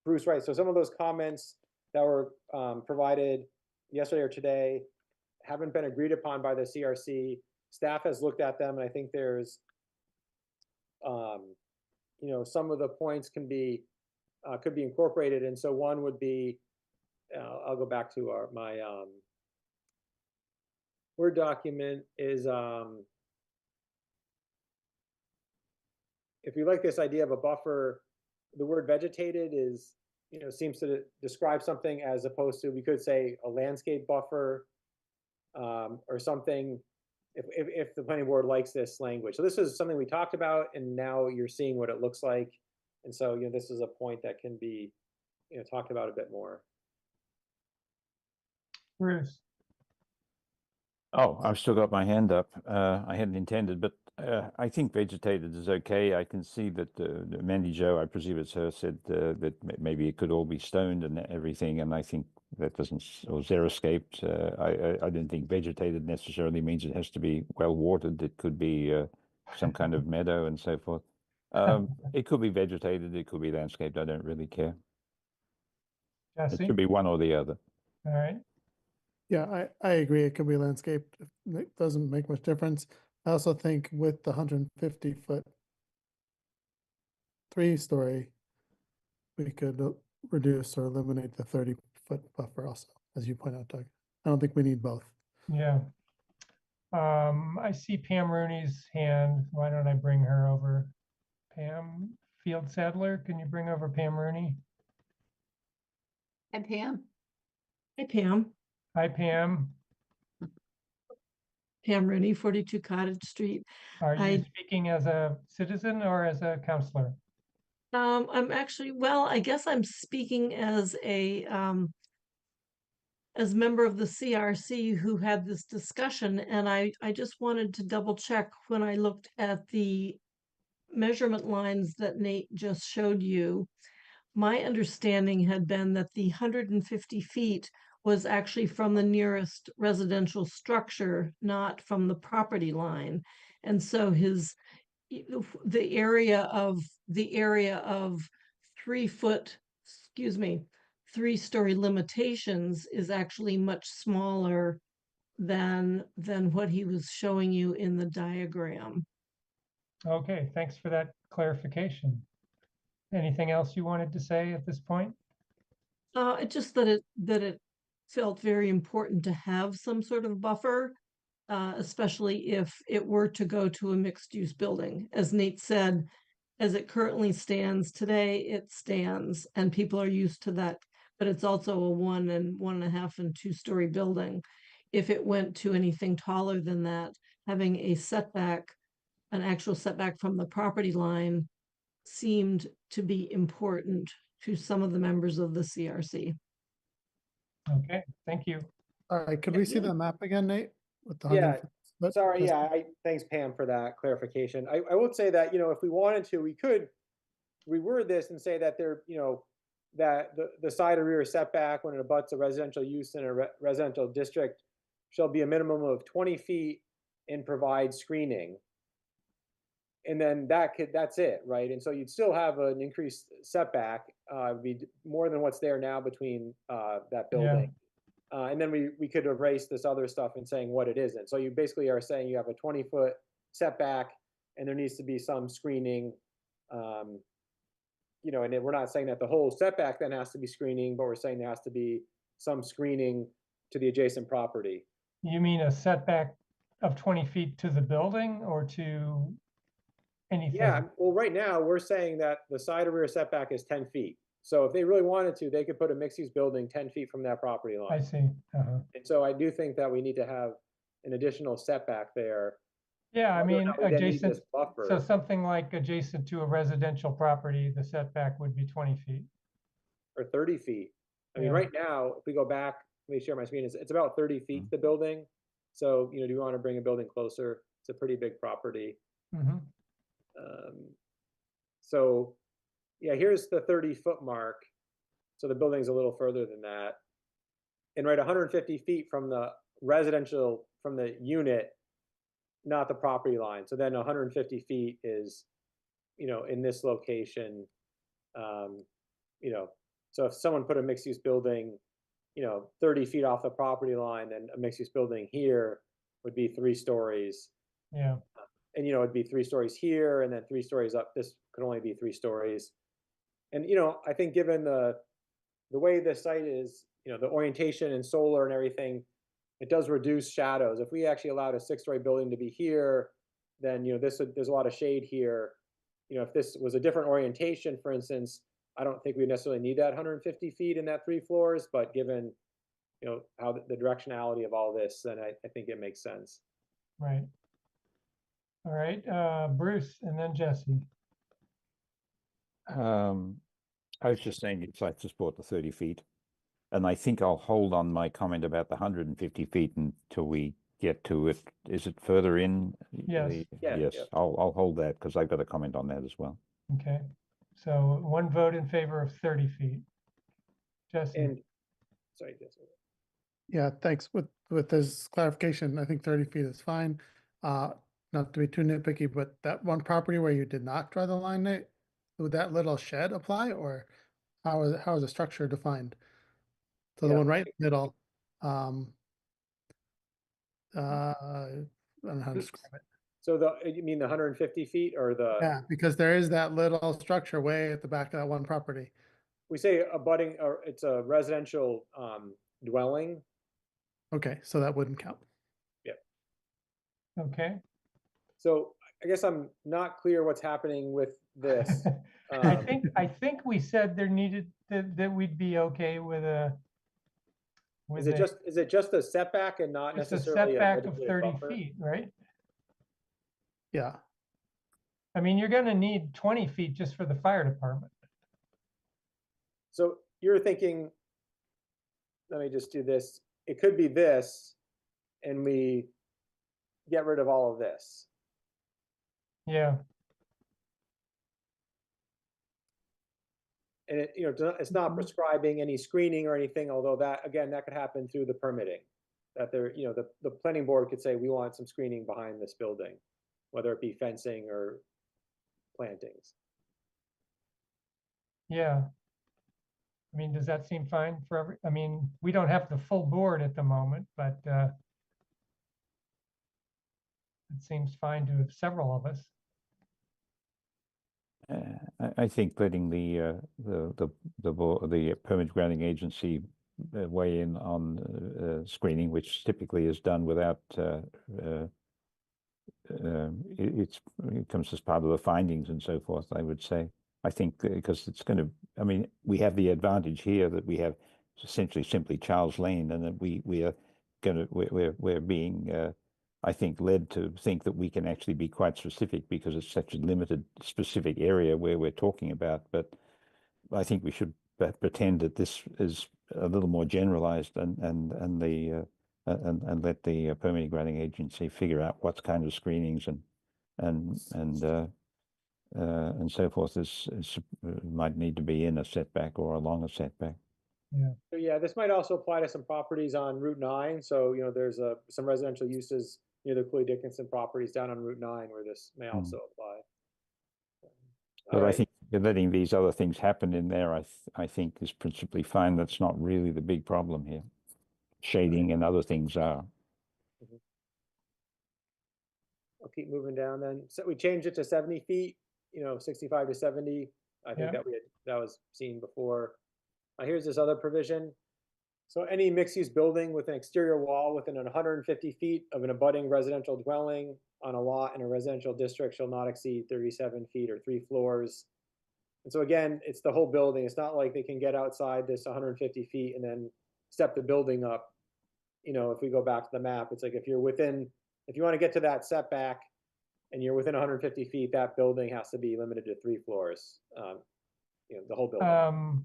Bruce, right. So some of those comments that were provided yesterday or today haven't been agreed upon by the CRC. Staff has looked at them, and I think there's, some of the points could be incorporated. And so one would be, I'll go back to my Word document is, if you like this idea of a buffer, the word vegetated is, seems to describe something as opposed to, we could say a landscape buffer, or something, if the planning board likes this language. So this is something we talked about, and now you're seeing what it looks like. And so, this is a point that can be, talked about a bit more. Bruce. Oh, I've still got my hand up. I hadn't intended, but I think vegetated is okay. I can see that Mandy Jo, I presume it's her, said that maybe it could all be stoned and everything, and I think that doesn't, or xeriscaped. I don't think vegetated necessarily means it has to be well watered. It could be some kind of meadow and so forth. It could be vegetated. It could be landscaped. I don't really care. Jesse? It should be one or the other. All right. Yeah, I agree. It could be landscaped. It doesn't make much difference. I also think with the 150-foot 3-story, we could reduce or eliminate the 30-foot buffer also, as you point out, Doug. I don't think we need both. Yeah. I see Pam Rooney's hand. Why don't I bring her over? Pam Field Sadler, can you bring over Pam Rooney? And Pam? Hi, Pam. Hi, Pam. Pam Rooney, 42 Cottage Street. Are you speaking as a citizen or as a counselor? I'm actually, well, I guess I'm speaking as member of the CRC who had this discussion, and I just wanted to double check when I looked at the measurement lines that Nate just showed you. My understanding had been that the 150 feet was actually from the nearest residential structure, not from the property line. And so the area of 3-story limitations is actually much smaller than what he was showing you in the diagram. Okay, thanks for that clarification. Anything else you wanted to say at this point? It just that it felt very important to have some sort of buffer, especially if it were to go to a mixed-use building. As Nate said, as it currently stands today, it stands, and people are used to that. But it's also a 1 and 1.5 and 2-story building. If it went to anything taller than that, having a setback, an actual setback from the property line, seemed to be important to some of the members of the CRC. Okay, thank you. All right, could we see the map again, Nate? With the Yeah, 150 split? Sorry, Just- yeah, thanks Pam for that clarification. I would say that, if we wanted to, we could reword this and say that that the side or rear setback when it abuts a residential use in a residential district shall be a minimum of 20 feet and provide screening. And then that's it, right? And so you'd still have an increased setback, it'd be more than what's there now between that building. And then we could erase this other stuff and saying what it isn't. So you basically are saying you have a 20-foot setback and there needs to be some screening. And then we're not saying that the whole setback then has to be screening, but we're saying there has to be some screening to the adjacent property. You mean a setback of 20 feet to the building or to anything? Yeah, well, right now, we're saying that the side or rear setback is 10 feet. So if they really wanted to, they could put a mixed-use building 10 feet from that property I line. see. Uh-huh. And so I do think that we need to have an additional setback there. Yeah, I Whether or mean, not we then need adjacent, this buffer. so something like adjacent to a residential property, the setback would be 20 feet. Or 30 feet. I mean, Yeah. right now, if we go back, let me share my screen, it's about 30 feet to the building. So, do you want to bring a building closer? It's a pretty big property. Mhm. So, yeah, here's the 30-foot mark. So the building's a little further than that. And right, 150 feet from the residential, from the unit, not the property line. So then 150 feet is, in this location, so if someone put a mixed-use building, 30 feet off the property line, then a mixed-use building here would be 3 stories. Yeah. And, it'd be 3 stories here and then 3 stories up. This could only be 3 stories. And, I think given the way this site is, the orientation and solar and everything, it does reduce shadows. If we actually allowed a 6-story building to be here, then, there's a lot of shade here. If this was a different orientation, for instance, I don't think we necessarily need that 150 feet in that 3 floors, but given, how the directionality of all this, then I think it makes sense. Right. All right, Bruce and then Jesse. I was just saying it's like to support the 30 feet. And I think I'll hold on my comment about the 150 feet until we get to it. Is it further in? Yes. Yeah. I'll hold that because I've got a comment on that as well. Okay. So 1 vote in favor of 30 feet. Jesse. And, sorry, Jesse. Yeah, thanks. With this clarification, I think 30 feet is fine. Not to be too nitpicky, but that one property where you did not draw the line, Nate, would that little shed apply, or how is the structure defined? So the Yeah. one right in the middle, I don't know how to describe it. So you mean the 150 feet or the? Yeah, because there is that little structure way at the back of that one property. We say abutting, or it's a residential dwelling. Okay, so that wouldn't count. Yep. Okay. So I guess I'm not clear what's happening with this. I think we said there needed that we'd be okay with a. Is it just a setback and not just a necessarily setback of designated 30 buffer? feet, right? Yeah. I mean, you're going to need 20 feet just for the fire department. So you're thinking, let me just do this. It could be this, and we get rid of all of this. Yeah. And it's not prescribing any screening or anything, although that could happen through the permitting. That the planning board could say, we want some screening behind this building, whether it be fencing or plantings. Yeah. I mean, does that seem fine for I mean, we don't have the full board at the moment, but it seems fine to several of us. I think letting the permit granting agency weigh in on screening, which typically is done without it comes as part of the findings and so forth. I would say. I think because it's going to. I mean, we have the advantage here that we have essentially simply Charles Lane, and that we are going to we're being I think, led to think that we can actually be quite specific because it's such a limited specific area where we're talking about. But I think we should pretend that this is a little more generalized and let the permitting granting agency figure out what kind of screenings and so forth might need to be in a setback or along a setback. Yeah. So yeah, this might also apply to some properties on Route 9. So, there's some residential uses near the Cooley Dickinson properties down on Route 9 where this may also apply. But All I right. think letting these other things happen in there, I think is principally fine. That's not really the big problem here. Shading and other things are. I'll keep moving down then. So we changed it to 70 feet, 65 to 70. I think Yeah. that was seen before. Here's this other provision. So any mixed-use building with an exterior wall within 150 feet of an abutting residential dwelling on a lot in a residential district shall not exceed 37 feet or 3 floors. And so again, it's the whole building. It's not like they can get outside this 150 feet and then step the building up. If we go back to the map, it's like if you want to get to that setback and you're within 150 feet, that building has to be limited to 3 floors. The whole building.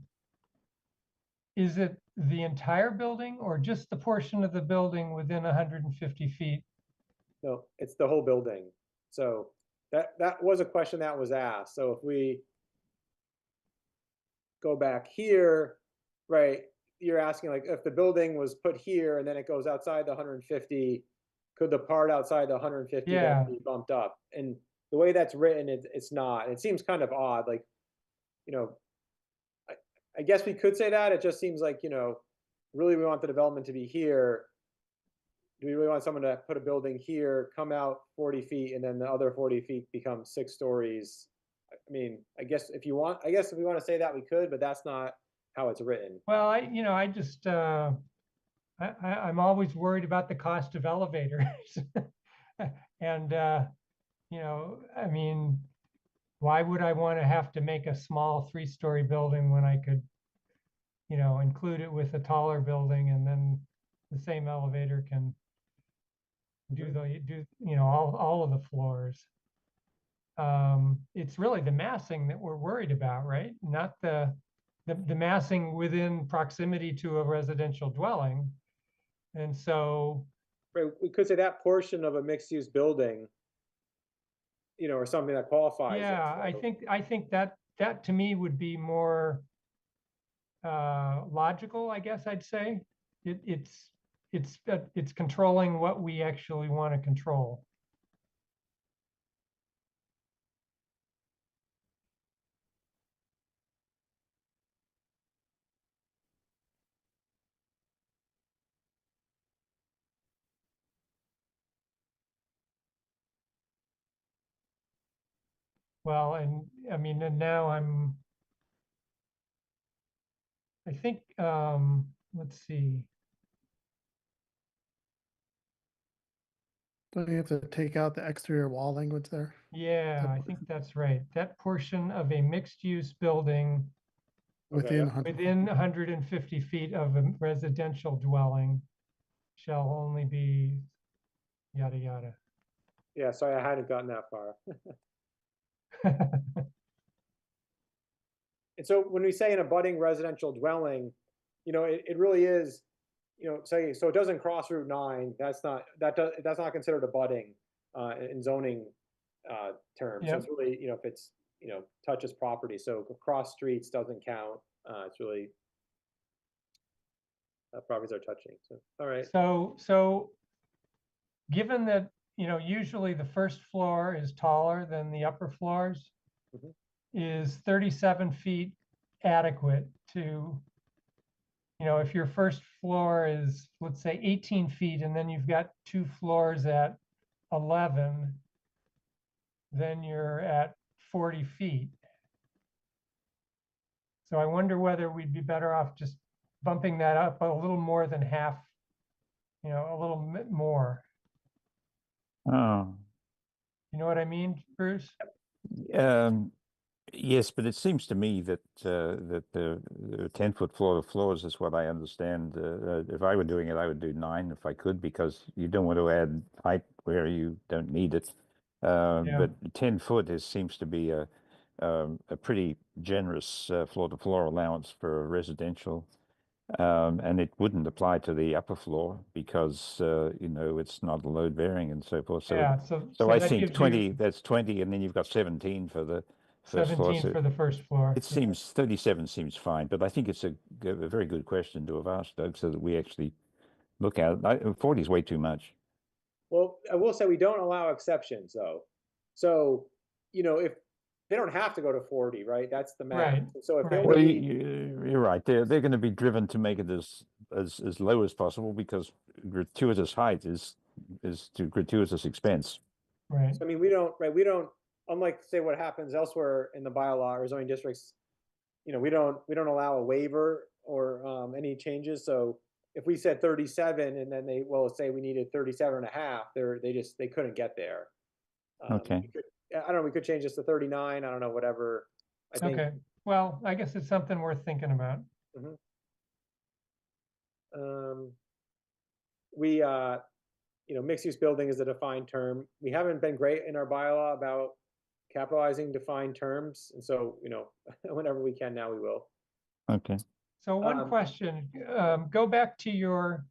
Is it the entire building or just the portion of the building within 150 feet? No, it's the whole building. So that was a question that was asked. So if we go back here, right, you're asking like if the building was put here and then it goes outside the 150, could the part outside the 150 Yeah. then be bumped up? And the way that's written, it's not. It seems kind of odd. Like, I guess we could say that. It just seems like, really we want the development to be here. Do we really want someone to put a building here, come out 40 feet, and then the other 40 feet become 6 stories? I mean, I guess if we want to say that, we could, but that's not how it's written. Well, I just, I'm always worried about the cost of elevators. And, I mean, why would I want to have to make a small 3-story building when I could, include it with a taller building and then the same elevator can do all of the floors. It's really the massing that we're worried about, right? Not the massing within proximity to a residential dwelling. And so, right, we could say that portion of a mixed-use building, or something that qualifies. Yeah, I think that to me would be more logical, I guess I'd say. It's controlling what we actually want to control. Well, and I mean, and now I think, let's see. Don't you have to take out the exterior wall language there? Yeah, I think that's right. That portion of a mixed-use building Within within 150 feet of a residential dwelling shall only be yada, yada. Yeah, sorry, I hadn't gotten that far. And so when we say an abutting residential dwelling, it really is, say, so it doesn't cross Route 9. That's not considered abutting in zoning terms. So it's really, if it's, touches property. So across streets doesn't count. It's really properties are touching. So all right. So given that, usually the first floor is taller than the upper floors, is 37 feet adequate to, if your first floor is, let's say, 18 feet, and then you've got 2 floors at 11, then you're at 40 feet. So I wonder whether we'd be better off just bumping that up a little more than half, a little bit more. Oh. You know what I mean, Bruce? Yes, but it seems to me that that the 10-foot floor to floors is what I understand. If I were doing it, I would do 9 if I could, because you don't want to add height where you don't need it. Yeah. But 10 foot seems to be a pretty generous floor to floor allowance for residential. And it wouldn't apply to the upper floor because, you know, it's not load bearing and so forth. So, Yeah, so I that think gives 20, you that's 20, and then you've got 17 for the first floor. 17 So for the first floor. it seems 37 seems fine, but I think it's a very good question to have asked, Doug, so that we actually look at it. 40 is way too much. Well, I will say we don't allow exceptions though. So, you know, if they don't have to go to 40, right? That's the max. Right, So if they right. Well, only need, you're right. They're going to be driven to make it as low as possible because gratuitous height is to gratuitous expense. Right. I mean, we don't, unlike say what happens elsewhere in the bylaw or zoning districts, you know, we don't allow a waiver or any changes. So if we said 37 and then they, well, say we needed 37 and a half, they couldn't get there. Okay. I don't know, we could change this to 39, I don't know, whatever. I think. Okay. Well, I guess it's something worth thinking about. Mhm. We, you know, mixed-use building is a defined term. We haven't been great in our bylaw about capitalizing defined terms, and so, you know, whenever we can now, we will. Okay. So one question, go back to your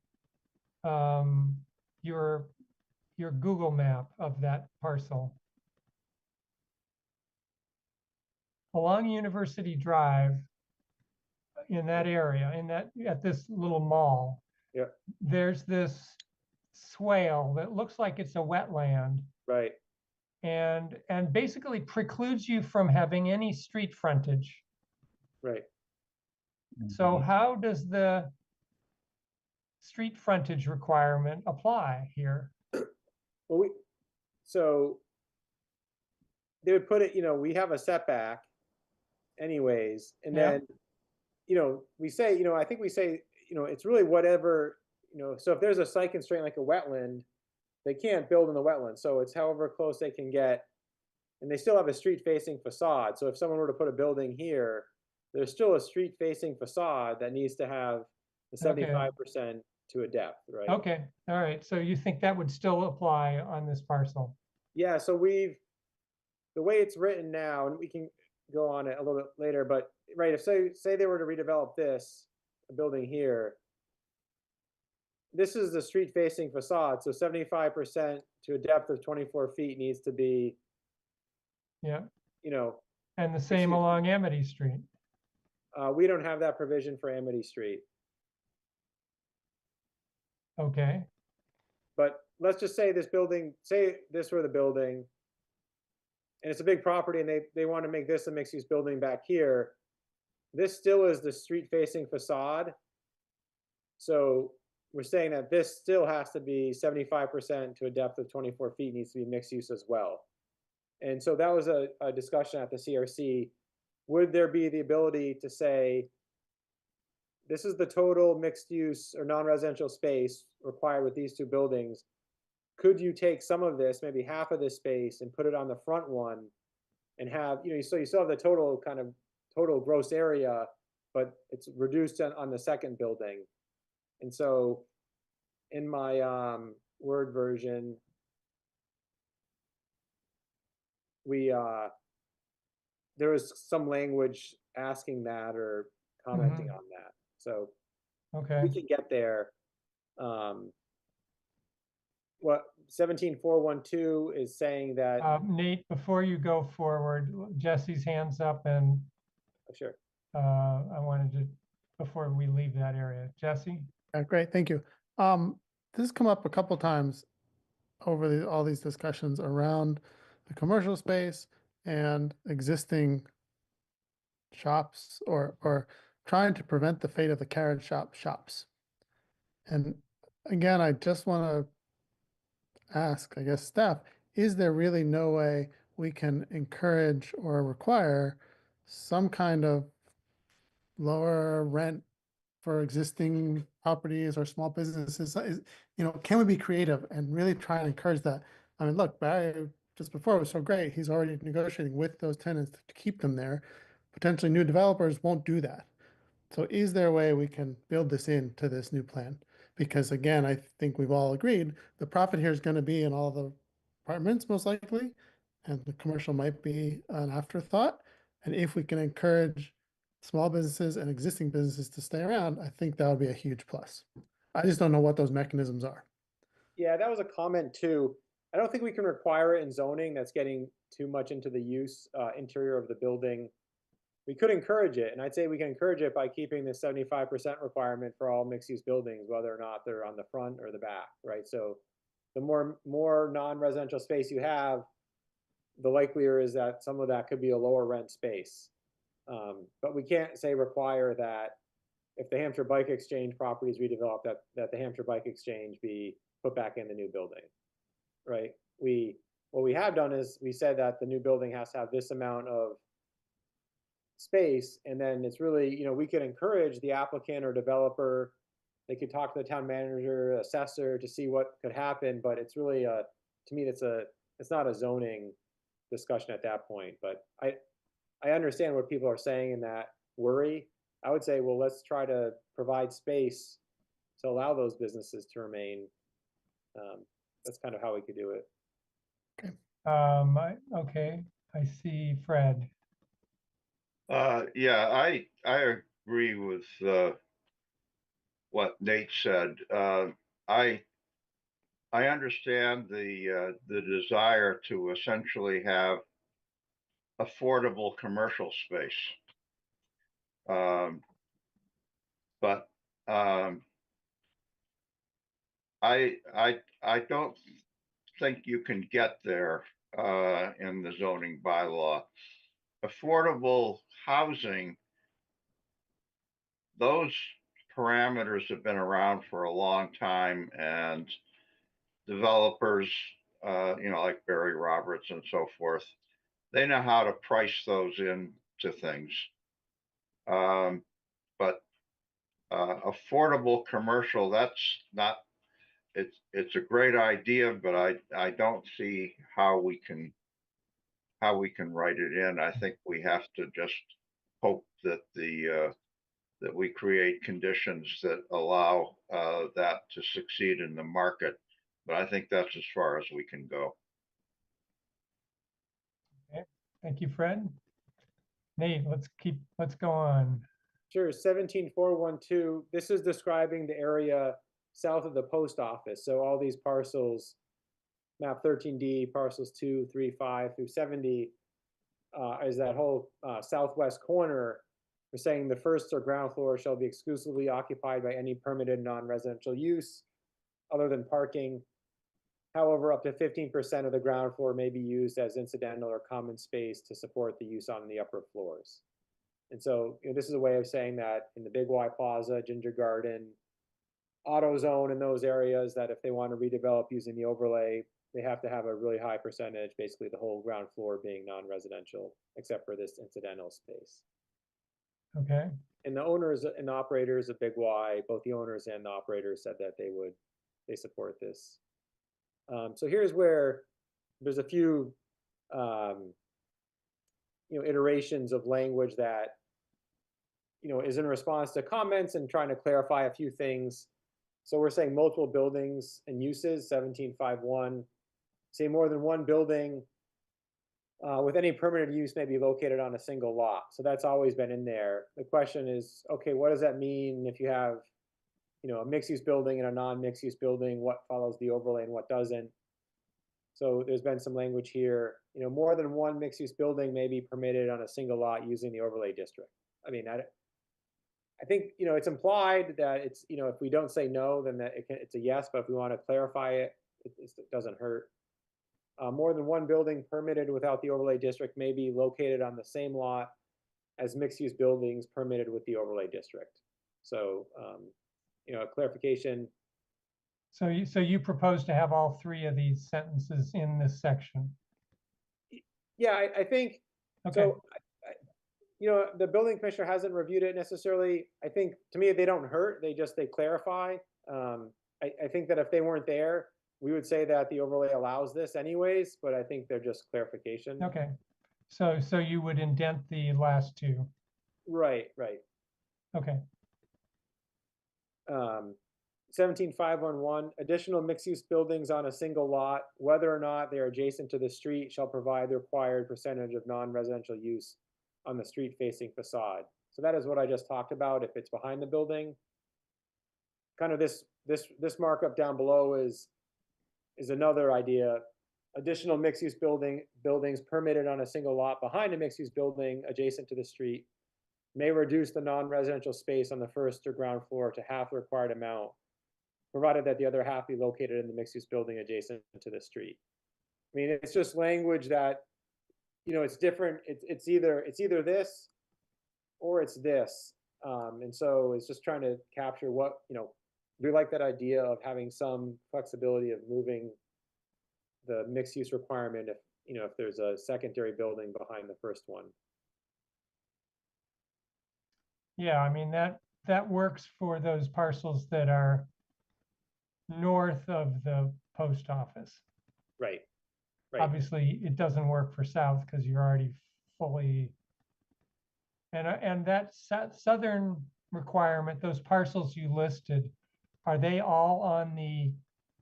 Google map of that parcel. Along University Drive, in that area, at this little mall, Yeah, there's this swale that looks like it's a wetland right. and basically precludes you from having any street frontage. Right. So how does the street frontage requirement apply here? Well, so they would put it, you know, we have a setback anyways, and Yeah. then, you know, we say, you know, I think we say, you know, it's really whatever, you know, so if there's a site constraint like a wetland, they can't build in the wetland, so it's however close they can get, and they still have a street facing facade. So if someone were to put a building here, there's still a street facing facade that needs to have the 75% to a depth, right? Okay, all right. So you think that would still apply on this parcel? Yeah, so the way it's written now, and we can go on it a little bit later, but right, if say they were to redevelop this, a building here, this is the street facing facade, so 75% to a depth of 24 feet needs to be, Yeah. you know, And the same along Amity Street. we don't have that provision for Amity Street. Okay. But let's just say this building, say this were the building, and it's a big property, and they want to make this a mixed-use building back here. This still is the street-facing facade. So we're saying that this still has to be 75% to a depth of 24 feet, needs to be mixed use as well. And so that was a discussion at the CRC. Would there be the ability to say, this is the total mixed use or non-residential space required with these two buildings. Could you take some of this, maybe half of this space, and put it on the front one and have, you know, so you still have the total kind of total gross area, but it's reduced on the second building. And so in my Word version, we there was some language asking that or commenting on that. So okay, we can get there. What 17412 is saying that Nate, before you go forward, Jesse's hands up, and sure. I wanted to, before we leave that area, Jesse. Great, thank you. This has come up a couple times over all these discussions around the commercial space and existing shops or trying to prevent the fate of the carrot shop shops. And again, I just want to ask, I guess, staff, is there really no way we can encourage or require some kind of lower rent for existing properties or small businesses? You know, can we be creative and really try and encourage that? I mean, look, Barry just before was so great. He's already negotiating with those tenants to keep them there. Potentially new developers won't do that. So is there a way we can build this into this new plan? Because again, I think we've all agreed the profit here is going to be in all the apartments most likely, and the commercial might be an afterthought. And if we can encourage small businesses and existing businesses to stay around, I think that would be a huge plus. I just don't know what those mechanisms are. Yeah, that was a comment too. I don't think we can require it in zoning. That's getting too much into the use interior of the building. We could encourage it, and I'd say we can encourage it by keeping the 75% requirement for all mixed-use buildings, whether or not they're on the front or the back, right? So the more non-residential space you have, the likelier is that some of that could be a lower rent space. But we can't say require that if the Hampshire Bike Exchange property is redeveloped, that the Hampshire Bike Exchange be put back in the new building, right? What we have done is we said that the new building has to have this amount of space, and then it's really, you know, we could encourage the applicant or developer, they could talk to the town manager, assessor to see what could happen, but it's really to me it's not a zoning discussion at that point. But I understand what people are saying in that worry. I would say, well, let's try to provide space to allow those businesses to remain. That's kind of how we could do it. Okay, I see Fred. Yeah, I agree with what Nate said. I understand the desire to essentially have affordable commercial space. But I don't think you can get there in the zoning bylaw. Affordable housing, those parameters have been around for a long time, and developers, you know, like Barry Roberts and so forth, they know how to price those into things. But affordable commercial, that's not, it's a great idea, but I don't see how we can write it in. I think we have to just hope that that we create conditions that allow that to succeed in the market. But I think that's as far as we can go. Okay, thank you, Fred. Nate, let's go on. Sure, 17412, this is describing the area south of the post office. So all these parcels, map 13D, parcels 2, 3, 5 through 70, is that whole southwest corner. We're saying the first or ground floor shall be exclusively occupied by any permitted non-residential use other than parking. However, up to 15% of the ground floor may be used as incidental or common space to support the use on the upper floors. And so, you know, this is a way of saying that in the Big Y Plaza, Ginger Garden, AutoZone, in those areas, that if they want to redevelop using the overlay, they have to have a really high percentage, basically the whole ground floor being non-residential, except for this incidental space. Okay. And the owners and the operators of Big Y, both the owners and the operators, said that they support this. So here's where there's a few you know, iterations of language that, you know, is in response to comments and trying to clarify a few things. So we're saying multiple buildings and uses, 1751, say more than one building with any permitted use may be located on a single lot. So that's always been in there. The question is, okay, what does that mean if you have, you know, a mixed use building and a non-mixed use building? What follows the overlay and what doesn't? So there's been some language here, you know, more than one mixed use building may be permitted on a single lot using the overlay district. I mean, I think, you know, it's implied that it's, you know, if we don't say no, then that it's a yes, but if we want to clarify it, it doesn't hurt. More than one building permitted without the overlay district may be located on the same lot as mixed-use buildings permitted with the overlay district. So, you know, a clarification. So you propose to have all three of these sentences in this section? Yeah, I think, okay. So, you know, the building commissioner hasn't reviewed it necessarily. I think, to me, they don't hurt, they clarify. I think that if they weren't there, we would say that the overlay allows this anyways, but I think they're just clarification. Okay, so you would indent the last two. Right, right. Okay, 17511, additional mixed-use buildings on a single lot, whether or not they are adjacent to the street, shall provide the required percentage of non-residential use on the street-facing facade. So that is what I just talked about. If it's behind the building, kind of this markup down below is another idea. Additional mixed-use buildings permitted on a single lot behind a mixed-use building adjacent to the street may reduce the non-residential space on the first or ground floor to half the required amount, provided that the other half be located in the mixed-use building adjacent to the street. I mean, it's just language that, you know, it's different. It's either this or it's this. And so it's just trying to capture what, you know, we like that idea of having some flexibility of moving the mixed-use requirement if, you know, if there's a secondary building behind the first one. yeah, I mean, that works for those parcels that are north of the post office. Right, right. Obviously, it doesn't work for south because you're already fully, and that southern requirement, those parcels you listed, are they all on the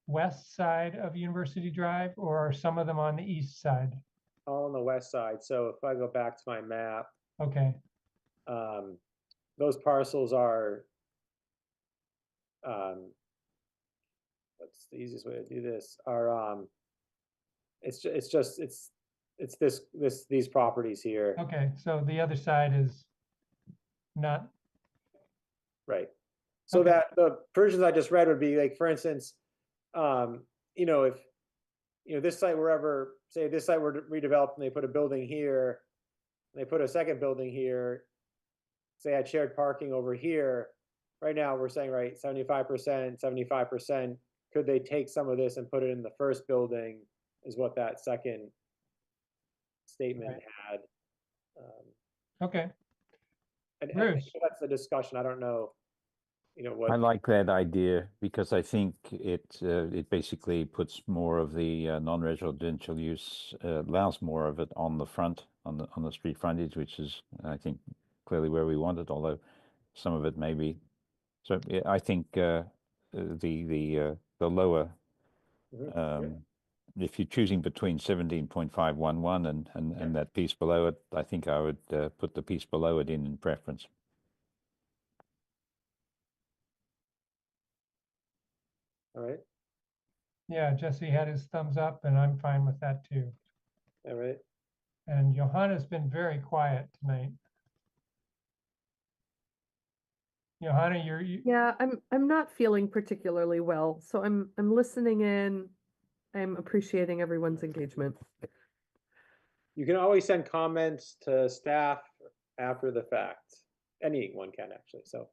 west side of University Drive, or are some of them on the east side? All on the west side. So if I go back to my map, Okay, those parcels are, what's the easiest way to do this? Are it's these properties here. okay, so the other side is not, Right. So Okay. that the versions I just read would be like, for instance, you know, if, you know, this site were ever, say this site were redeveloped and they put a building here, and they put a second building here, say I had shared parking over here, right now we're saying, right, 75%, could they take some of this and put it in the first building is what that second statement Right. had. okay, And Bruce. that's the discussion. I don't know, you know, I what, like that idea because I think it basically puts more of the non-residential use, allows more of it on the front, on the street frontage, which is, I think, clearly where we want it, although some of it may be. So yeah, I think the lower, Mhm. if you're choosing between 17.511 and that piece below it, I think I would put the piece below it in preference. All right, Yeah, Jesse had his thumbs up and I'm fine with that too. all right. And Johanna's been very quiet tonight. Johanna, Yeah, I'm not feeling particularly well, so I'm listening in. I'm appreciating everyone's engagement. You can always send comments to staff after the fact. Anyone can actually, so.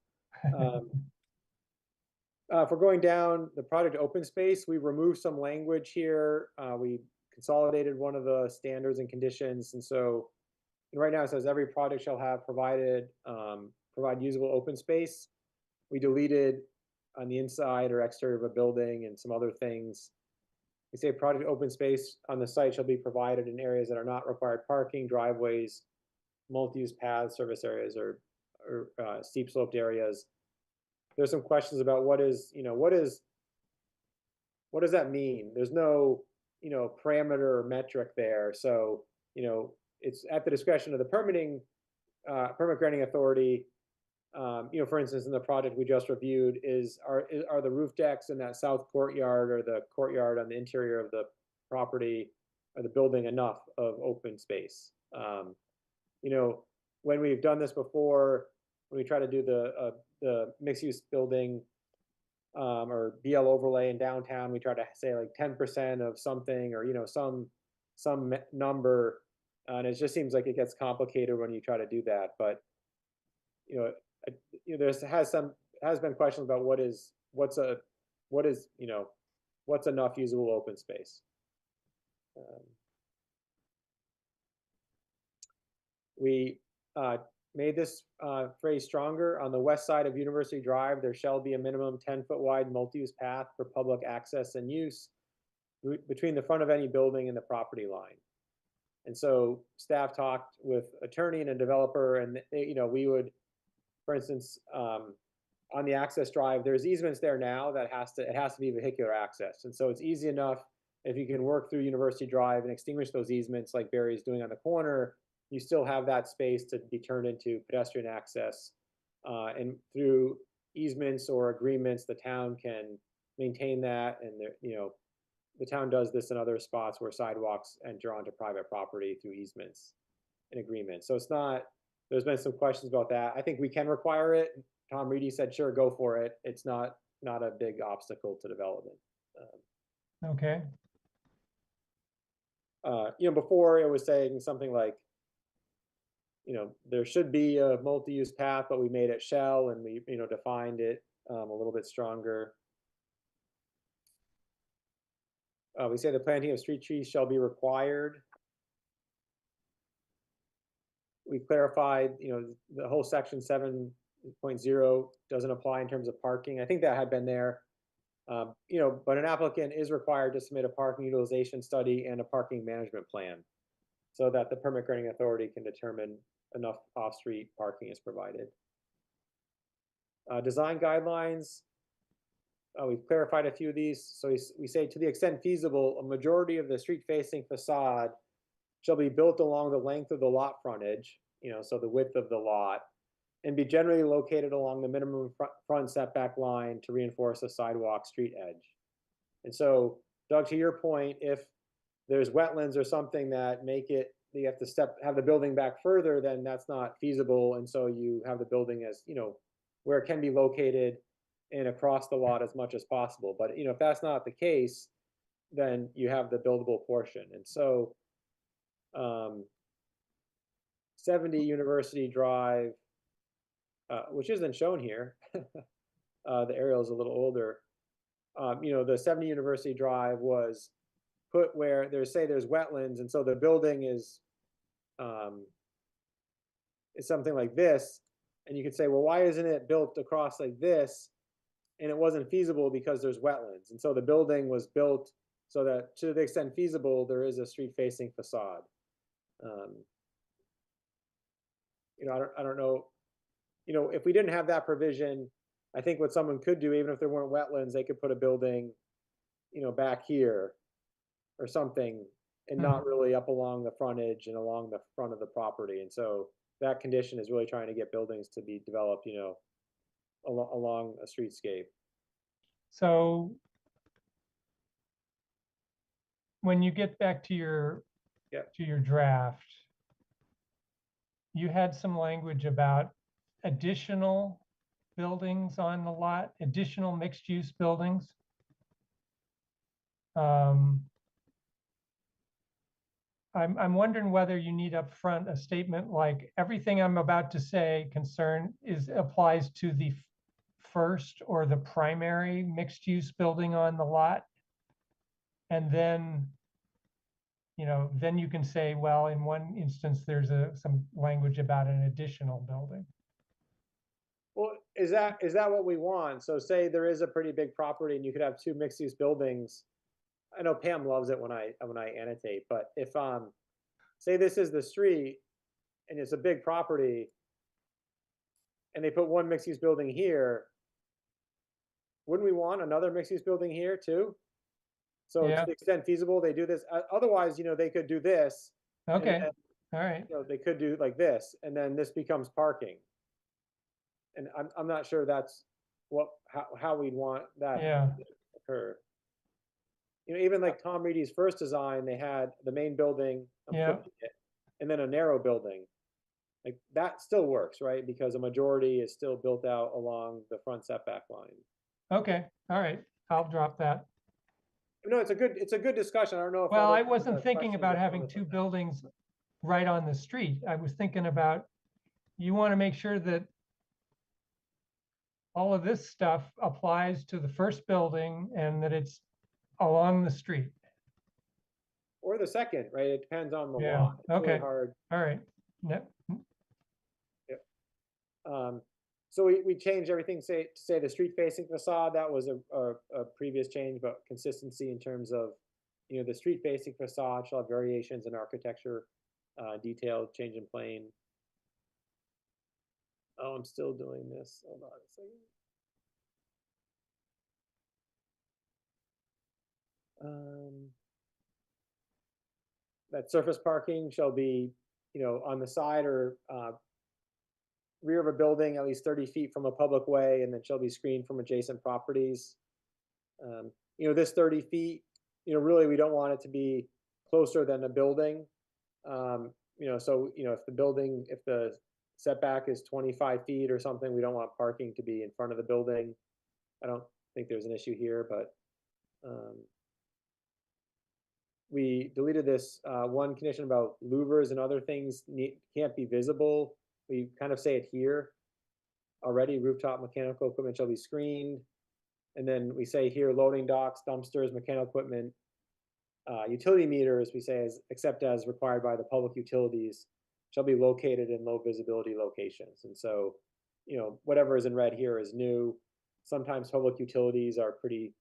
If we're going down the project open space, we removed some language here. We consolidated one of the standards and conditions. And so right now it says every project shall have provide usable open space. We deleted on the inside or exterior of a building and some other things. We say project open space on the site shall be provided in areas that are not required parking, driveways, multi-use paths, service areas, or steep sloped areas. There's some questions about what does that mean? There's no, you know, parameter or metric there. So, you know, it's at the discretion of the permit granting authority. You know, for instance, in the project we just reviewed, are the roof decks in that south courtyard or the courtyard on the interior of the property or the building enough of open space? You know, when we've done this before, when we try to do the mixed-use building or BL overlay in downtown, we try to say like 10% of something, or, you know, some number, and it just seems like it gets complicated when you try to do that. But you know, there has been questions about what's enough usable open space. We made this phrase stronger. On the west side of University Drive, there shall be a minimum 10-foot wide multi-use path for public access and use. between the front of any building and the property line. And so staff talked with attorney and a developer, and they, we would, for instance, on the access drive, there's easements there now that it has to be vehicular access. And so it's easy enough if you can work through University Drive and extinguish those easements like Barry's doing on the corner, you still have that space to be turned into pedestrian access. And through easements or agreements, the town can maintain that. And the town does this in other spots where sidewalks enter onto private property through easements and agreements. So it's not, there's been some questions about that. I think we can require it. Tom Reedy said, sure, go for it. It's not a big obstacle to development. Okay. Before it was saying something like, there should be a multi-use path, but we made it shall, and we, defined it a little bit stronger. We say the planting of street trees shall be required. We clarified, the whole section 7.0 doesn't apply in terms of parking. I think that had been there. But an applicant is required to submit a parking utilization study and a parking management plan so that the permit granting authority can determine enough off-street parking is provided. Design guidelines, we've clarified a few of these. So we say, to the extent feasible, a majority of the street-facing facade shall be built along the length of the lot frontage, so the width of the lot, and be generally located along the minimum front setback line to reinforce a sidewalk street edge. And so, Doug, to your point, if there's wetlands or something that make it, you have to have the building back further, then that's not feasible. And so you have the building as, where it can be located and across the lot as much as possible. But, if that's not the case, then you have the buildable portion. And so 70 University Drive, which isn't shown here. The aerial is a little older. The 70 University Drive was put where there's wetlands, and so the building is something like this. And you could say, well, why isn't it built across like this? And it wasn't feasible because there's wetlands. And so the building was built so that, to the extent feasible, there is a street-facing facade. I don't know. If we didn't have that provision, I think what someone could do, even if there weren't wetlands, they could put a building, back here or something, and not really up along the frontage and along the front of the property. And so that condition is really trying to get buildings to be developed, along a streetscape. So when you get back to your draft, you had some language about additional buildings on the lot, additional mixed-use buildings. I'm wondering whether you need up front a statement like, everything I'm about to say applies to the first or the primary mixed-use building on the lot. And then, then you can say, well, in one instance, there's some language about an additional building. Well, is that what we want? So say there is a pretty big property and you could have two mixed-use buildings. I know Pam loves it when I annotate, but if say this is the street and it's a big property and they put one mixed-use building here, wouldn't we want another mixed-use building here too? So to the extent feasible, they do this. Otherwise, they could do this. Okay. All right. They could do like this, and then this becomes parking. And I'm not sure that's how we'd want that to occur. Even like Tom Reedy's first design, they had the main building, and then a narrow building. Like that still works, right? Because a majority is still built out along the front setback line. Okay. All right. I'll drop that. No, it's a good discussion. I don't know if. Well, I wasn't thinking about having two buildings right on the street. I was thinking about, you want to make sure that all of this stuff applies to the first building and that it's along the street. Or the second, right? It depends on the lot. It's okay. really hard. All right. Yep. So we changed everything, to say the street facing facade. That was a previous change, but consistency in terms of You know, the street facing facade shall have variations in architecture, detailed, change in plane. Oh, I'm still doing this. Hold on a second. That surface parking shall be, you know, on the side or rear of a building at least 30 feet from a public way, and then shall be screened from adjacent properties. You know, this 30 feet, you know, really we don't want it to be closer than a building. You know, so, you know, if the setback is 25 feet or something, we don't want parking to be in front of the building. I don't think there's an issue here, but we deleted this one condition about louvers and other things can't be visible. We kind of say it here already. Rooftop mechanical equipment shall be screened. And then we say here loading docks, dumpsters, mechanical equipment, utility meters, we say except as required by the public utilities, shall be located in low visibility locations. And so, you know, whatever is in red here is new. Sometimes public utilities are pretty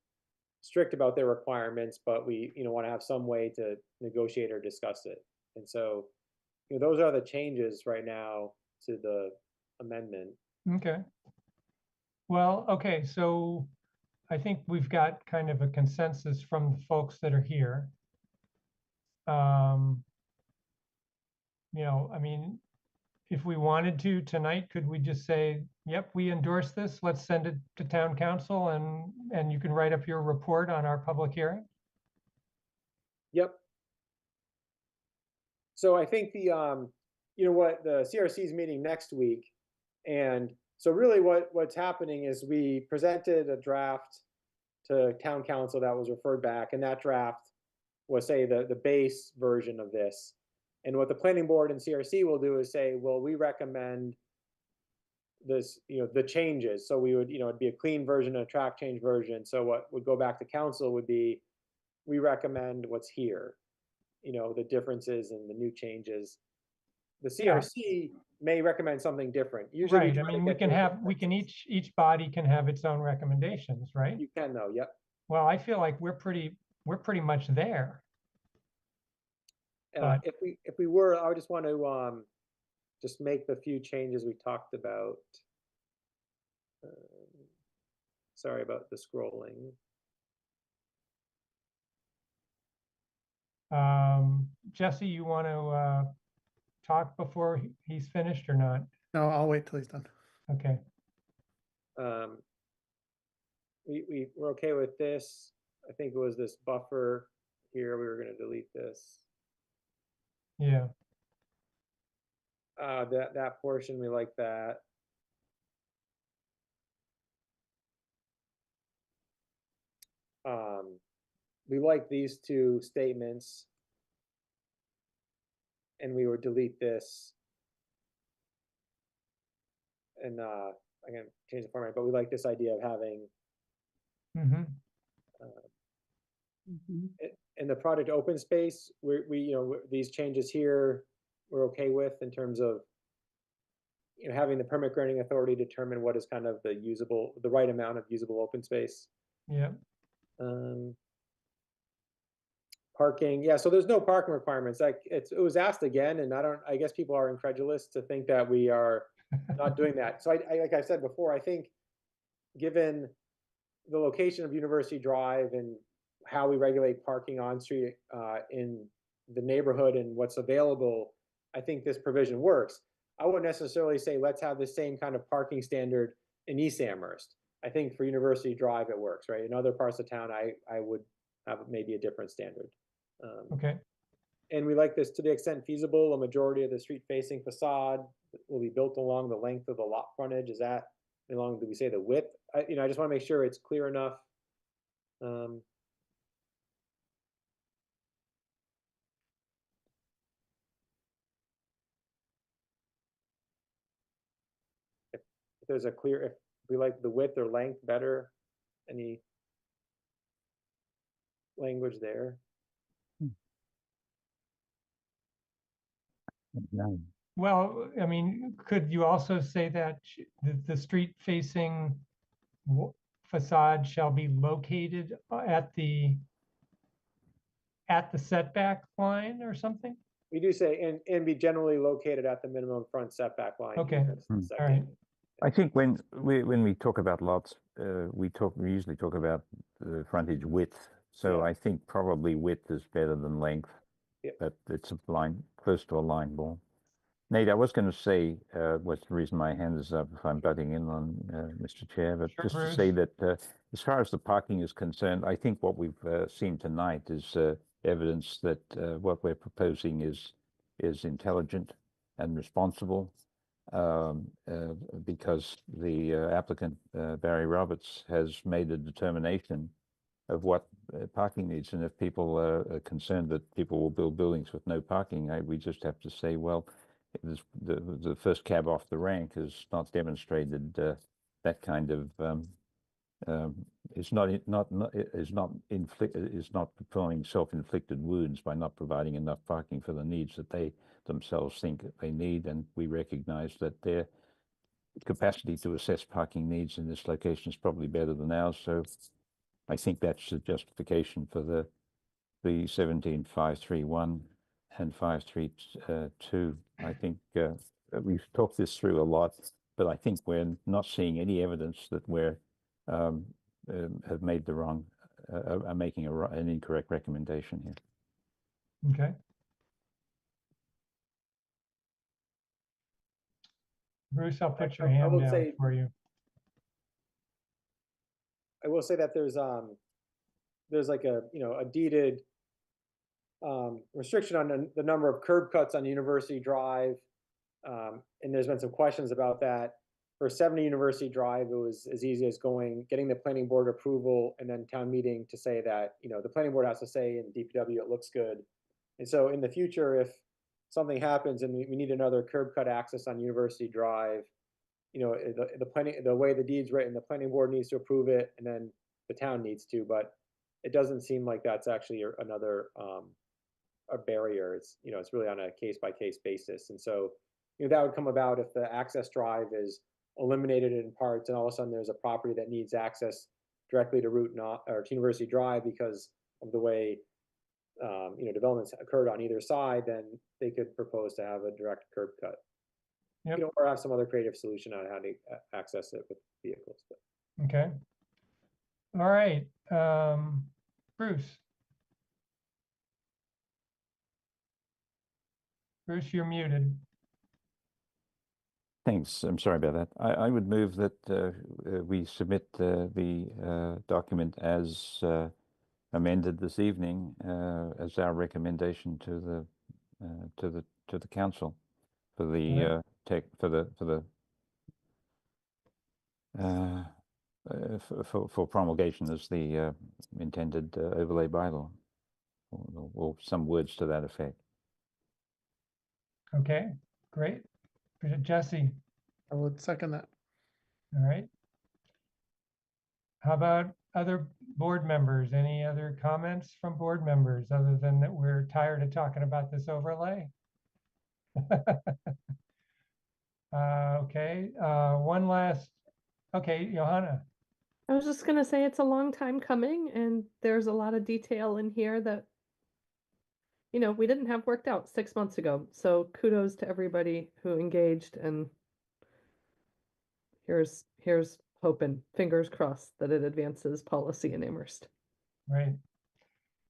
strict about their requirements, but we, you know, want to have some way to negotiate or discuss it. And so, you know, those are the changes right now to the amendment. Okay. Well, okay, so I think we've got kind of a consensus from the folks that are here. You know, I mean, if we wanted to tonight, could we just say, yep, we endorse this, let's send it to town council and you can write up your report on our public hearing? Yep. So I think the, you know what, the CRC is meeting next week. And so really what's happening is we presented a draft to town council that was referred back, and that draft was, say, the base version of this. And what the planning board and CRC will do is say, well, we recommend this, you know, the changes. So we would, you know, it'd be a clean version, a track change version. So what would go back to council would be, we recommend what's here, you know, the differences and the new changes. The CRC may recommend something different. Usually, right. I mean, each body can have its own recommendations, right? You can though, yep. Well, I feel like we're pretty much there. If we were, I would just want to just make the few changes we talked about. Sorry about the scrolling. Jesse, you want to talk before he's finished or not? No, I'll wait till he's done. Okay. We're okay with this. I think it was this buffer here. We were going to delete this. Yeah. That portion, we like that. We like these two statements, and we would delete this. And I can change the format, but we like this idea of having in the project open space. We you know, these changes here we're okay with in terms of, you know, having the permit granting authority determine what is kind of the right amount of usable open space. Yeah. Parking, yeah. So there's no parking requirements. Like it was asked again, and I guess people are incredulous to think that we are not doing that. So I like I said before, I think given the location of University Drive and how we regulate parking on street in the neighborhood and what's available, I think this provision works. I wouldn't necessarily say let's have the same kind of parking standard in East Amherst. I think for University Drive it works, right? In other parts of town, I would have maybe a different standard. Okay. And we like this: to the extent feasible, a majority of the street-facing facade will be built along the length of the lot frontage. Is that along? Do we say the width? You know, I just want to make sure it's clear enough. If there's a clear, if we like the width or length better, any language there? Well, I mean, could you also say that the street facing facade shall be located at the at the setback line or something? We do say, and be generally located at the minimum front setback line. Okay. That's the All second. right. I think when we talk about lots, we usually talk about the frontage width. So Yeah. I think probably width is better than length. Yeah. But it's a line, close to a line ball. Nate, I was going to say, what's the reason my hand is up if I'm butting in on Mr. Chair, but Sure, just Bruce. to say that as far as the parking is concerned, I think what we've seen tonight is evidence that what we're proposing is intelligent and responsible, because the applicant, Barry Roberts, has made a determination of what parking needs. And if people are concerned that people will build buildings with no parking, we just have to say, well, the first cab off the rank has not demonstrated that kind of is not performing self-inflicted wounds by not providing enough parking for the needs that they themselves think they need. And we recognize that their capacity to assess parking needs in this location is probably better than ours. So I think that's the justification for the 17531 and 532. I think we've talked this through a lot, but I think we're not seeing any evidence that we're have made the wrong, are making an incorrect recommendation here. Okay. Bruce, I'll put your I hand will down say- for you. I will say that there's like a deeded restriction on the number of curb cuts on University Drive, and there's been some questions about that. For 70 University Drive, it was as easy as getting the planning board approval and then town meeting to say that the planning board has to say in DPW it looks good. And so in the future, if something happens and we need another curb cut access on University Drive, the way the deed's written, the planning board needs to approve it, and then the town needs to. But it doesn't seem like that's actually another a barrier. It's it's really on a case by case basis, and so that would come about if the access drive is eliminated in parts, and all of a sudden there's a property that needs access directly to to University Drive because of the way developments occurred on either side. Then they could propose to have a direct curb cut. Yep. Or have some other creative solution on how to access it with vehicles. But. Okay. All right. Bruce. Bruce, you're muted. Thanks. I'm sorry about that. I would move that we submit the document as amended this evening as our recommendation to the council for the for promulgation as the intended overlay bylaw, or some words to that effect. Okay, great. Jesse. I would second that. All right. How about other board members? Any other comments from board members other than that we're tired of talking about this overlay? Okay, one last, okay, Johanna. I was just gonna say it's a long time coming, and there's a lot of detail in here that we didn't have worked out 6 months ago. So kudos to everybody who engaged, and here's hoping, fingers crossed, that it advances policy in Amherst. Right.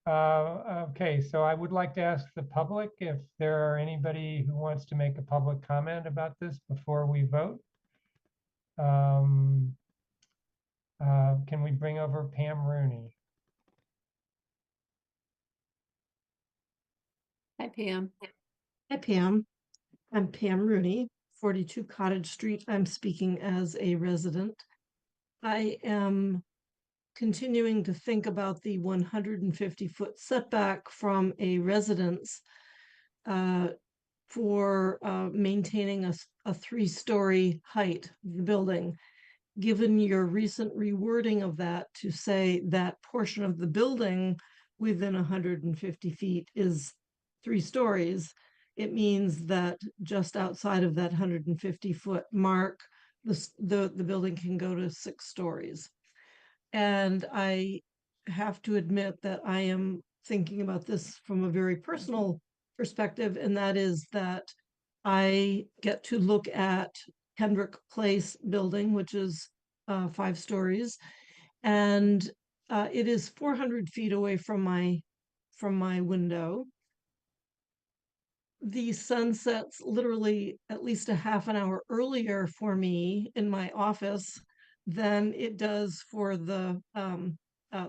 Okay, so I would like to ask the public if there are anybody who wants to make a public comment about this before we vote. Can we bring over Pam Rooney? Hi, Pam. Hi, Pam. I'm Pam Rooney, 42 Cottage Street. I'm speaking as a resident. I am continuing to think about the 150-foot setback from a residence for maintaining a 3-story height of the building. Given your recent rewording of that to say that portion of the building within 150 feet is 3 stories, it means that just outside of that 150-foot mark, the building can go to 6 stories. And I have to admit that I am thinking about this from a very personal perspective, and that is that I get to look at Kendrick Place building, which is 5 stories, and it is 400 feet away from my window. The sun sets literally at least a half an hour earlier for me in my office than it does for the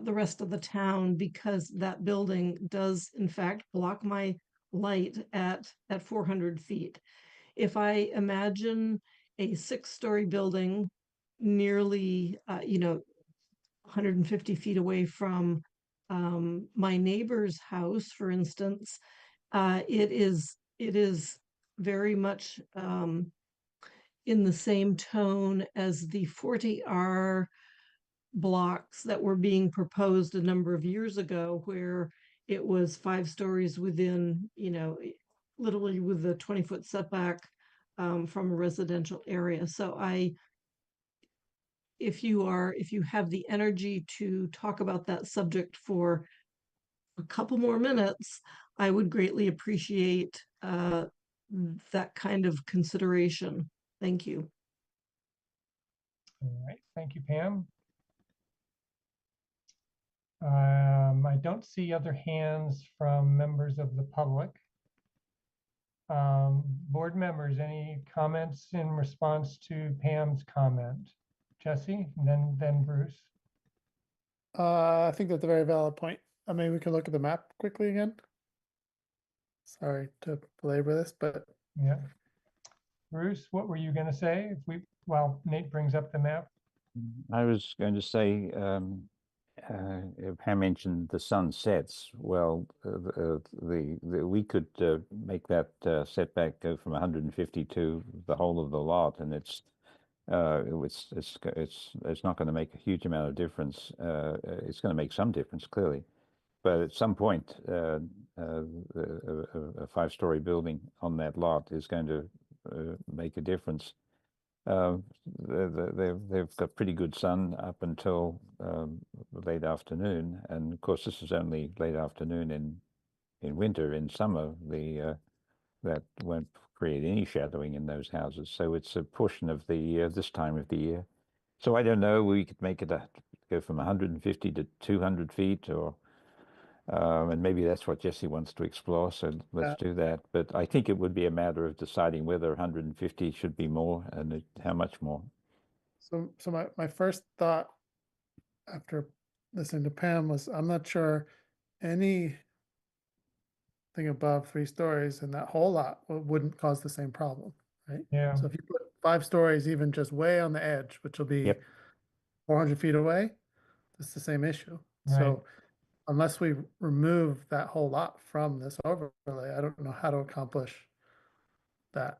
rest of the town, because that building does in fact block my light at 400 feet. If I imagine a 6-story building nearly 150 feet away from my neighbor's house, for instance, it is very much in the same tone as the 40R blocks that were being proposed a number of years ago, where it was 5 stories within, literally with a 20-foot setback from a residential area. So if you have the energy to talk about that subject for a couple more minutes, I would greatly appreciate that kind of consideration. Thank you. All right, thank you, Pam. I don't see other hands from members of the public. Board members, any comments in response to Pam's comment? Jesse, and then Bruce. I think that's a very valid point. Maybe we can look at the map quickly again. Sorry to belabor this, but Yeah. Bruce, what were you going to say while Nate brings up the map? I was going to say, Pam mentioned the sun sets. Well, we could make that setback go from 150 to the whole of the lot, and it's not going to make a huge amount of difference. It's going to make some difference, clearly, but at some point, a 5-story building on that lot is going to make a difference. They've got pretty good sun up until late afternoon, and of course this is only late afternoon in winter. In summer, that won't create any shadowing in those houses, so it's a portion of the this time of the year. So I don't know, we could make it go from 150 to 200 feet, or and maybe that's what Jesse wants to explore, so let's do that. But I think it would be a matter of deciding whether 150 should be more, and how much more. so my first thought after listening to Pam was, I'm not sure anything above 3 stories in that whole lot wouldn't cause the same problem, right? Yeah. So if you put 5 stories even just way on the edge, which will be 400 feet away, it's the same issue. Right. So unless we remove that whole lot from this overlay, I don't know how to accomplish that.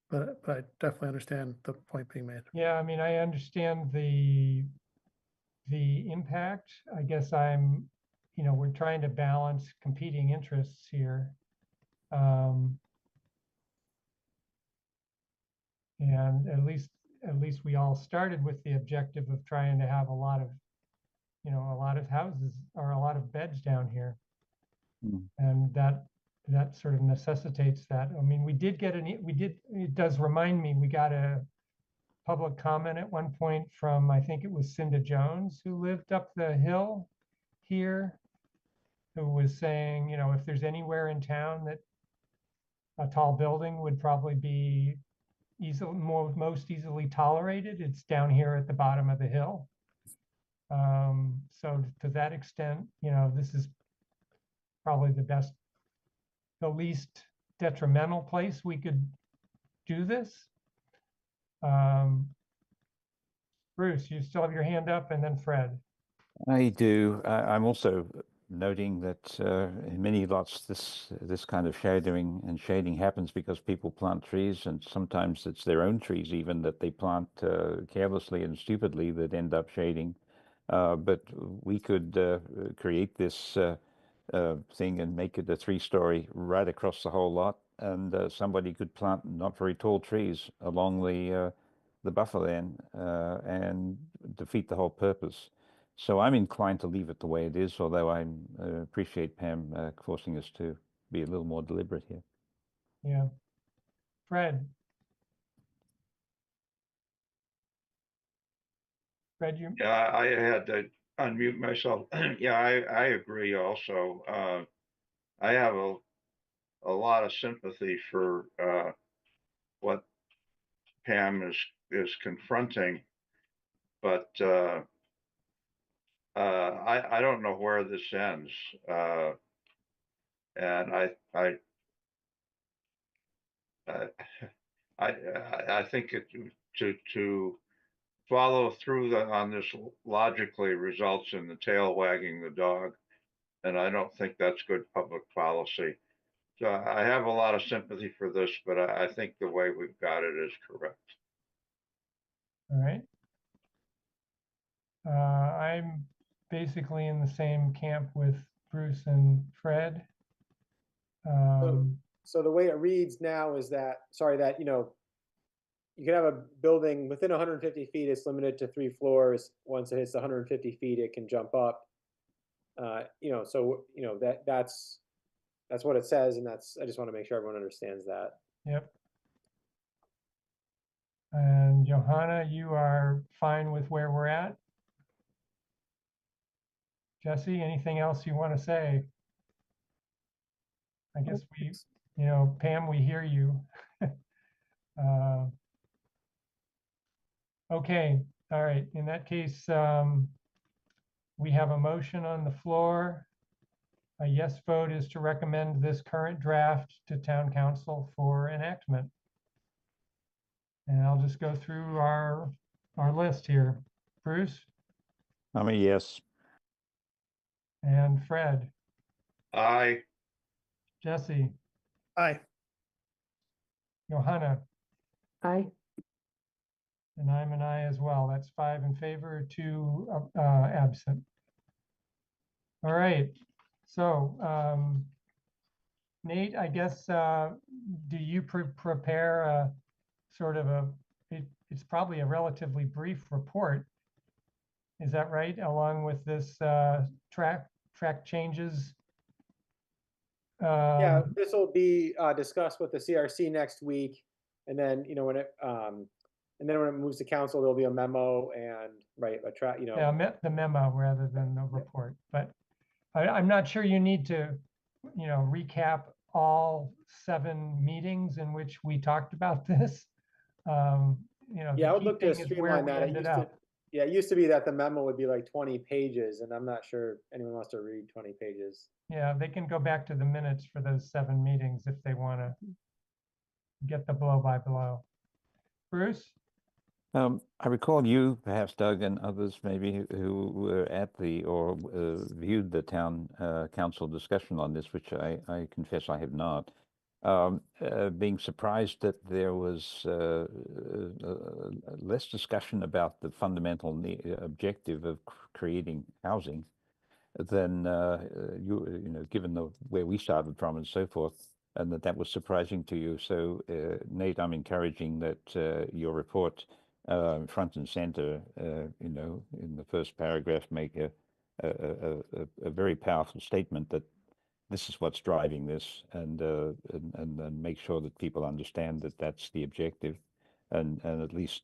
But I definitely understand the point being made. Yeah, I mean, I understand the impact. I guess we're trying to balance competing interests here. And at least we all started with the objective of trying to have a lot of houses or a lot of beds down here. And that sort of necessitates that. I mean, it does remind me, we got a public comment at one point from, I think it was Cinda Jones, who lived up the hill here, who was saying, if there's anywhere in town that a tall building would probably be most easily tolerated, it's down here at the bottom of the hill. So to that extent, this is probably the least detrimental place we could do this. Bruce, you still have your hand up, and then Fred. I do. I'm also noting that in many lots, this kind of shading happens because people plant trees, and sometimes it's their own trees even that they plant carelessly and stupidly that end up shading. But we could create this thing and make it a 3-story right across the whole lot, and somebody could plant not very tall trees along the buffer then and defeat the whole purpose. So I'm inclined to leave it the way it is, although I appreciate Pam forcing us to be a little more deliberate here. Yeah. Fred? Fred, you? Yeah, I had to unmute myself. Yeah, I agree also. I have a lot of sympathy for what Pam is confronting, but I don't know where this ends. And I I think to follow through on this logically results in the tail wagging the dog, and I don't think that's good public policy. So I have a lot of sympathy for this, but I think the way we've got it is correct. All right. I'm basically in the same camp with Bruce and Fred. So the way it reads now is that, sorry, that, you can have a building within 150 feet, it's limited to 3 floors. Once it hits 150 feet, it can jump up. So, that's what it says, and I just want to make sure everyone understands that. Yep. And Johanna, you are fine with where we're at? Jesse, anything else you want to say? I guess Pam, we hear you. Okay, all right. In that case, we have a motion on the floor. A yes vote is to recommend this current draft to town council for enactment. And I'll just go through our list here. Bruce? I'm a yes. And Fred? Aye. Jesse? Aye. Johanna? Aye. And I'm an aye as well. That's 5 in favor, 2 absent. All right. So, Nate, I guess, do you prepare a sort of it's probably a relatively brief report. Is that right? Along with this track changes? Yeah, this will be discussed with the CRC next week. And then, when it moves to council, there'll be a memo and a track, Yeah, the memo rather than the report. But I'm not sure you need to, recap all 7 meetings in which we talked about this. Yeah, I would look to streamline that. It used to be that the memo would be like 20 pages, and I'm not sure anyone wants to read 20 pages. Yeah, they can go back to the minutes for those 7 meetings if they want to get the blow by blow. Bruce? I recall you, perhaps Doug and others maybe who were at or viewed the town council discussion on this, which I confess I have not, being surprised that there was less discussion about the fundamental objective of creating housing than given where we started from and so forth, and that was surprising to you. So, Nate, I'm encouraging that your report front and center, in the first paragraph, make a very powerful statement that this is what's driving this, and make sure that people understand that that's the objective, and at least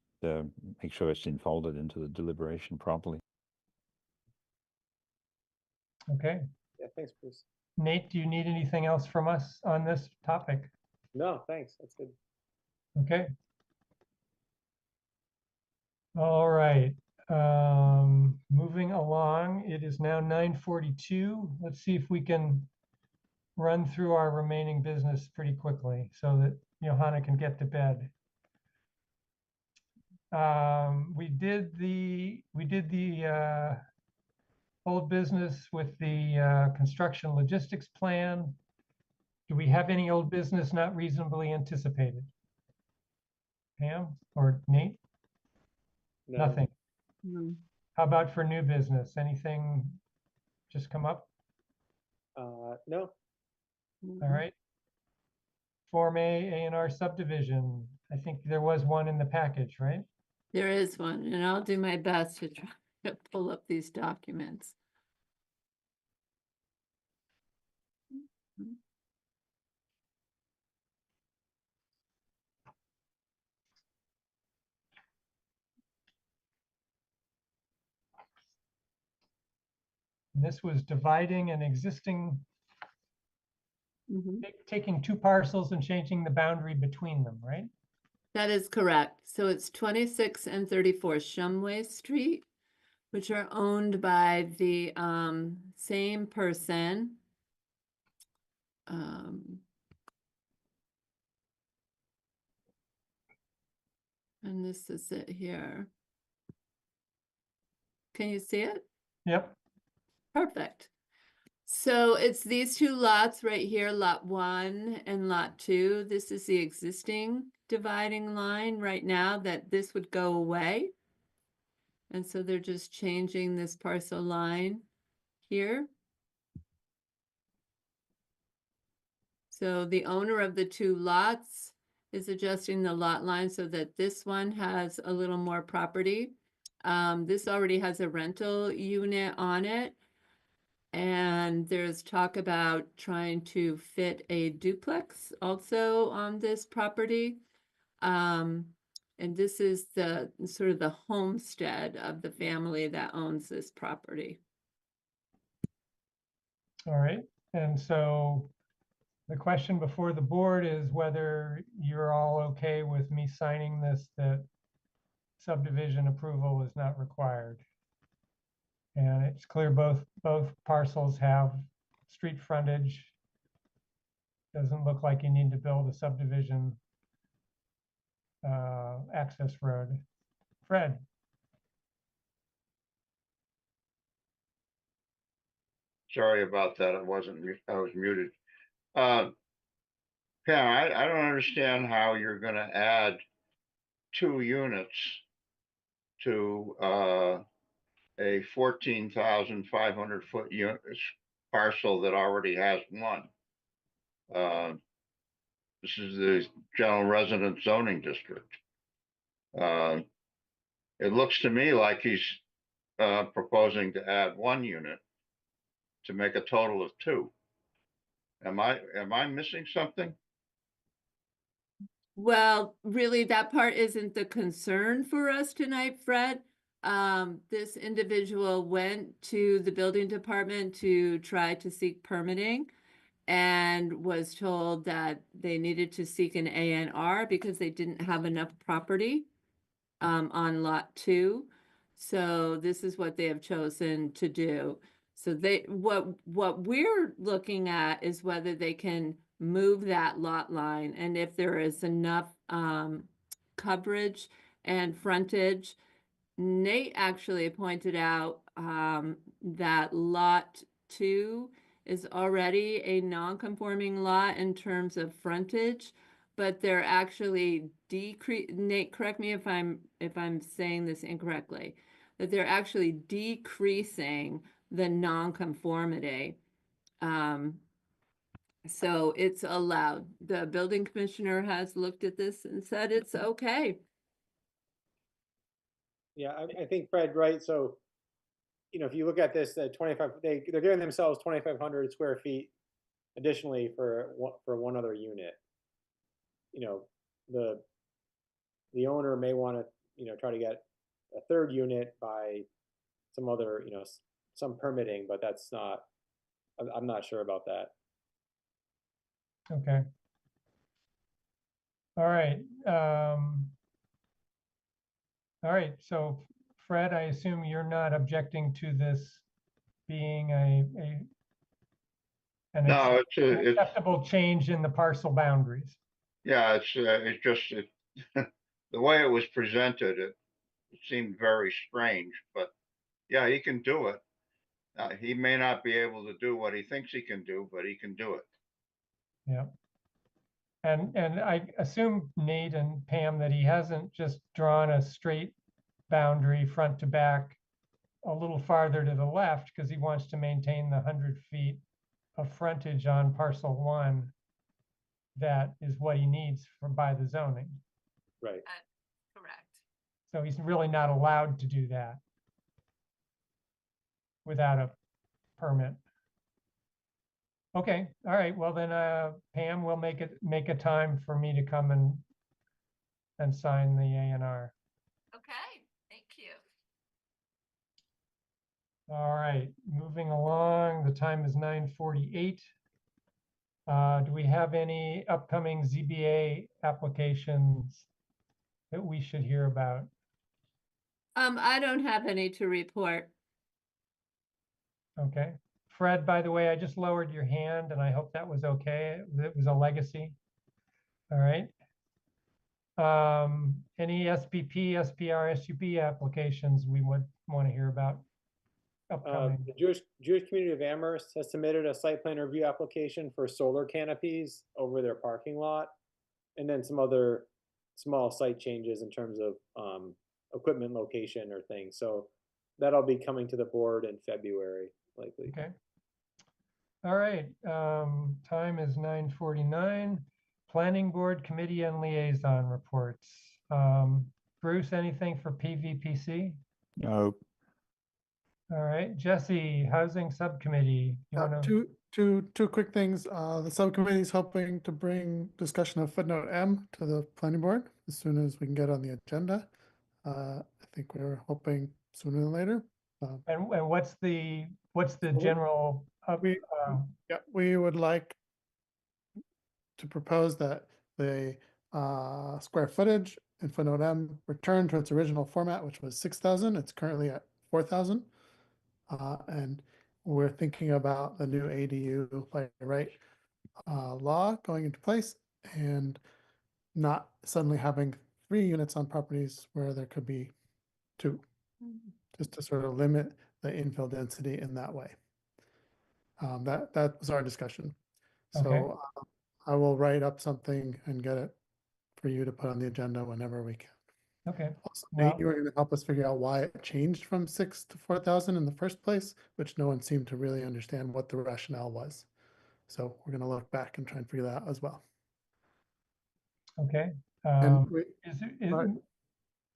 make sure it's enfolded into the deliberation properly. Okay. Yeah, thanks, Bruce. Nate, do you need anything else from us on this topic? No, thanks. That's good. Okay. All right. Moving along, it is now 9:42. Let's see if we can run through our remaining business pretty quickly so that Johanna can get to bed. We did the old business with the construction logistics plan. Do we have any old business not reasonably anticipated? Pam or Nate? No. Nothing. How about for new business? Anything just come up? No. All right. Form A&R subdivision. I think there was one in the package, right? There is one, and I'll do my best to to pull up these documents. And this was dividing an existing, Mhm. taking two parcels and changing the boundary between them, right? That is correct. So it's 26 and 34 Shumway Street, which are owned by the same person. And this is it here. Can you see it? Yep. Perfect. So it's these two lots right here, lot 1 and lot 2. This is the existing dividing line right now that this would go away. And so they're just changing this parcel line here. So the owner of the two lots is adjusting the lot line so that this one has a little more property. This already has a rental unit on it. And there's talk about trying to fit a duplex also on this property. And this is the sort of the homestead of the family that owns this property. All right. And so the question before the board is whether you're all okay with me signing this, that subdivision approval is not required. And it's clear both parcels have street frontage. Doesn't look like you need to build a subdivision access road. Fred? Sorry about that. I was muted. Pam, I don't understand how you're gonna add 2 units to a 14,500 foot unit parcel that already has one. This is the general residence zoning district. It looks to me like he's proposing to add 1 unit to make a total of 2. Am I missing something? Well, really, that part isn't the concern for us tonight, Fred. This individual went to the building department to try to seek permitting and was told that they needed to seek an ANR because they didn't have enough property on lot 2. So this is what they have chosen to do. So what we're looking at is whether they can move that lot line, and if there is enough coverage and frontage. Nate actually pointed out that lot 2 is already a non-conforming lot in terms of frontage, but they're actually Nate, correct me if I'm saying this incorrectly, that they're actually decreasing the non-conformity. So it's allowed. The building commissioner has looked at this and said it's okay. Yeah, I think Fred, right? So, if you look at this, 25, they're giving themselves 2,500 square feet additionally for one other unit. The owner may want to, try to get a third unit by some other, some permitting, but that's not, I'm not sure about that. Okay. All right. All right. So Fred, I assume you're not objecting to this being an No, it's acceptable change in the parcel boundaries. yeah, it's just the way it was presented. It seemed very strange, but yeah, he can do it. He may not be able to do what he thinks he can do, but he can do it. Yeah. And I assume, Nate and Pam, that he hasn't just drawn a straight boundary front to back a little farther to the left because he wants to maintain the 100 feet of frontage on parcel 1. That is what he needs by the zoning. Right. Correct. So he's really not allowed to do that. without a permit. Okay, all right, well then, Pam, we'll make a time for me to come and sign the A&R. Okay, thank you. All right, moving along, the time is 9:48. Do we have any upcoming ZBA applications that we should hear about? I don't have any to report. Okay. Fred, by the way, I just lowered your hand and I hope that was okay. It was a legacy. All right. Any SPP, SPR, SUP applications we would want to hear about upcoming? The Jewish community of Amherst has submitted a site plan review application for solar canopies over their parking lot, and then some other small site changes in terms of equipment location or things. So that'll be coming to the board in February, likely. Okay. All right. Time is 9:49. Planning Board Committee and Liaison Reports. Bruce, anything for PVPC? No. All right. Jesse, Housing Subcommittee. You want to? Two quick things. The subcommittee is hoping to bring discussion of footnote M to the planning board as soon as we can get on the agenda. I think we're hoping sooner than later. And what's the general? We would like to propose that the square footage in footnote M return to its original format, which was 6,000. It's currently at 4,000. And we're thinking about the new ADU by right law going into place and not suddenly having 3 units on properties where there could be 2, just to sort of limit the infill density in that way. That was our discussion. So I will write up something and get it for you to put on the agenda whenever we can. Okay. Also, Nate, you were going to help us figure out why it changed from 6 to 4,000 in the first place, which no one seemed to really understand what the rationale was. So we're going to look back and try and figure that out as well. Okay. And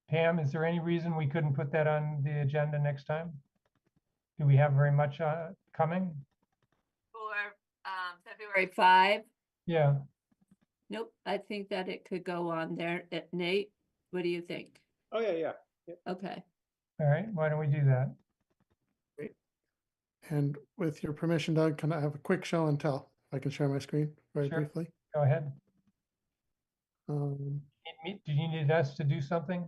Pam, is there any reason we couldn't put that on the agenda next time? Do we have very much coming? For February 5? Yeah. Nope, I think that it could go on there. Nate, what do you think? Oh, yeah. Okay. All right, why don't we do that? Great. And with your permission, Doug, can I have a quick show and tell? If I can share my screen very briefly. Go ahead. Um, Do you need us to do something?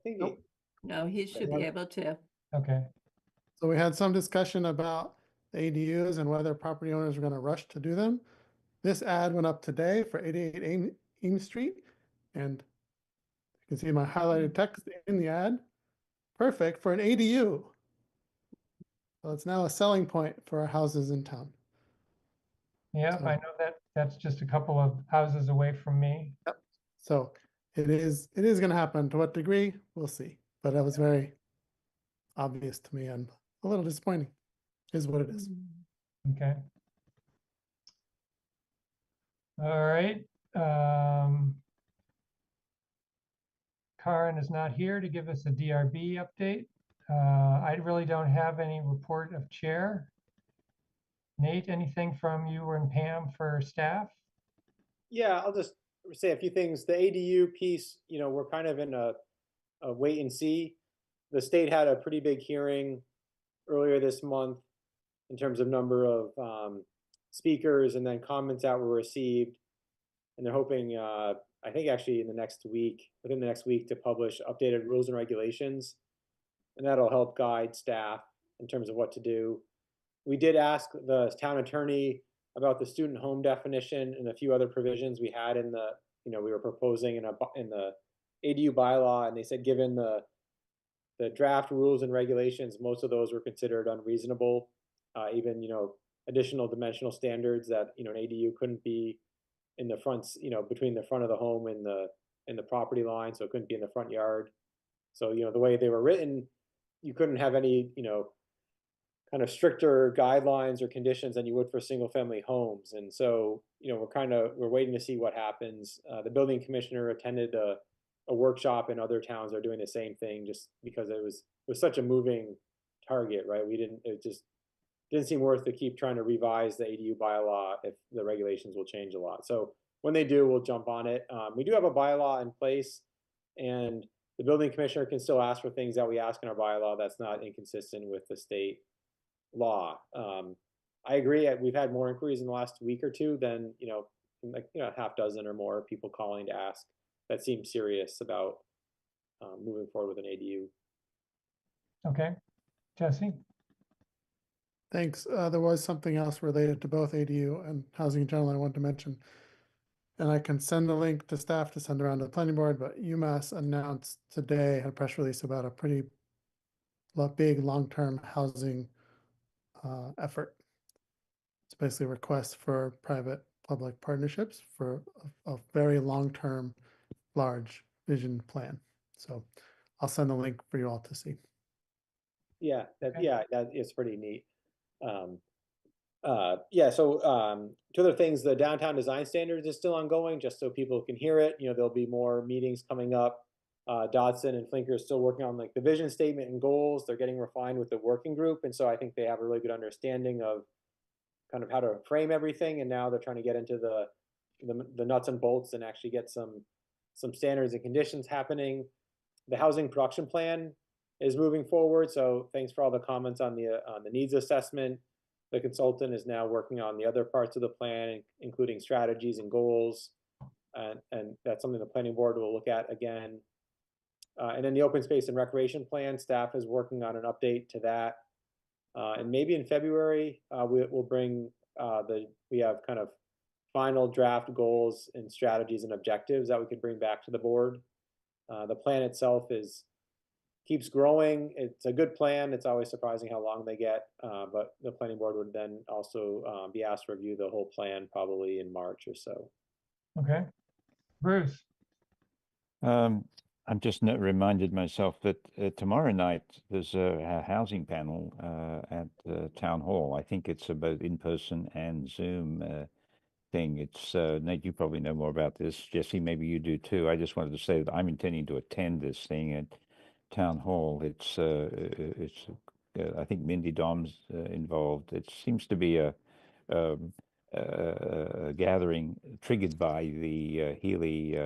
Nope. No, he should be able to. Okay. So we had some discussion about the ADUs and whether property owners are going to rush to do them. This ad went up today for 88 Ames Street, and you can see my highlighted text in the ad. Perfect for an ADU. So it's now a selling point for our houses in town. Yeah, I know that that's just a couple of houses away from me. Yep. So it is going to happen. To what degree, we'll see. But that was very obvious to me and a little disappointing, is what it is. Okay. All right. Karen is not here to give us a DRB update. I really don't have any report of chair. Nate, anything from you and Pam for staff? Yeah, I'll just say a few things. The ADU piece, we're kind of in a wait and see. The state had a pretty big hearing earlier this month in terms of number of speakers, and then comments that were received. And they're hoping, I think actually within the next week, to publish updated rules and regulations. And that'll help guide staff in terms of what to do. We did ask the town attorney about the student home definition and a few other provisions we had in the, we were proposing in the ADU bylaw, and they said given the draft rules and regulations, most of those were considered unreasonable. Even additional dimensional standards that an ADU couldn't be in the fronts, between the front of the home and the property line, so it couldn't be in the front yard. So the way they were written, you couldn't have any kind of stricter guidelines or conditions than you would for single family homes. And so we're waiting to see what happens. The building commissioner attended a workshop, and other towns are doing the same thing, just because it was such a moving target, right? It just didn't seem worth to keep trying to revise the ADU bylaw if the regulations will change a lot. So when they do, we'll jump on it. We do have a bylaw in place, and the building commissioner can still ask for things that we ask in our bylaw that's not inconsistent with the state law. I agree. We've had more inquiries in the last week or two than, a half dozen or more people calling to ask that seem serious about moving forward with an ADU. Okay, Jesse? Thanks. There was something else related to both ADU and housing in general I wanted to mention. And I can send the link to staff to send around to the planning board, but UMass announced today, had a press release about a pretty big long-term housing effort. It's basically a request for private-public partnerships for a very long-term, large vision plan. So I'll send the link for you all to see. Yeah, Okay. that is pretty neat. So two other things, the downtown design standards is still ongoing, just so people can hear it. There'll be more meetings coming up. Dodson and Flinker are still working on like the vision statement and goals. They're getting refined with the working group. And so I think they have a really good understanding of kind of how to frame everything. And now they're trying to get into the nuts and bolts and actually get some standards and conditions happening. The housing production plan is moving forward. So thanks for all the comments on the needs assessment. The consultant is now working on the other parts of the plan, including strategies and goals. And that's something the planning board will look at again. And then the open space and recreation plan, staff is working on an update to that. And maybe in February, we'll bring we have kind of final draft goals and strategies and objectives that we could bring back to the board. The plan itself keeps growing. It's a good plan. It's always surprising how long they get, but the planning board would then also be asked to review the whole plan probably in March or so. Okay. Bruce? I'm just reminded myself that tomorrow night there's a housing panel at Town Hall. I think it's both in person and Zoom thing. It's Nate, you probably know more about this. Jesse, maybe you do too. I just wanted to say that I'm intending to attend this thing at Town Hall. It's I think Mindy Dom's involved. It seems to be a gathering triggered by the Healy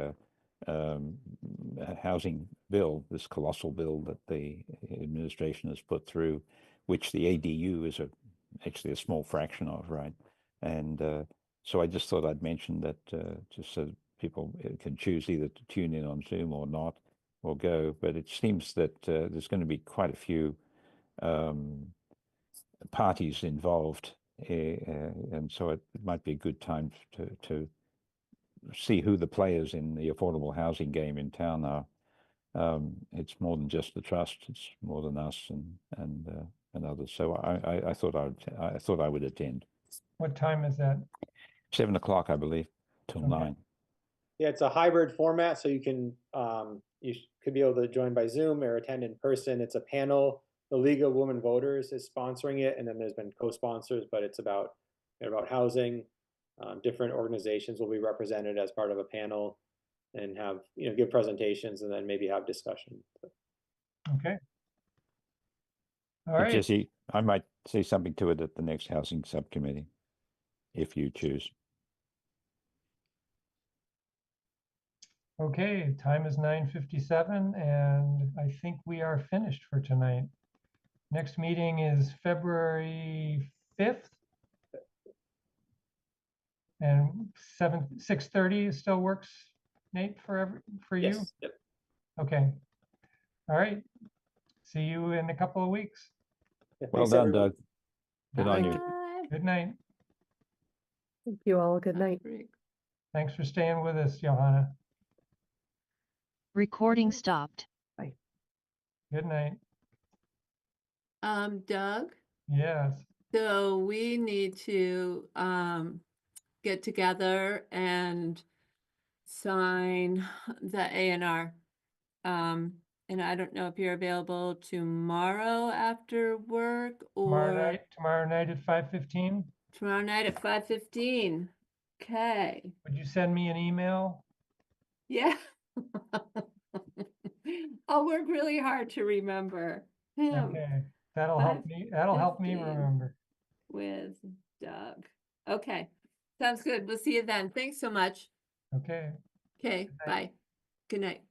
housing bill, this colossal bill that the administration has put through, which the ADU is actually a small fraction of, right? And so I just thought I'd mention that just so people can choose either to tune in on Zoom or not, or go. But it seems that there's going to be quite a few parties involved, and so it might be a good time to see who the players in the affordable housing game in town are. It's more than just the trust; it's more than us and others. So I thought I would attend. What time is that? 7 o'clock, I believe, till Okay. 9. Yeah, it's a hybrid format, so you can could be able to join by Zoom or attend in person. It's a panel. The League of Women Voters is sponsoring it, and then there's been co-sponsors, but it's about housing. Different organizations will be represented as part of a panel and have give presentations and then maybe have discussion. Okay. All But right. Jesse, I might say something to it at the next housing subcommittee, if you choose. Okay, time is 9:57, and I think we are finished for tonight. Next meeting is February 5th. And 6:30 still works, Nate, for you? Yes. Yep. Okay. All right. See you in a couple of weeks. Yeah, Well thanks, done, everyone. Doug. Good on you. Bye. Good night. Thank you all. Good night. Thanks for staying with us, Johanna. Recording stopped. Good night. Doug, Yes. so we need to get together and sign the A&R. And I don't know if you're available tomorrow after work or Tomorrow night at 5:15. tomorrow night at 5:15. Okay. Would you send me an email? Yeah. I'll work really hard to remember him. Okay. That'll help me, remember. with Doug. Okay, sounds good. We'll see you then. Thanks so much. Okay. Okay, Good night. bye. Good night.